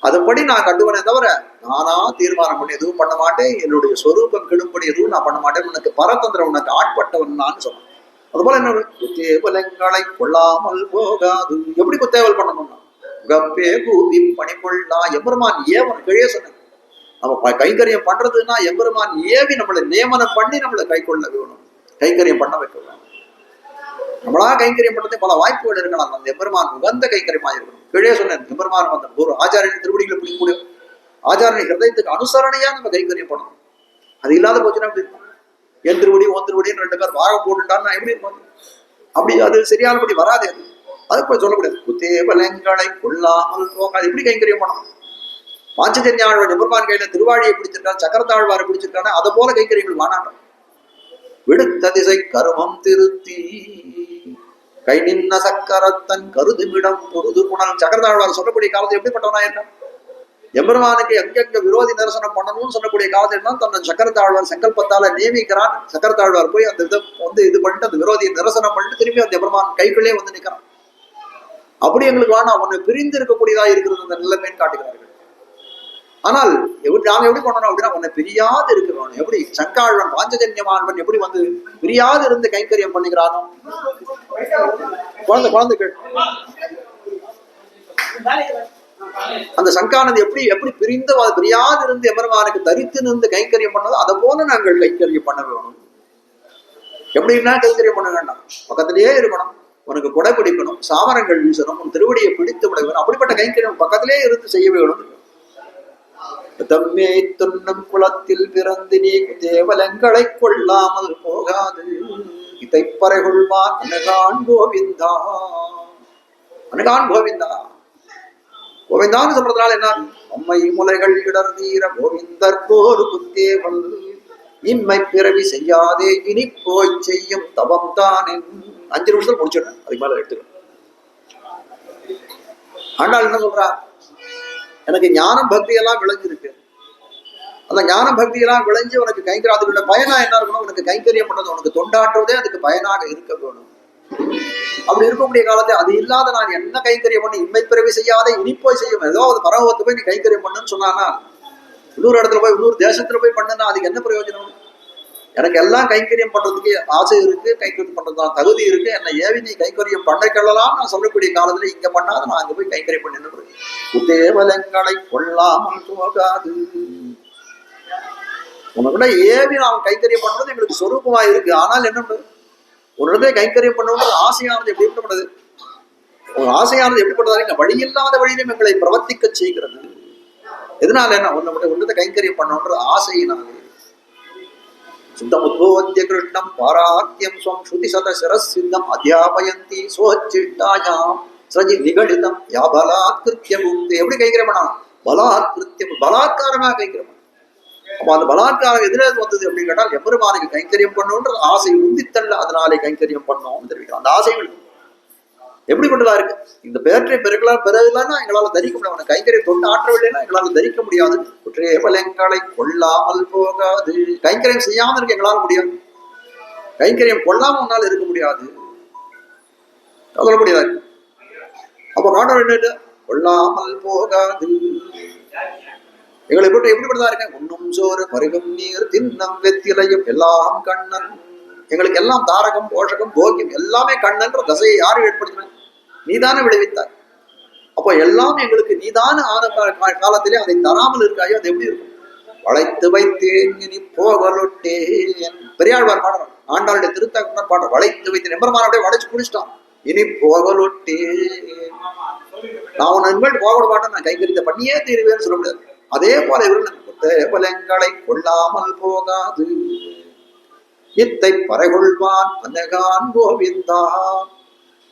அதுபடி நான் கட்டுவனே தவிர நானா தீர்மானம் பண்ணி எதுவும் பண்ண மாட்டேன். என்னுடைய சொரூபம் கெடும்படி எதுவும் நான் பண்ண மாட்டேன். உனக்கு பரதந்திரம், உனக்கு ஆட்பட்டவன் நான் சொன்னேன். அதுபோல என்ன, குத்தேவலங்களை கொள்ளாமல் போகாது. எப்படி குத்தேவல் பண்ணணும்னா, கப்பே கூபி பணிகொள்ளா. எம்பெருமான் ஏவன் கீழே சொன்னேன். நம்ம கைங்கரியம் பண்றதுன்னா எம்பெருமான் ஏவி நம்மளை நியமனம் பண்ணி நம்மளை கை கொள்ள வேணும், கைங்கரியம் பண்ண வைக்க வேணும். நம்மளா கைங்கரியம் பண்றதே பல வாய்ப்புகள் இருக்கலாம். அந்த எம்பெருமான் உகந்த கைங்கரியமாக இருக்கணும். கீழே சொன்னேன், எம்பெருமான் அந்த ஒரு ஆச்சாரியன் திருவடிகளை பிடிக்கக்கூடிய ஆச்சாரிய ஹிருதயத்துக்கு அனுசரணையா நம்ம கைங்கரியம் பண்ணணும். அது இல்லாத போச்சுன்னா எப்படி இருக்கும்? என் திருவடி ஓன் திருவடின்னு 2 பேர் வாரம் போட்டுட்டான்னு நான் எப்படி இருப்போம்? அப்படி அது சரியானபடி வராது. அதுக்கு போய் சொல்லக்கூடாது. குத்தேவலங்களை கொள்ளாமல் போகாது. எப்படி கைங்கரியம் பண்ணணும்? பாஞ்சஜன்யாழ்வார் எம்பெருமான் கையில திருவாழியை பிடிச்சிருக்காரு, சக்கரத்தாழ்வாரை பிடிச்சிருக்காரு, அதை போல கைங்கரியங்கள் வானாட்டம். விடுத்த திசை கருமம் திருத்தி கை நின்ன சக்கரத்தன் கருதுமிடம் பொருது புனல். சக்கரத்தாழ்வார் சொல்லக்கூடிய காலத்தில் எப்படிப்பட்டவனா இருக்கான்? எம்பெருமானுக்கு எங்கெங்க விரோதி தரிசனம் பண்ணணும்னு சொல்லக்கூடிய காலத்தில் தான் தன்னை சக்கரத்தாழ்வார் சங்கல்பத்தால நியமிக்கிறான். சக்கரத்தாழ்வார் போய் அந்த இதை இது பண்ணிட்டு அந்த விரோதியை நிரசனம் பண்ணிட்டு திரும்பி அந்த எம்பெருமான் கைக்குள்ளே வந்து நிற்கிறான். அப்படி எங்களுக்கு வேணா ஒண்ணு பிரிந்து இருக்கக்கூடியதா இருக்கிறது அந்த நிலைமைன்னு காட்டுகிறார்கள். ஆனால் நாங்க எப்படி பண்ணணும் அப்படின்னா உன்னை பிரியாது இருக்க வேணும். எப்படி சங்காழ்வன் பாஞ்சஜன்யமானவன் எப்படி வந்து பிரியாது இருந்து கைங்கரியம் பண்ணுகிறானோ, குழந்தைகள் அந்த சங்கானது எப்படி எப்படி பிரிந்து பிரியாது இருந்து எம்பெருமானுக்கு தரித்து நின்று கைங்கரியம் பண்ணதோ அதை போல நாங்கள் கைங்கரியம் பண்ண வேணும். எப்படின்னா கைங்கரியம் பண்ண வேண்டாம், பக்கத்திலேயே இருக்கணும், உனக்கு கொடை பிடிக்கணும், சாமரங்கள் வீசணும், உன் திருவடியை பிடித்து விட வேணும். அப்படிப்பட்ட கைங்கரியம் பக்கத்திலே இருந்து செய்ய வேணும். தம்மே துண்ணும் குளத்தில் பிறந்து நீ தேவலங்களை கொள்ளாமல் போகாது இதை பறைகொள்வான் அனகான் கோவிந்தா. அனகான் கோவிந்தா கோவிந்தான்னு சொல்றதுனால என்ன? அம்மை முலைகள் இடர்தீர கோவிந்தர் போரு குத்தேவல் இன்மை பிறவி செய்யாதே இனி போய் செய்யும் தவம் தான். 5 நிமிஷத்துல முடிச்சிடுறேன், அதுக்கு மேல எடுத்துக்கணும். ஆண்டாள் என்ன சொல்றா? எனக்கு ஞான பக்தி எல்லாம் விளைஞ்சிருக்கு. அந்த ஞான பக்தி எல்லாம் விளைஞ்சு உனக்கு கைங்கரியம் அதுக்குள்ள பயனா என்ன இருக்கணும்? உனக்கு கைங்கரியம் பண்றது உனக்கு தொண்டாற்றுவதே அதுக்கு பயனாக இருக்க வேணும். அப்படி இருக்கக்கூடிய காலத்தை அது இல்லாத நான் என்ன கைங்கரியம் பண்ணி இன்மை பிறவி செய்யாத இனிப்போய் செய்யும் ஏதோ அது பரவத்து போய் நீ கைங்கரியம் பண்ணுன்னு சொன்னானா, இன்னொரு இடத்துல போய் இன்னொரு தேசத்துல போய் பண்ணுனா அதுக்கு என்ன பிரயோஜனம்? எனக்கு எல்லாம் கைங்கரியம் பண்றதுக்கு ஆசை இருக்கு, கைங்கரியம் பண்றதுதான் தகுதி இருக்கு, என்னை ஏவி நீ கைங்கரியம் பண்ணலாம் நான் சொல்லக்கூடிய காலத்துல இங்க பண்ணாத நான் அங்க போய் கைங்கரியம் பண்ணு. தேவலங்களை கொள்ளாமல் போகாது. உனக்குள்ள ஏவி நான் கைங்கரியம் பண்றது எங்களுக்கு சொரூபமா இருக்கு. ஆனால் என்ன ஒரு இடத்துல கைங்கரியம் பண்ணணும்னு ஆசையானது எப்படி பண்ணுறது? ஒரு ஆசையானது எப்படிப்பட்டதா? வழி இல்லாத வழியிலும் எங்களை பிரவர்த்திக்க செய்கிறது. எதனால என்ன? ஒன்றத்தை கைங்கரியம் பண்ணணுன்ற ஆசையினாலே. சுத்தமுத்போத்ய கிருஷ்ணம் பாராக்கியம் ஸ்வம் ஸ்ருதி சத சிரசித்தம் அத்தியாபயந்தி சோச்சிட்டாயாம் ஸ்ரஜி நிகழிதம் யா பலாத்கிருத்திய முக்தி. எப்படி கைங்கரியம் பண்ணலாம்? பலாத்கிருத்தியம், பலாத்காரமாக கைங்கரியம். அப்ப அந்த பலாத்காரம் எதிரே வந்தது அப்படின்னு கேட்டால் எம்பெருமானுக்கு கைங்கரியம் பண்ணணுன்ற ஆசை உந்தித்தள்ள, அதனாலே கைங்கரியம் பண்ணோம் தெரிவிக்கலாம். அந்த ஆசைகள் எப்படிப்பட்டதா இருக்கு? இந்த பேற்றை பெறலான்னா எங்களால தரிக்க முடியாது. கைங்கரியம் தொண்டு ஆற்றவில்லைன்னா எங்களால தரிக்க முடியாது. குற்றே பலங்களை கொள்ளாமல் போகாது. கைங்கரியம் செய்யாமல் இருக்க எங்களால முடியாது. கைங்கரியம் கொள்ளாம உன்னால இருக்க முடியாது, சொல்ல முடியாது. அப்ப காட்ட வேண்டிய கொள்ளாமல் போகாது. எங்களை போட்டு எப்படிப்பட்டதா இருக்கேன்? உண்ணும் சோறு பருகும் நீர் தின்னம் வெத்திலையும் எல்லாம் கண்ணன். எங்களுக்கு எல்லாம் தாரகம் போஷகம் போக்கியம் எல்லாமே கண்ணன்ற தசையை யாரும் ஏற்படுத்தின? நீதானே விளைவித்தாய். அப்போ எல்லாம் எங்களுக்கு நீதான ஆன காலத்திலே அதை தராமல் இருக்காயோ அது எப்படி இருக்கும்? வளைத்து வைத்தேன் இனி போகலொட்டேன். பெரியாழ்வார் பாடுறான், ஆண்டாளுடைய திருத்தகுனர் பாடுற வளைத்து வைத்தேன். எம்பெருமான் அப்படியே வளைச்சு குடிச்சிட்டான். இனி போகலொட்டேன், நான் உன்னை இனிமேல் போகவிட மாட்டேன், நான் கைகரித்த பண்ணியே தீருவேன்னு சொல்ல முடியாது. அதே போல இவர்களை கொள்ளாமல் போகாது இத்தை பறைகொள்வான் அனகான் கோவிந்தா.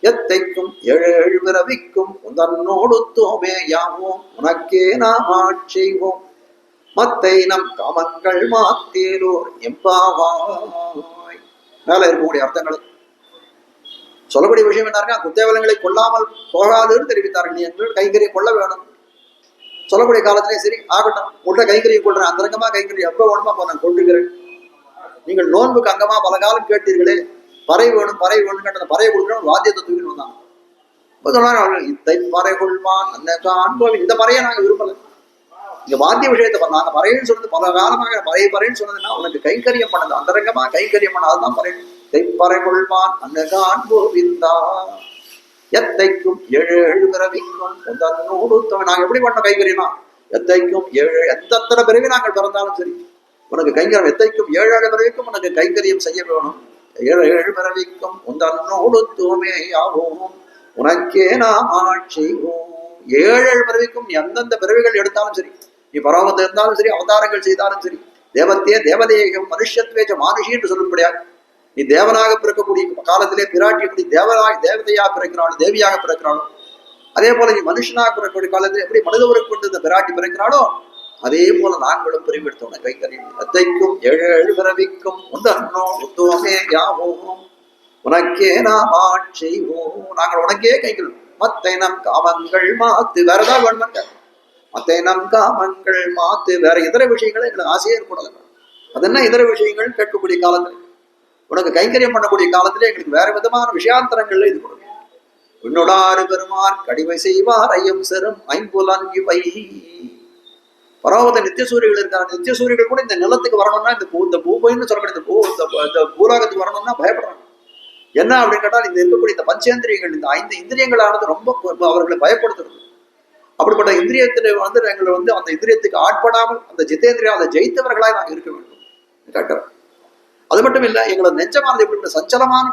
எத்தைக்கும் 7 பிறவிக்கும் உந்தன்னோடு தோமேயாவோம் உனக்கே நாம் ஆட்செய்வோம் மத்தை நம் காமங்கள் மாத்தேரோர் எம்பாவாய். மேல இருக்கக்கூடிய அர்த்தங்களை சொல்லக்கூடிய விஷயம் என்ன இருக்கா? குத்தேவலங்களை கொள்ளாமல் போகாதுன்னு தெரிவித்தார்கள். நீ எங்களோட கைகரியை கொள்ள வேணும் சொல்லக்கூடிய காலத்திலே சரி ஆகட்டும், உள்ள கைகரியை கொள்றேன், அந்தரங்கமா கைகறி எப்ப வேணுமா அப்ப நான் கொண்டுகிறேன். நீங்கள் நோன்புக்கு அங்கமா பல காலம் கேட்டீர்களே, பறை வேணும் பறை வேணும் கேட்ட பறையை கொடுக்கணும், வாத்தியத்தை தூக்கிட்டு வந்தாங்க. இத்தை பறை கொள்வான் அன்பான். இந்த பறையை நாங்க விரும்பல. இங்க வாத்திய விஷயத்தை நாங்க பறையன்னு சொன்னது பல காலமாக பறைன்னு சொன்னதுன்னா உனக்கு கைங்கரியம் பண்ணது அந்தரங்கமா கைங்கரியம் பண்ண அதுதான் பறை. பறை கொள்வான் அன்னகான் கோவிந்தா. எத்தைக்கும் 7 பிறவிக்கும் நாங்க எப்படி பண்ண கைங்கரியனா? எத்தைக்கும் 7 எத்தனை பிறவி நாங்கள் பிறந்தாலும் சரி உனக்கு கைங்கரியம். எத்தைக்கும் 7 பிறவிக்கும் உனக்கு கைங்கரியம் செய்ய வேணும். 7 பிறவிக்கும் உந்தன்னோடு தூய்மையாவோம் உனக்கே நாம் ஆட்சிவோம். 7 பிறவிக்கும் எந்தெந்த பிறவிகள் எடுத்தாலும் சரி, நீ பரவத்தை இருந்தாலும் சரி, அவதாரங்கள் செய்தாலும் சரி, தேவத்தையே தேவதேகம் மனுஷத்வேஜ மானுஷி என்று சொல்லும்படியாக நீ தேவனாக பிறக்கக்கூடிய காலத்திலே பிராட்டி எப்படி தேவதையாக பிறக்கிறாளோ தேவியாக பிறக்கிறாளோ, அதே போல நீ மனுஷனாக பிறக்கக்கூடிய காலத்தில் எப்படி மனிதவருக்கு கொண்டு இந்த பிராட்டி பிறக்கிறாளோ அதே போல நாங்களும் பிரிவெடுத்தோம் கைங்கரியம். எத்தைக்கும் ஏழு பிறவிக்கும் உந்தன்னோ உத்தோமே யாவோம் உனக்கே நாம் ஆட்சிவோம். நாங்கள் உனக்கே கைங்கரியம். மத்தை நம் காமங்கள் மாத்து, வேற ஏதாவது வேணுமாங்க? மத்தை நம் காமங்கள் மாத்து, வேற இதர விஷயங்களை எங்களுக்கு ஆசையே இருக்கக்கூடாது. அது என்ன இதர விஷயங்கள்? கேட்கக்கூடிய காலத்துல உனக்கு கைங்கரியம் பண்ணக்கூடிய காலத்துல எங்களுக்கு வேற விதமான விஷயாந்தரங்கள்ல இது கொடுக்கும். உன்னோடாறு பெருமான் கடிமை செய்வார் ஐயம் செரும் ஐம்புலன் இவை. பரவத நித்திய சூரியர்கள் இருக்காங்க. நித்திய சூரியர்கள் கூட இந்த நிலத்துக்கு வரணும்னா, இந்த பூமின்னு சொல்லக்கூடிய இந்த பூலோகத்துக்கு வரணும்னா பயப்படுறாங்க. என்ன அப்படின்னு கேட்டால், இந்த இருக்கக்கூடிய இந்த பஞ்சேந்திரியங்கள், இந்த 5 இந்திரியங்களானது ரொம்ப அவர்களை பயப்படுத்துறது. அப்படிப்பட்ட இந்திரியத்தில எங்களை அந்த இந்திரியத்துக்கு ஆட்படாமல் அந்த ஜிதேந்திரியா அதை ஜெயித்தவர்களாய் நாங்கள் இருக்க வேண்டும் கேட்கிறோம். அது மட்டும் இல்லை, எங்களோட நெஞ்சமானது எப்படிப்பட்ட சஞ்சலமான,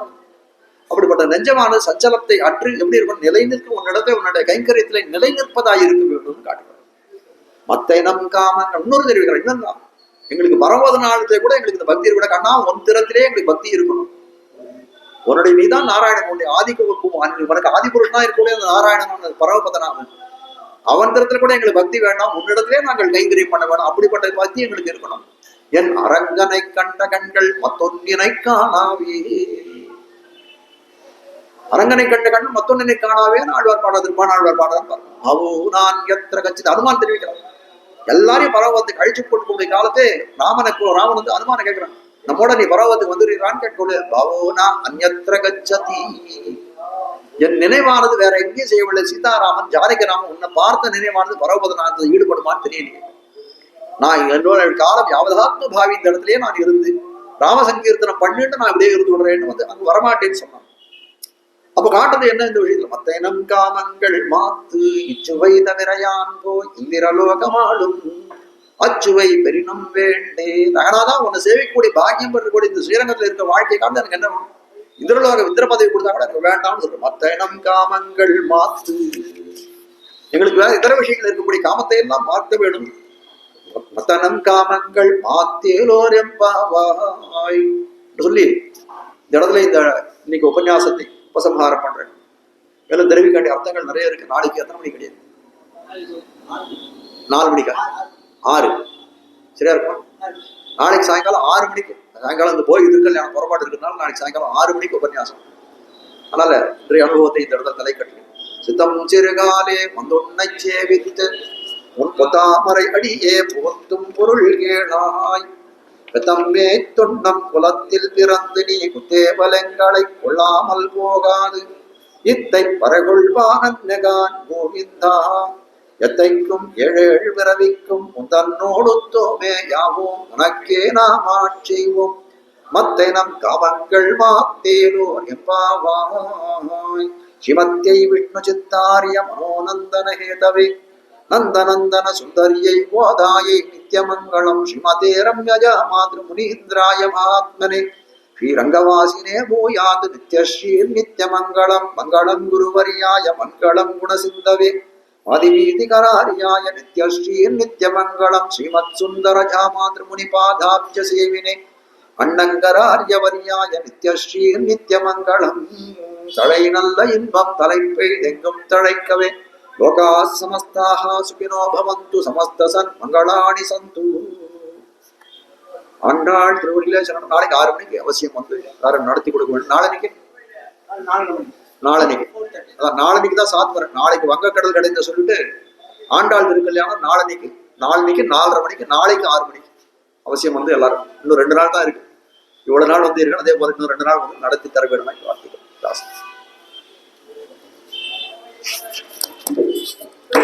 அப்படிப்பட்ட நெஞ்சமானது சஞ்சலத்தை அற்று எப்படி இருக்கும், நிலை நிற்கும் உன்னிடத்தை உன்னுடைய கைங்கரியத்திலே நிலை நிற்பதாய் இருக்க வேண்டும் காட்டுகிறோம். மத்தை நம் காமங்கள் இன்னொரு தெரிவிக்கிறார். என்னன்னா, எங்களுக்கு பரவத நாளத்திலே கூட எங்களுக்கு இந்த பக்தி கூட கண்ணா உன் திறத்திலே எங்களுக்கு பக்தி இருக்கணும். உன்னுடைய நீதான் நாராயணன், உன்னுடைய உனக்கு ஆதிபுருஷனா இருக்கக்கூடிய அந்த நாராயணன் பரவபதனாமன், அவன் திறத்துல கூட எங்களுக்கு பக்தி வேண்டாம், உன்னிடத்திலே நாங்கள் கைங்கரியம் பண்ண வேணும். அப்படிப்பட்ட பக்தி எங்களுக்கு இருக்கணும். என் அரங்கனை கண்ட கண்கள் மத்தொன்னினை காணாவே. அரங்கனை கண்ட கண்கள் மத்தொன்னினை காணாவே ஆழ்வார் பாடாது, ஆழ்வார் பாடாதான். அவோ நான் எத்திர கட்சி அனுமான் தெரிவிக்கிறான். எல்லாரையும் பரவத்துக்கு அழிச்சு போட்டு காலத்தே ராமன் அனுமான கேட்கிறான், நம்மோட நீ பரவத்துக்கு வந்துடுறான்னு கேட்கொள்ளு. பவோனா அந்யத்ர கச்சதி, என் நினைவானது வேற எங்கேயும் செய்யவில்லை. சீதாராமன் ஜானகிராமன் உன்னை பார்த்த நினைவானது பரவபதனானது ஈடுபடுமான்னு தெரியலையே. நான் என்னோட காலம் யாவதாத்ம பாவி இந்த இடத்துலயே நான் இருந்து ராமசங்கீர்த்தனம் பண்ணிட்டு நான் இப்படியே இருந்து விடுறேன்னு அங்க வரமாட்டேன்னு சொன்னான். அப்ப காட்டுறது என்ன இந்த விஷயத்துல? மத்தேனம் காமங்கள் மாத்து இச்சுவை தவிரையான் போய் இந்திரலோகமாடும் அச்சுவை பெரினும் வேண்டே. அதனாலதான் உன்னை சேவிக்கக்கூடிய பாக்கியம் பெறக்கூடிய இந்த ஸ்ரீரங்கத்துல இருக்க வாழ்க்கை காண்டு எனக்கு என்ன வேணும்? இந்திரலோக வித்திர பதவி கொடுத்தா கூட எனக்கு வேண்டாம்னு சொல்றேன். மத்தேனம் காமங்கள் மாத்து, எங்களுக்கு வேற இதர விஷயங்கள் இருக்கக்கூடிய காமத்தை எல்லாம் பார்க்க வேண்டும். மத்தனம் காமங்கள் மாத்தேலோர் எம்பாவாய் சொல்லி இந்த இடத்துல இந்த இன்னைக்கு உபன்யாசத்தை உபசம்ஹாரம் பண்றேன். மேலும் தெரிவிக்க வேண்டிய அர்த்தங்கள் நிறைய இருக்கு. நாளைக்கு எத்தனை மணி கிடையாது? 4 மணிக்கா? 6 சரியா இருக்கும். நாளைக்கு சாயங்காலம் 6 மணிக்கு, சாயங்காலம் இந்த போய் திருக்கல்யாணம் புறப்பாடு இருக்கிறதுனால நாளைக்கு சாயங்காலம் 6 மணிக்கு உபன்யாசம். அதனால இன்றைய அனுபவத்தை இந்த இடத்துல தலை கட்டி சித்தம் சிறுகாலே வந்தொன்னை சேவித்து உன் பொத்தாமரை அடியே புகத்தும் பொருள் கேளாய். தம்மே தொன்னம் குலத்தில் பிறந்து நீ குத்தேவலங்களை கொள்ளாமல் போகாது இத்தை பரகொள்வான் கோவிந்தா. எத்தைக்கும் ஏழேழு பிறவிக்கும் தன்னோடுத்தோமே யாவோம் உனக்கே நாம் ஆட்சிவோம். மத்தை நம் காமங்கள் மாத்தேலோ எம்பாவாய். ஸ்ரீமத்யை விஷ்ணு சித்தாரிய மனோநந்தன ஹேதவே நந்தநந்தன சுந்தரியை போதாயை நித்யமங்கலம். ஸ்ரீமதே ரம்யஜா மாத்ரு முனீந்திராய மகாத்மனே ஸ்ரீரங்கவாசினே பூயாத் நித்யஸ்ரீர் நித்யமங்கலம். மங்களம் குருவரியாய மங்களம் குணசிந்தவே ஆதிவீதிகராரியாய நித்யஸ்ரீர் நித்யமங்கலம். ஸ்ரீமத் சுந்தரஜா மாத்ரு முனிபாதாப்ஜ சேவினே அண்ணங்கராரியவரியாய நித்யஸ்ரீர் நித்யமங்கலம். தலை நல்ல இன்பம் தலைப்பெய்தெங்கும் தழைக்கவே லோகா சமஸ்தாக சுகினோ பவந்து சமஸ்த சன் மங்களாணி சந்து. ஆண்டாள் திருவடியிலே சரணம். நாளைக்கு 6 மணிக்கு அவசியம் வந்து எல்லாரும் நடத்தி கொடுக்க வேண்டும். நாளன்னைக்கு அதான் நாளன்னைக்கு தான் சாத்துறேன். நாளைக்கு வங்கக்கடல் கடைந்த சொல்லிட்டு ஆண்டாள் திருக்கல்யாணம் நாளன்னைக்கு 4:30 மணிக்கு, நாளைக்கு 6 மணிக்கு அவசியம் வந்து எல்லாரும். இன்னும் 2 நாள் தான் இருக்கு. இவ்வளவு நாள் வந்து இருக்கணும். அதே போல இன்னும் 2 நாள் வந்து நடத்தி தர வேணுமா வாழ்த்துக்கள்.